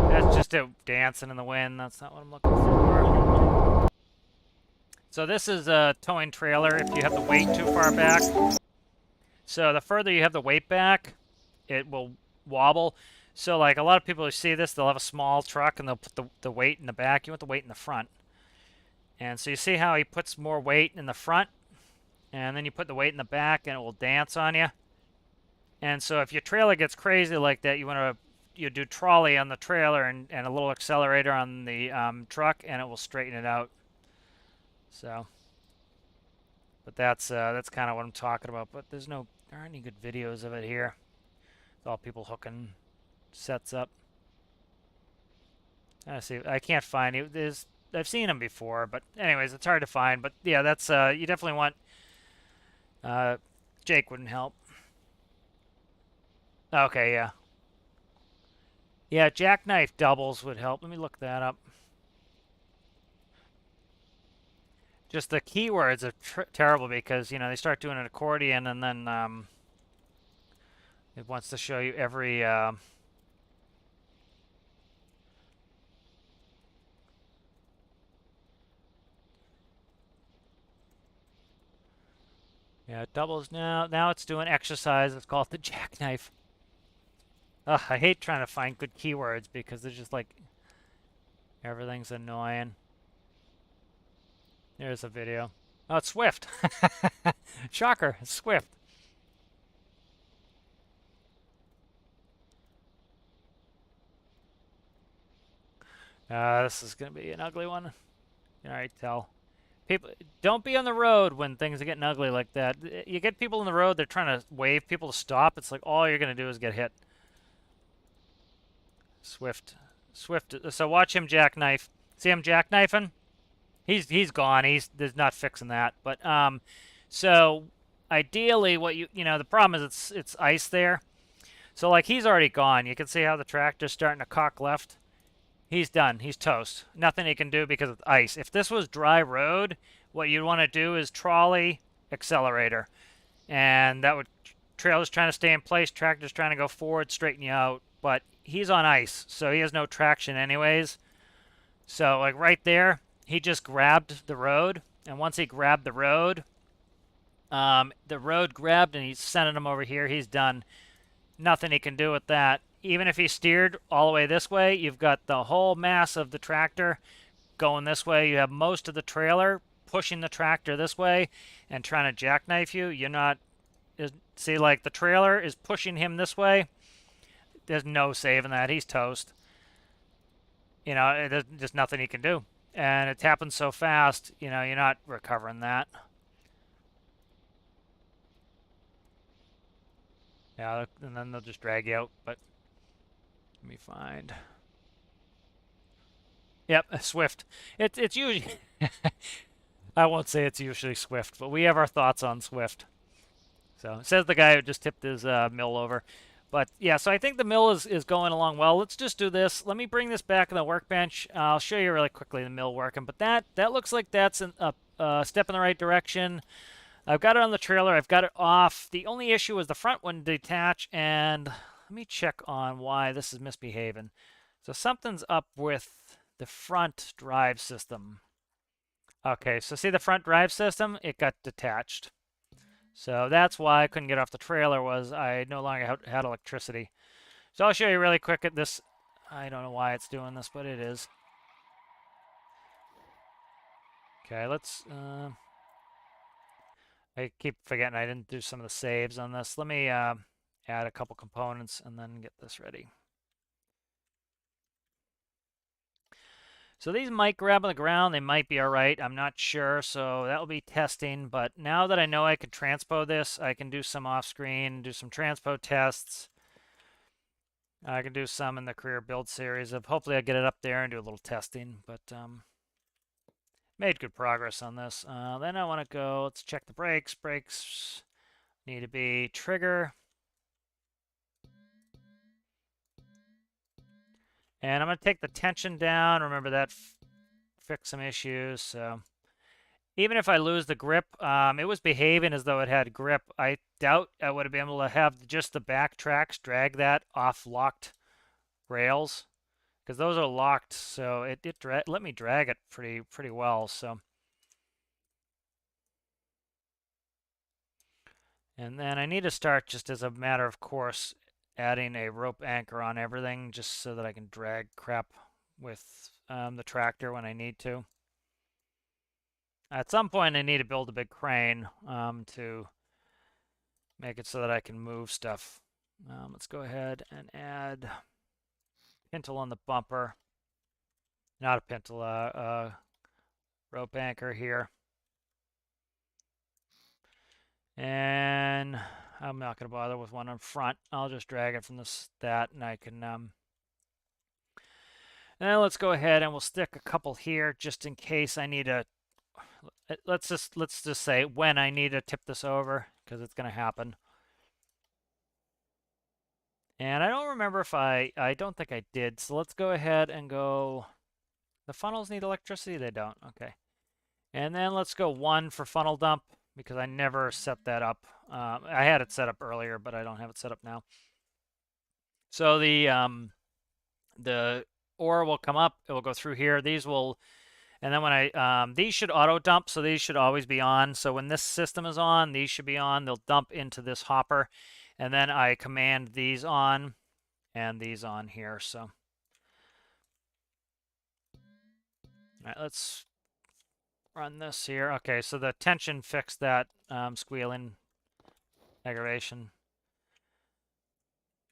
A: That's just it dancing in the wind. That's not what I'm looking for. So this is a towing trailer if you have the weight too far back. So the further you have the weight back, it will wobble. So like a lot of people who see this, they'll have a small truck and they'll put the weight in the back. You want the weight in the front. And so you see how he puts more weight in the front, and then you put the weight in the back and it will dance on you. And so if your trailer gets crazy like that, you do trolley on the trailer and a little accelerator on the truck, and it will straighten it out. So, but that's kind of what I'm talking about. But there aren't any good videos of it here. It's all people hooking sets up. I can't find it. I've seen them before, but anyways, it's hard to find. But yeah, that's you definitely want. Jake wouldn't help. Okay, yeah. Yeah, jackknife doubles would help. Let me look that up. Just the keywords are terrible because, they start doing an accordion and then it wants to show you every. Yeah, it doubles now. Now it's doing exercise. It's called the jackknife. Ugh, I hate trying to find good keywords because they're just like everything's annoying. There's a video. Oh, it's Swift. Shocker, it's Swift. This is gonna be an ugly one. All right, tell. People, don't be on the road when things are getting ugly like that. You get people on the road, they're trying to wave people to stop. It's like all you're gonna do is get hit. Swift, Swift. So watch him jackknife. See him jackknifing? He's gone. There's not fixing that. But so ideally, the problem is it's ice there. So like he's already gone. You can see how the tractor's starting to cock left. He's done. He's toast. Nothing he can do because of ice. If this was dry road, what you'd want to do is trolley accelerator, and that would trailer's trying to stay in place, tractor's trying to go forward, straighten you out. But he's on ice, so he has no traction anyways. So like right there, he just grabbed the road, and once he grabbed the road grabbed and he's sending him over here. He's done. Nothing he can do with that. Even if he steered all the way this way, you've got the whole mass of the tractor going this way. You have most of the trailer pushing the tractor this way and trying to jackknife you. You're not. See, like the trailer is pushing him this way. There's no saving that. He's toast. There's just nothing he can do. And it's happened so fast, you're not recovering that. Yeah, and then they'll just drag you out. But let me find. Yep, Swift. It's usually. I won't say it's usually Swift, but we have our thoughts on Swift. So says the guy who just tipped his mill over. But yeah, so I think the mill is going along well. Let's just do this. Let me bring this back on the workbench. I'll show you really quickly the mill working. But that looks like that's a step in the right direction. I've got it on the trailer. I've got it off. The only issue is the front one detach, and let me check on why this is misbehaving. So something's up with the front drive system. Okay, so see the front drive system? It got detached. So that's why I couldn't get off the trailer, was I no longer had electricity. So I'll show you really quick at this. I don't know why it's doing this, but it is. Okay, let's... I keep forgetting I didn't do some of the saves on this. Let me add a couple components and then get this ready. So these might grab on the ground. They might be all right. I'm not sure. So that will be testing. But now that I know I can transpo this, I can do some off-screen, do some transpo tests. I can do some in the career build series of hopefully I'll get it up there and do a little testing. But made good progress on this. Then I want to go, let's check the brakes. Brakes need to be trigger. And I'm going to take the tension down. Remember that fixed some issues. So even if I lose the grip, it was behaving as though it had grip. I doubt I would have been able to have just the back tracks drag that off locked rails, because those are locked. So it let me drag it pretty well. So, and then I need to start, just as a matter of course, adding a rope anchor on everything just so that I can drag crap with the tractor when I need to. At some point, I need to build a big crane to make it so that I can move stuff. Let's go ahead and add pintle on the bumper. Not a pintle, rope anchor here. And I'm not going to bother with one on front. I'll just drag it from that, and I can... Now let's go ahead and we'll stick a couple here just in case I need to... Let's just say when I need to tip this over, because it's going to happen. And I don't remember if I don't think I did. So let's go ahead and go... The funnels need electricity? They don't. Okay. And then let's go 1 for funnel dump because I never set that up. I had it set up earlier, but I don't have it set up now. So the ore will come up. It will go through here. These will, and then when these should auto dump, so these should always be on. So when this system is on, these should be on. They'll dump into this hopper, and then I command these on and these on here. So, all right, let's run this here. Okay, so the tension fixed that squealing aggravation.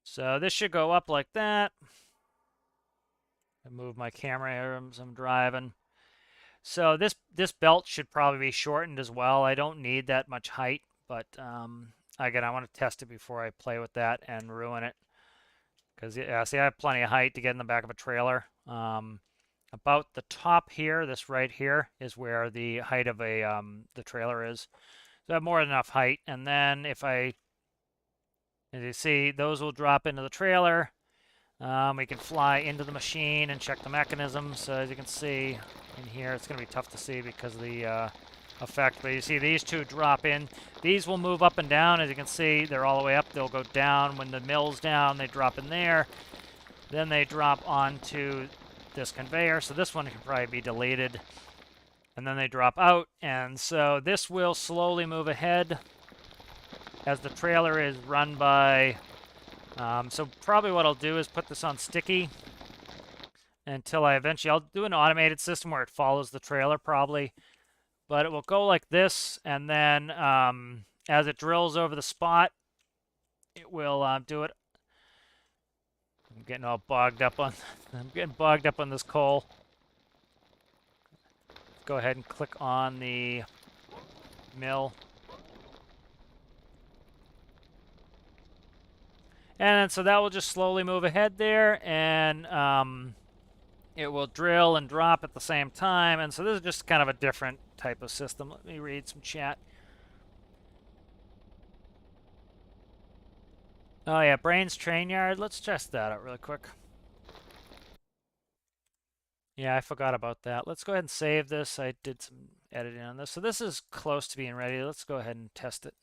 A: So this should go up like that. I move my camera here as I'm driving. So this belt should probably be shortened as well. I don't need that much height, but again, I want to test it before I play with that and ruin it. Because yeah, see, I have plenty of height to get in the back of a trailer. About the top here, this right here, is where the height of the trailer is. So I have more than enough height. And then if as you see, those will drop into the trailer. We can fly into the machine and check the mechanism. So as you can see in here, it's going to be tough to see because of the effect. But you see these two drop in. These will move up and down. As you can see, they're all the way up. They'll go down. When the mill's down, they drop in there. Then they drop onto this conveyor. So this one can probably be deleted. And then they drop out. And so this will slowly move ahead as the trailer is run by... so probably what I'll do is put this on sticky until I'll do an automated system where it follows the trailer probably. But it will go like this, and then as it drills over the spot, it will do it. I'm getting all bogged up on I'm getting bogged up on this coal. Go ahead and click on the mill. And so that will just slowly move ahead there, and it will drill and drop at the same time. And so this is just kind of a different type of system. Let me read some chat. Oh yeah, Brains Train Yard. Let's test that out really quick. Yeah, I forgot about that. Let's go ahead and save this. I did some editing on this. So this is close to being ready. Let's go ahead and test it.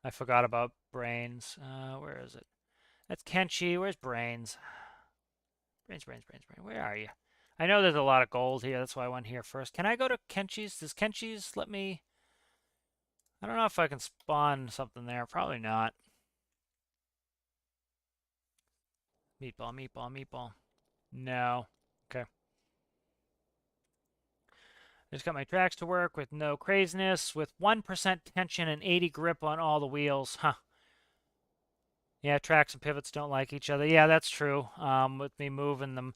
A: I forgot about Brains. Where is it? That's Kenchi. Where's Brains? Brains. Where are you? I know there's a lot of gold here. That's why I went here first. Can I go to Kenchi's? Does Kenchi's let me... I don't know if I can spawn something there. Probably not. Meatball. No. Okay. Just got my tracks to work with no craziness, with 1% tension and 80 grip on all the wheels. Huh. Yeah, tracks and pivots don't like each other. Yeah, that's true. With me moving them.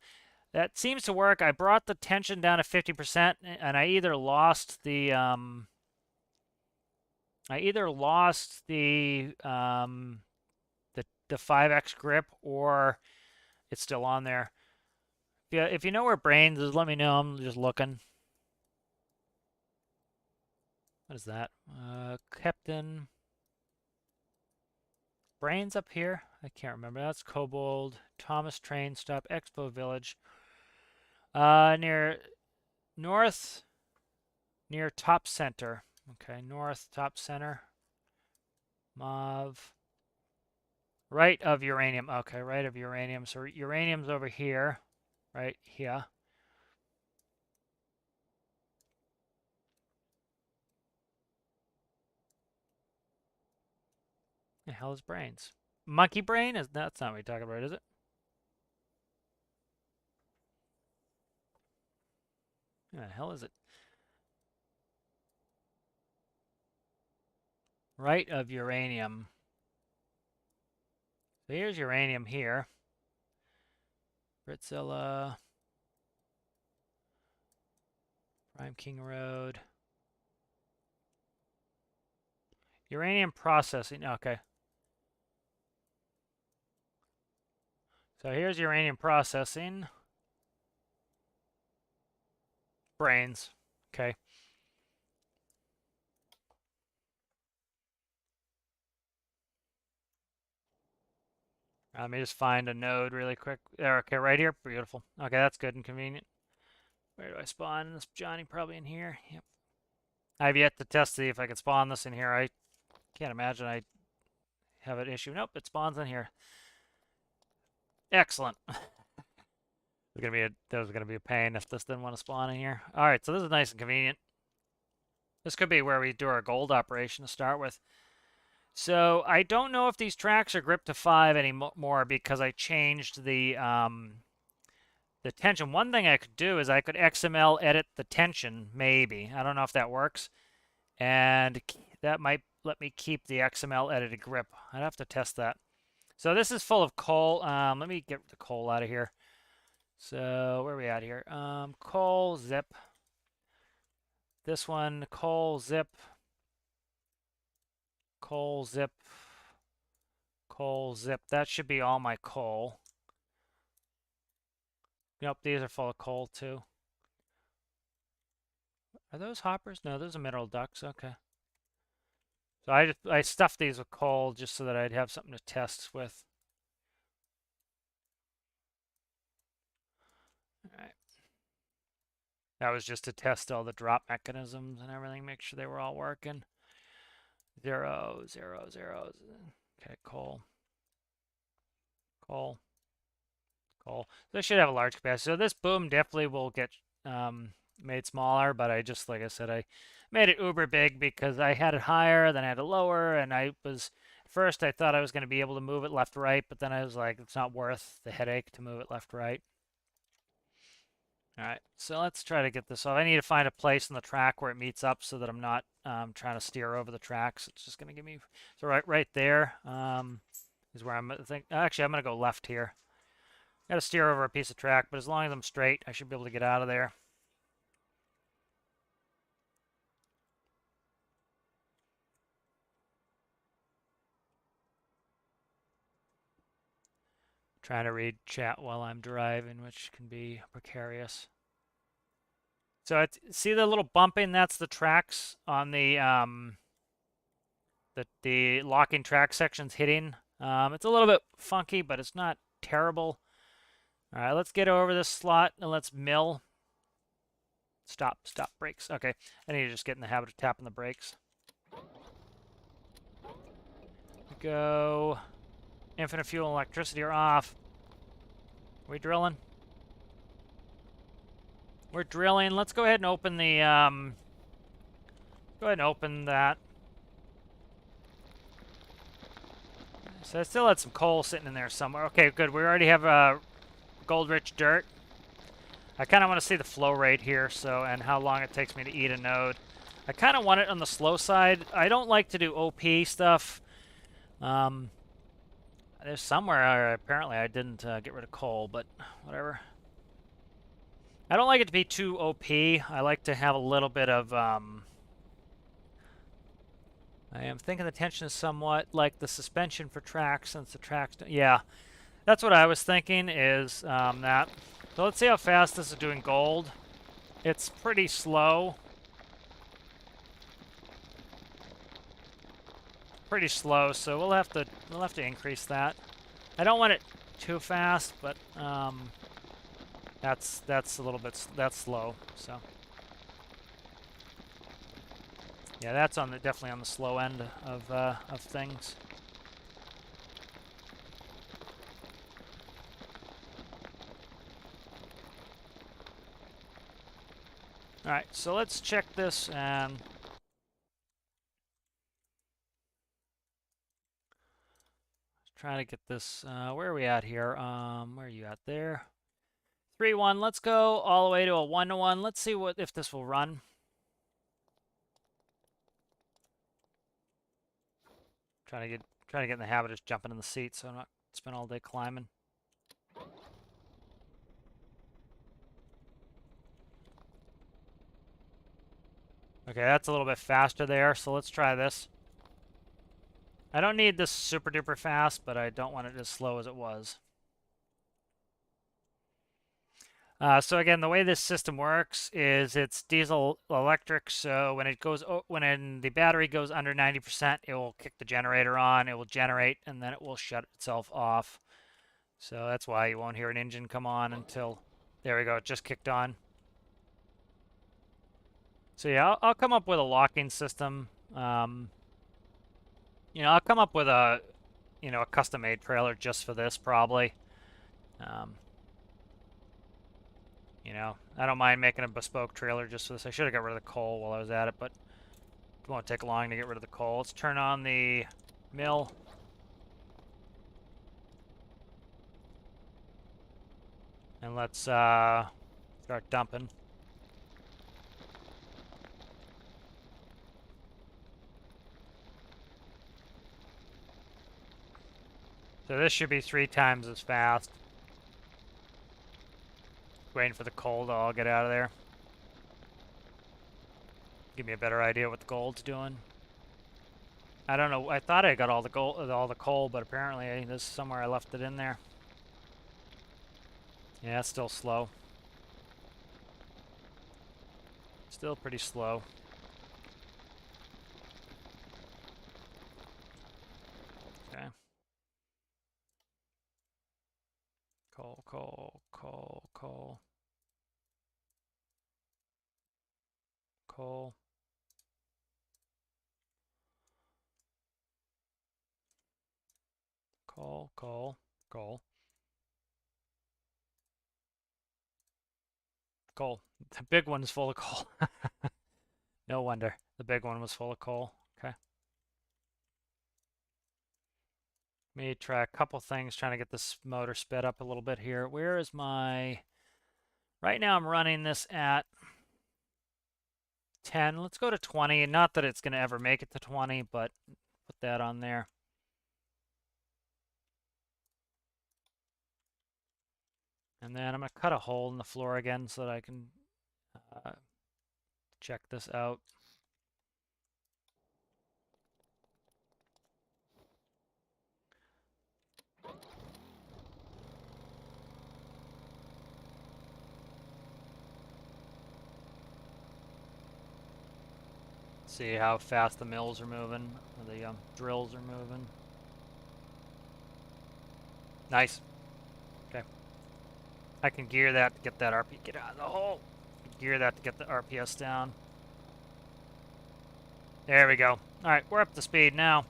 A: That seems to work. I brought the tension down to 50%, and I either lost the 5x grip, or it's still on there. Yeah, if you know where Brains is, let me know. I'm just looking. What is that? Captain Brains up here? I can't remember. That's Kobold. Thomas Train Stop. Expo Village. Near north, near Top Center. Okay, north, Top Center. Mauve. Right of uranium. Okay, right of uranium. So uranium's over here. Right here. The hell is Brains? Monkey Brain? That's not what you're talking about, is it? What the hell is it? Right of uranium. So here's uranium here. Britzilla. Prime King Road. Uranium processing. Okay. So here's uranium processing. Brains. Okay. Let me just find a node really quick. There, okay, right here. Beautiful. Okay, that's good and convenient. Where do I spawn this Johnny? Probably in here. Yep. I've yet to test to see if I can spawn this in here. I can't imagine I have an issue. Nope, it spawns in here. Excellent. That was gonna be a pain if this didn't want to spawn in here. All right, so this is nice and convenient. This could be where we do our gold operation to start with. So I don't know if these tracks are gripped to 5 anymore because I changed the tension. One thing I could do is I could XML edit the tension, maybe. I don't know if that works. And that might let me keep the XML edited grip. I'd have to test that. So this is full of coal. Let me get the coal out of here. So where are we at here? Coal, zip. This one, coal, zip. Coal, zip. Coal, zip. That should be all my coal. Nope, these are full of coal too. Are those hoppers? No, those are mineral ducts. Okay. So I stuffed these with coal just so that I'd have something to test with. All right. That was just to test all the drop mechanisms and everything, make sure they were all working. 0, 0, 0. Okay, coal. Coal. Coal. So I should have a large capacity. So this boom definitely will get made smaller, but I just, like I said, I made it uber big because I had it higher, then I had it lower, and first I thought I was going to be able to move it left, right, but then I was like, it's not worth the headache to move it left, right. All right, so let's try to get this off. I need to find a place on the track where it meets up so that I'm not trying to steer over the tracks. It's just going to give me, so right there is where actually I'm going to go left here. Got to steer over a piece of track, but as long as I'm straight, I should be able to get out of there. Trying to read chat while I'm driving, which can be precarious. So see the little bumping? That's the tracks on the locking track sections hitting. It's a little bit funky, but it's not terrible. All right, let's get over this slot and let's mill. Stop, brakes. Okay, I need to just get in the habit of tapping the brakes. Go. Infinite fuel and electricity are off. Are we drilling? We're drilling. Let's go ahead and open the, go ahead and open that. So I still had some coal sitting in there somewhere. Okay, good. We already have gold-rich dirt. I kind of want to see the flow rate here, and how long it takes me to eat a node. I kind of want it on the slow side. I don't like to do OP stuff. There's somewhere, apparently I didn't get rid of coal, but whatever. I don't like it to be too OP. I like to have a little bit of, I am thinking the tension is somewhat like the suspension for tracks, since the tracks, yeah. That's what I was thinking, is that. So let's see how fast this is doing gold. It's pretty slow. Pretty slow, so we'll have to increase that. I don't want it too fast, but that's a little bit slow. So yeah, that's definitely on the slow end of things. All right, so let's check this and. Trying to get this, where are we at here? Where are you at there? 3-1, let's go all the way to a 1-1. Let's see if this will run. Trying to get in the habit of just jumping in the seat so I'm not spend all day climbing. Okay, that's a little bit faster there, so let's try this. I don't need this super duper fast, but I don't want it as slow as it was. So again, the way this system works is it's diesel electric. So when the battery goes under 90%, it will kick the generator on. It will generate, and then it will shut itself off. So that's why you won't hear an engine come on until, there we go, it just kicked on. So yeah, I'll come up with a locking system. I'll come up with a custom-made trailer just for this probably. Um, I don't mind making a bespoke trailer just for this. I should have got rid of the coal while I was at it, but it won't take long to get rid of the coal. Let's turn on the mill. And let's start dumping. So this should be 3 times as fast. Waiting for the coal to all get out of there. Give me a better idea what the gold's doing. I don't know. I thought I got all the gold, all the coal, but apparently this is somewhere I left it in there. Yeah, it's still slow. Still pretty slow. Okay. Coal, coal, coal, coal. Coal. Coal, coal, coal. Coal. The big one is full of coal. No wonder. The big one was full of coal. Okay. Let me try a couple things trying to get this motor sped up a little bit here. Where is my... Right now I'm running this at 10. Let's go to 20. Not that it's going to ever make it to 20, but put that on there. And then I'm going to cut a hole in the floor again so that I can check this out. See how fast the mills are moving, or the drills are moving. Nice. Okay. I can gear that to get that RP. Get out of the hole. Gear that to get the RPS down. There we go. All right, we're up to speed now.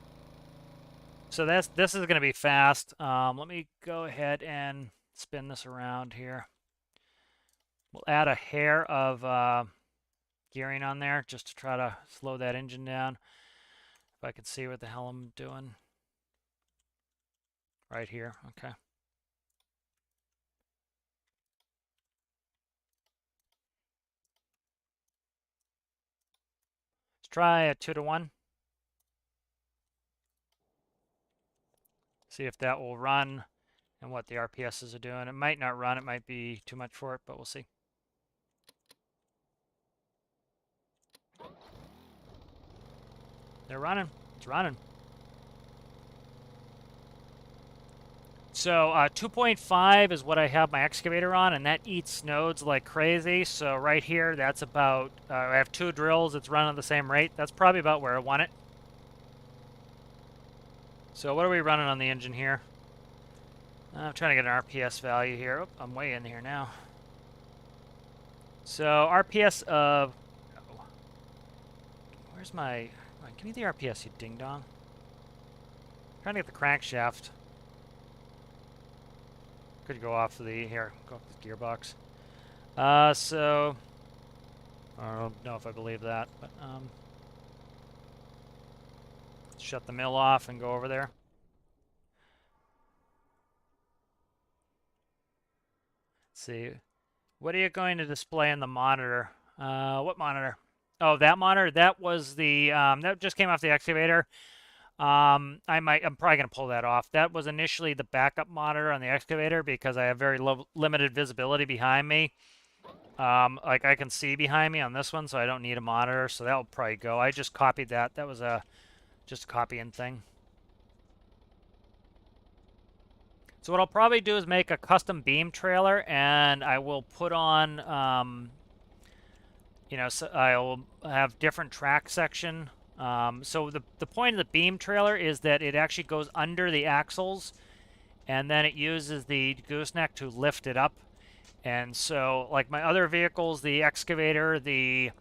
A: So this is going to be fast. Let me go ahead and spin this around here. We'll add a hair of gearing on there just to try to slow that engine down. If I can see what the hell I'm doing. Right here, okay. Let's try a 2-to-1. See if that will run and what the RPSs are doing. It might not run, it might be too much for it, but we'll see. They're running, it's running. So 2.5 is what I have my excavator on, and that eats nodes like crazy. So right here, that's about, I have 2 drills, it's running at the same rate. That's probably about where I want it. So what are we running on the engine here? I'm trying to get an RPS value here. Oh, I'm way in here now. So RPS of, oh, where's my, give me the RPS, you ding dong. I'm trying to get the crankshaft. Could go off the, here, go off the gearbox. So, I don't know if I believe that, but, shut the mill off and go over there. Let's see. What are you going to display in the monitor? What monitor? Oh, that monitor? That was the, that just came off the excavator. I'm probably going to pull that off. That was initially the backup monitor on the excavator because I have very limited visibility behind me. Like I can see behind me on this one, so I don't need a monitor, so that will probably go. I just copied that. That was just a copying thing. So what I'll probably do is make a custom beam trailer, and I will put on, so I'll have different track section. So the point of the beam trailer is that it actually goes under the axles, and then it uses the gooseneck to lift it up. And so, like my other vehicles, the excavator, the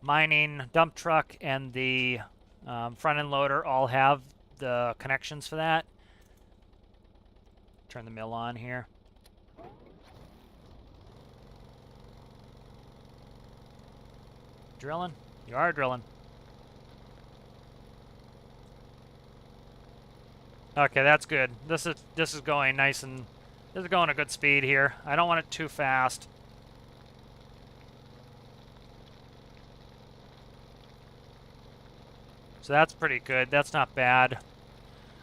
A: mining dump truck and the front end loader all have the connections for that. Turn the mill on here. Drilling? You are drilling. Okay, that's good. This is going nice and this is going a good speed here. I don't want it too fast. So that's pretty good. That's not bad.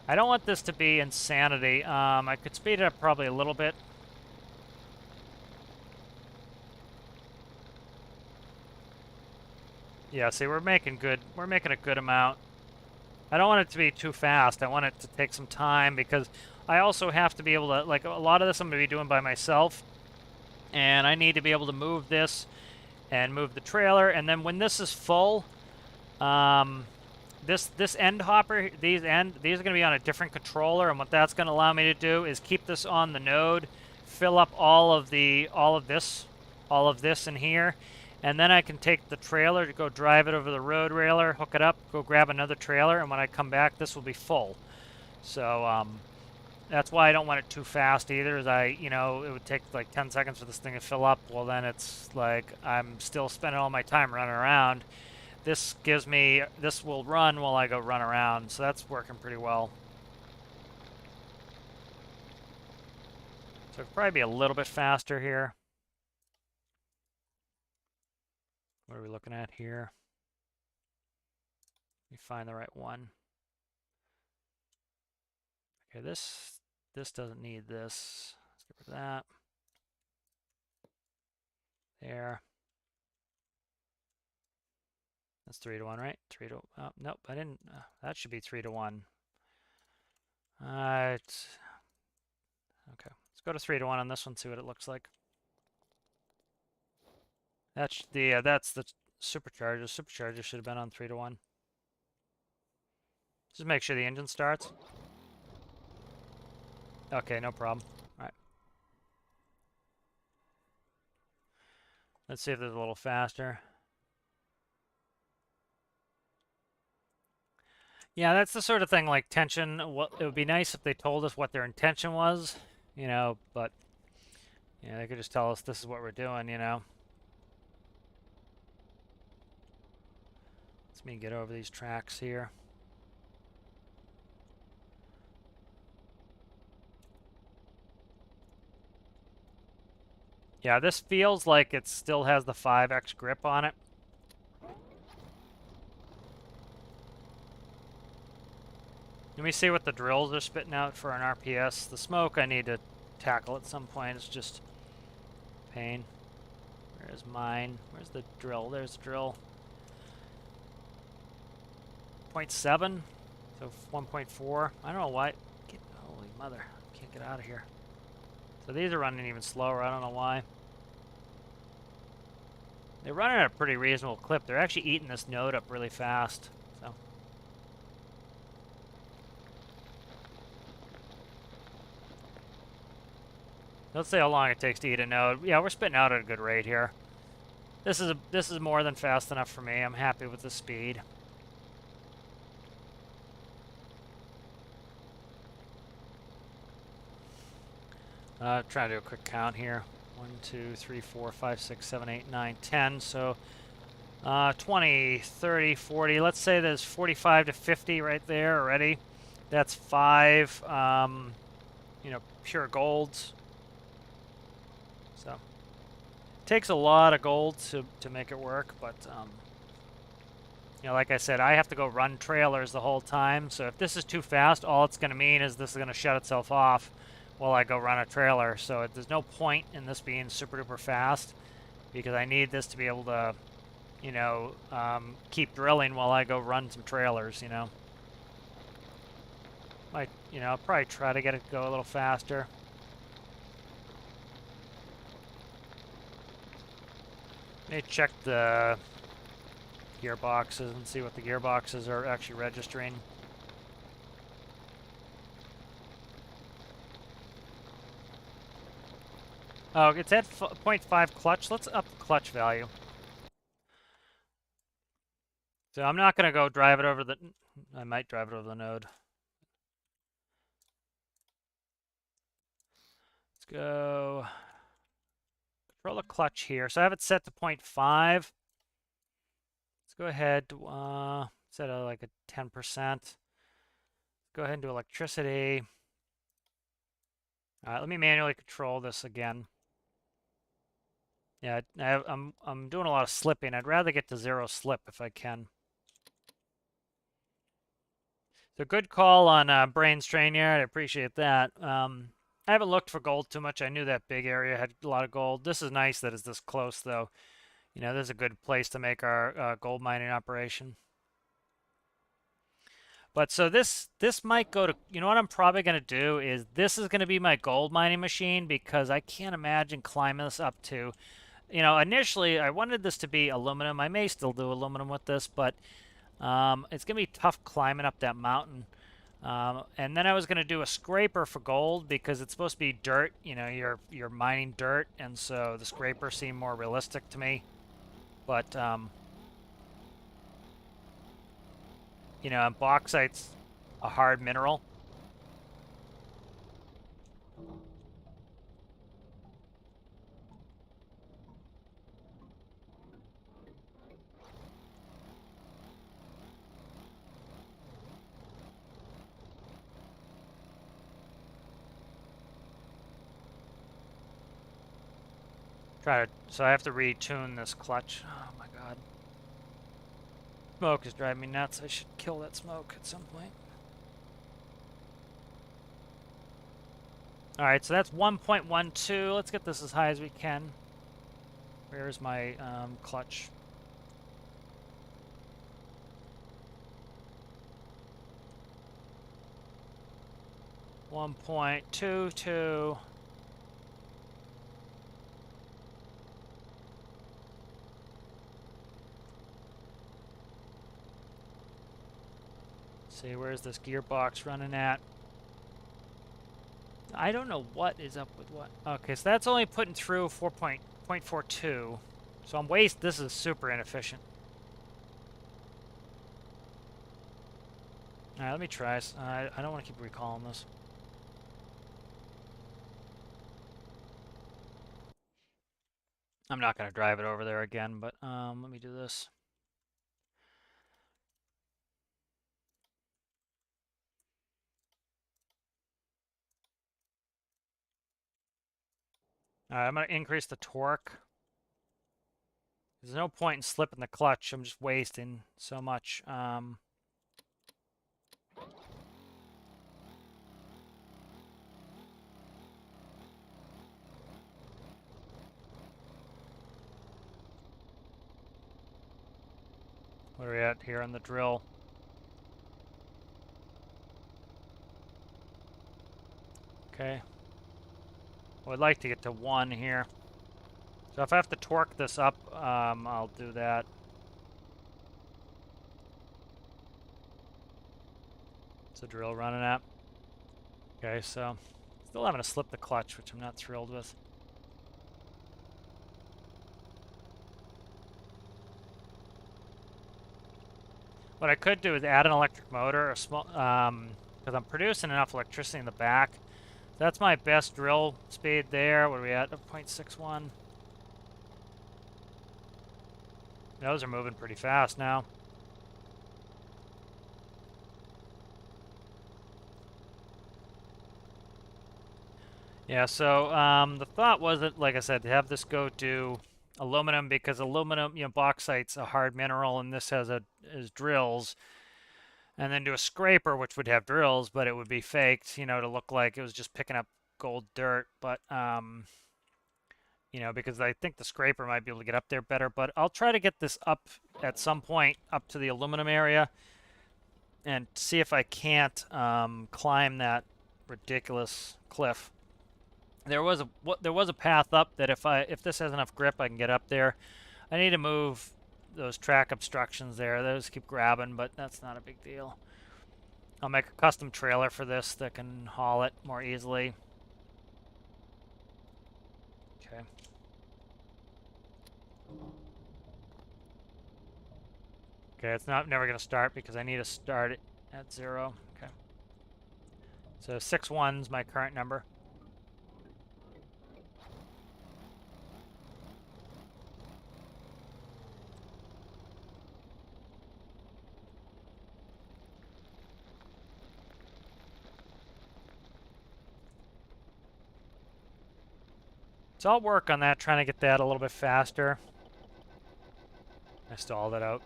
A: I don't want this to be insanity. I could speed it up probably a little bit. Yeah, see, we're making a good amount. I don't want it to be too fast. I want it to take some time because I also have to be able to, like, a lot of this I'm going to be doing by myself. And I need to be able to move this and move the trailer. And then when this is full, this end hopper, these are going to be on a different controller, and what that's going to allow me to do is keep this on the node, fill up all of this in here, and then I can take the trailer to go drive it over the road railer, hook it up, go grab another trailer, and when I come back, this will be full. So that's why I don't want it too fast either. Is it would take like 10 seconds for this thing to fill up. Well, then it's like I'm still spending all my time running around. This will run while I go run around, so that's working pretty well. So it'll probably be a little bit faster here. What are we looking at here? Let me find the right one. Okay, this doesn't need this. Let's get rid of that. There. That's 3 to 1, right? 3 to, oh, nope, I didn't, that should be 3 to 1. Okay, let's go to 3 to 1 on this one, see what it looks like. That's the supercharger. Supercharger should have been on 3 to 1. Just make sure the engine starts. Okay, no problem. All right. Let's see if it's a little faster. Yeah, that's the sort of thing like tension. It would be nice if they told us what their intention was, but they could just tell us this is what we're doing, Let me get over these tracks here. Yeah, this feels like it still has the 5x grip on it. Let me see what the drills are spitting out for an RPS. The smoke I need to tackle at some point. It's just pain. Where's mine? Where's the drill? There's the drill. 0.7, so 1.4. I don't know why. Holy mother, can't get out of here. So these are running even slower. I don't know why. They're running at a pretty reasonable clip. They're actually eating this node up really fast. So. Let's see how long it takes to eat a node. Yeah, we're spitting out at a good rate here. This is more than fast enough for me. I'm happy with the speed. Try to do a quick count here. 1, 2, 3, 4, 5, 6, 7, 8, 9, 10. So 20, 30, 40. Let's say there's 45 to 50 right there already. That's 5, pure golds. So it takes a lot of gold to make it work, but like I said, I have to go run trailers the whole time. So if this is too fast, all it's going to mean is this is going to shut itself off while I go run a trailer. So there's no point in this being super duper fast because I need this to be able to, keep drilling while I go run some trailers, I'll probably try to get it to go a little faster. Let me check the gearboxes and see what the gearboxes are actually registering. Oh, it's at 0.5 clutch. Let's up the clutch value. So I'm not going to go drive it over the... I might drive it over the node. Let's go... Control the clutch here. So I have it set to 0.5. Let's go ahead to set it like a 10%. Go ahead and do electricity. All right, let me manually control this again. Yeah, I'm doing a lot of slipping. I'd rather get to 0 slip if I can. So good call on brain strain here. I appreciate that. I haven't looked for gold too much. I knew that big area had a lot of gold. This is nice that it's this close, though. You know, this is a good place to make our gold mining operation. But so this might go to, you know what I'm probably going to do is this is going to be my gold mining machine because I can't imagine climbing this up to, you know, initially I wanted this to be aluminum. I may still do aluminum with this, but it's going to be tough climbing up that mountain. And then I was going to do a scraper for gold because it's supposed to be dirt. You know, you're mining dirt, and so the scraper seemed more realistic to me. But you know, bauxite's a hard mineral. So I have to retune this clutch. Oh my god. Smoke is driving me nuts. I should kill that smoke at some point. Alright, so that's 1.12. Let's get this as high as we can. Where's my clutch? One 1.22. See, where's this gearbox running at? I don't know what is up with what. Okay, so that's only putting through 4.42. So I'm this is super inefficient. Alright, let me try. I don't want to keep recalling this. I'm not going to drive it over there again, but let me do this. Alright, I'm going to increase the torque. There's no point in slipping the clutch. I'm just wasting so much. What are we at here on the drill? Okay. Well, I'd like to get to 1 here. So if I have to torque this up, I'll do that. What's the drill running at? Okay, so still having to slip the clutch, which I'm not thrilled with. What I could do is add an electric motor, a small, because I'm producing enough electricity in the back. So that's my best drill speed there. What are we at? 0.61. Those are moving pretty fast now. Yeah, so the thought was that, like I said, to have this go to aluminum because aluminum, you know, bauxite's a hard mineral, and this has drills, and then do a scraper, which would have drills, but it would be faked, you know, to look like it was just picking up gold dirt. But you know, because I think the scraper might be able to get up there better. But I'll try to get this up at some point up to the aluminum area, and see if I can't climb that ridiculous cliff. There was a path up that if this has enough grip, I can get up there. I need to move those track obstructions there. Those keep grabbing, but that's not a big deal. I'll make a custom trailer for this that can haul it more easily. Okay. Okay, it's not never going to start because I need to start it at 0. Okay. So 6-1's my current number. So I'll work on that, trying to get that a little bit faster. I stalled it out.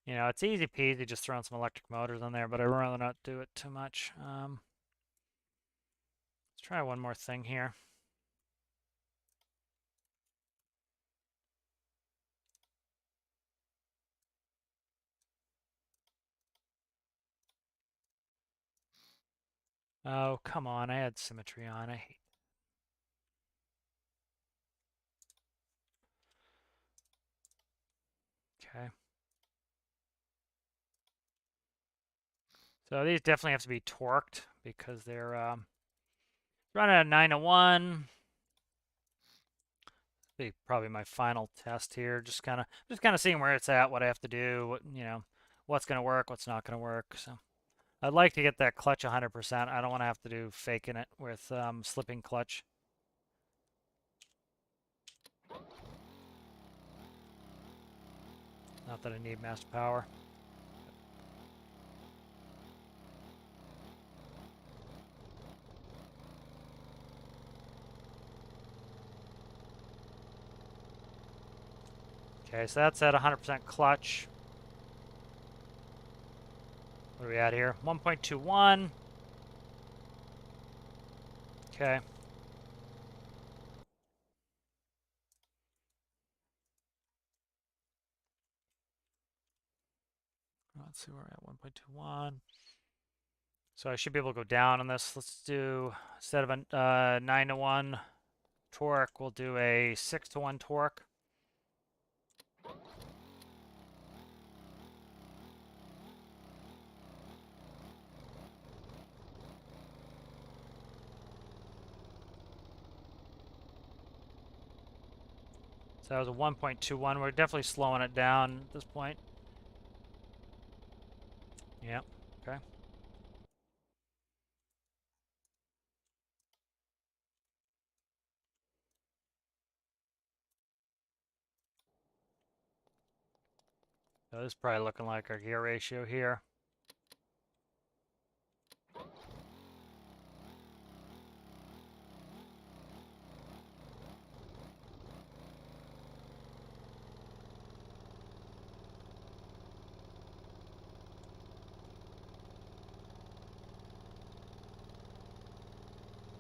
A: You know, it's easy peasy just throwing some electric motors on there, but I'd rather not do it too much. Let's try one more thing here. Oh, come on. I had symmetry on. I hate. Okay. So these definitely have to be torqued because they're running at 9 to 1. Be probably my final test here. Just kind of seeing where it's at, what I have to do, what's going to work, what's not going to work. So I'd like to get that clutch 100%. I don't want to have to do faking it with slipping clutch. Not that I need master power. Okay, so that's at 100% clutch. What are we at here? 1.21. Okay. Let's see, we're at 1.21. So I should be able to go down on this. Let's do, instead of a 9 to 1 torque, we'll do a 6 to 1 torque. So that was a 1.21. We're definitely slowing it down at this point. Yep. Okay. So this is probably looking like our gear ratio here.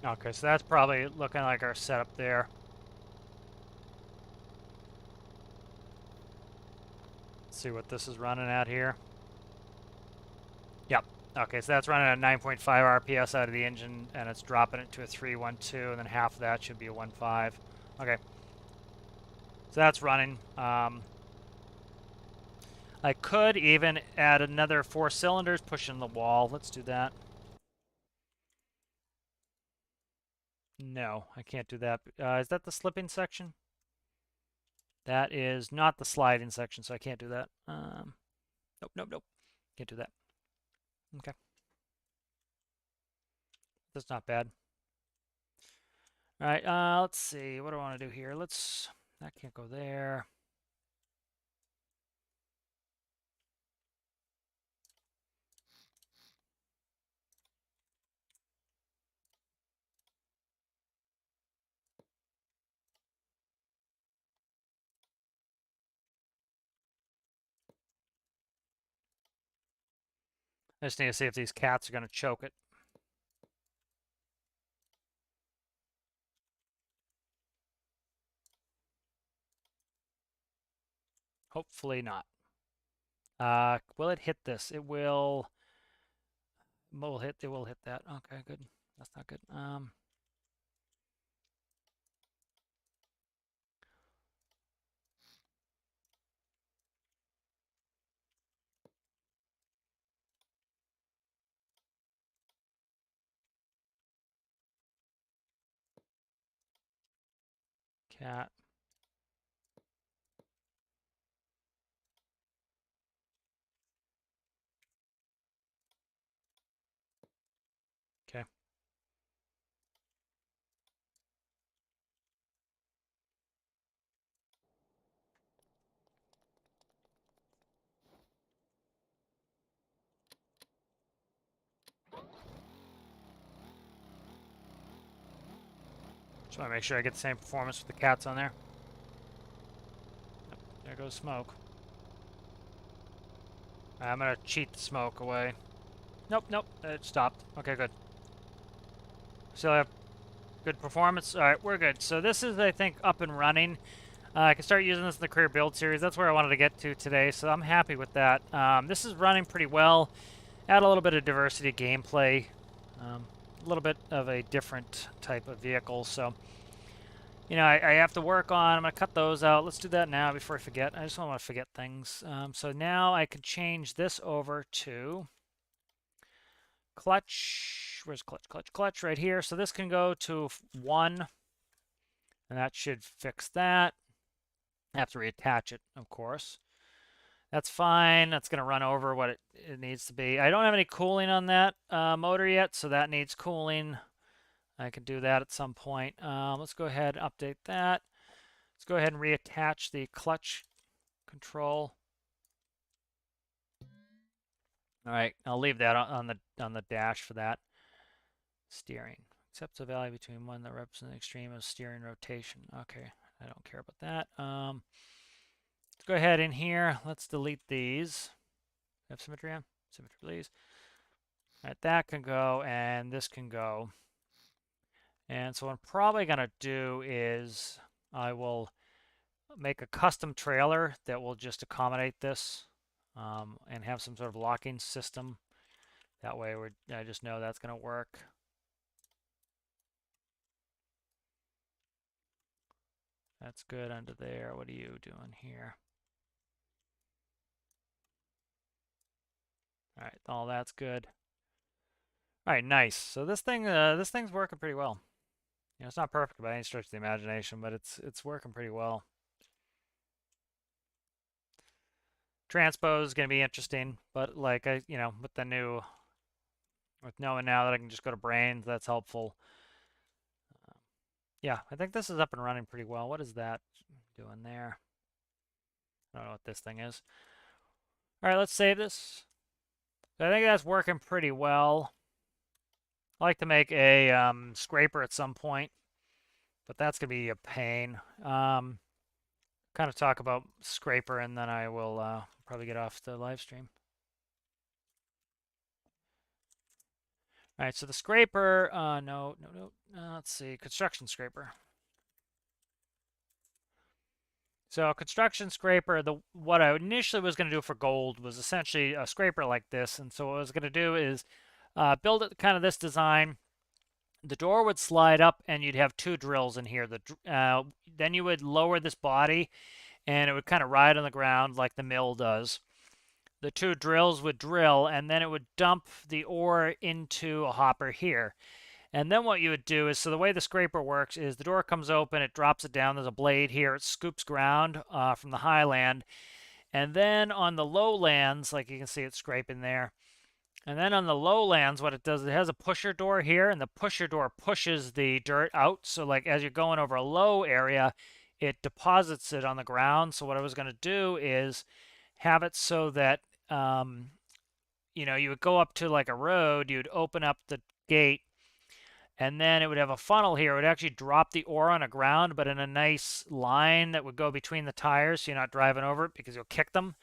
A: Okay, so that's probably looking like our setup there. Let's see what this is running at here. Yep. Okay, so that's running at 9.5 RPS out of the engine, and it's dropping it to a 3.12, and then half of that should be a 1.5. Okay. So that's running. I could even add another 4 cylinders, pushing the wall. Let's do that. No, I can't do that. Is that the slipping section? That is not the sliding section, so I can't do that. Nope, nope, nope. Can't do that. Okay. That's not bad. All right, let's see. What do I want to do here? That can't go there. I just need to see if these cats are going to choke it. Hopefully not. Will it hit this? It will. It will hit that. Okay, good. That's not good. cat. Okay. Just want to make sure I get the same performance with the cats on there. Yep, there goes smoke. I'm gonna cheat the smoke away. Nope, nope, it stopped. Okay, good. Still have good performance. All right, we're good. So this is, I think, up and running. I can start using this in the career build series. That's where I wanted to get to today, so I'm happy with that. This is running pretty well. Add a little bit of diversity gameplay. A little bit of a different type of vehicle. So, you know, I have to work on. I'm going to cut those out. Let's do that now before I forget. I just don't want to forget things. So now I can change this over to clutch. Where's clutch? Clutch, clutch right here. So this can go to 1, and that should fix that. I have to reattach it, of course. That's fine. That's going to run over what it needs to be. I don't have any cooling on that motor yet, so that needs cooling. I can do that at some point. Let's go ahead and update that. Let's go ahead and reattach the clutch control. All right, I'll leave that on the dash for that. Steering. Accepts a value between one that represents the extreme of steering rotation. Okay, I don't care about that. Let's go ahead in here. Let's delete these. Have symmetry on? Symmetry, please. All right, that can go, and this can go. And so what I'm probably going to do is I will make a custom trailer that will just accommodate this and have some sort of locking system. That way I just know that's going to work. That's good under there. What are you doing here? All right, all that's good. All right, nice. So this thing's working pretty well. You know, it's not perfect by any stretch of the imagination, but it's working pretty well. Transpose is going to be interesting, but like you know, with knowing now that I can just go to brains, that's helpful. Yeah, I think this is up and running pretty well. What is that doing there? I don't know what this thing is. All right, let's save this. So I think that's working pretty well. I like to make a scraper at some point, but that's going to be a pain. Kind of talk about scraper, and then I will probably get off the live stream. All right, so the scraper, no, let's see, construction scraper. So construction scraper, what I initially was going to do for gold was essentially a scraper like this. And so what I was going to do is build it kind of this design. The door would slide up and you'd have 2 drills in here. Then you would lower this body and it would kind of ride on the ground like the mill does. The 2 drills would drill and then it would dump the ore into a hopper here. And then what you would do is, so the way the scraper works is the door comes open, it drops it down, there's a blade here, it scoops ground from the highland. And then on the lowlands, like you can see it scraping there, and then on the lowlands, what it does, it has a pusher door here, and the pusher door pushes the dirt out. So like as you're going over a low area, it deposits it on the ground. So what I was going to do is have it so that, you know, you would go up to like a road, you'd open up the gate, and then it would have a funnel here. It would actually drop the ore on the ground, but in a nice line that would go between the tires so you're not driving over it because you'll kick them.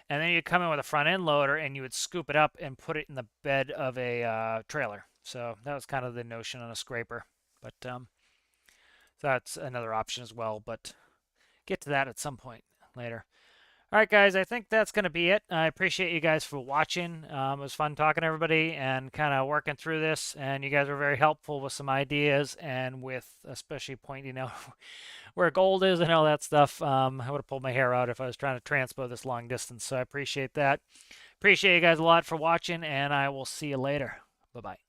A: And then you'd come in with a front end loader and you would scoop it up and put it in the bed of a trailer. So that was kind of the notion on a scraper. But so that's another option as well, but get to that at some point later. All right, guys, I think that's going to be it. I appreciate you guys for watching. It was fun talking to everybody and kind of working through this. And you guys were very helpful with some ideas and with especially pointing out where gold is and all that stuff. I would have pulled my hair out if I was trying to transpo this long distance. So I appreciate that. Appreciate you guys a lot for watching, and I will see you later. Bye-bye.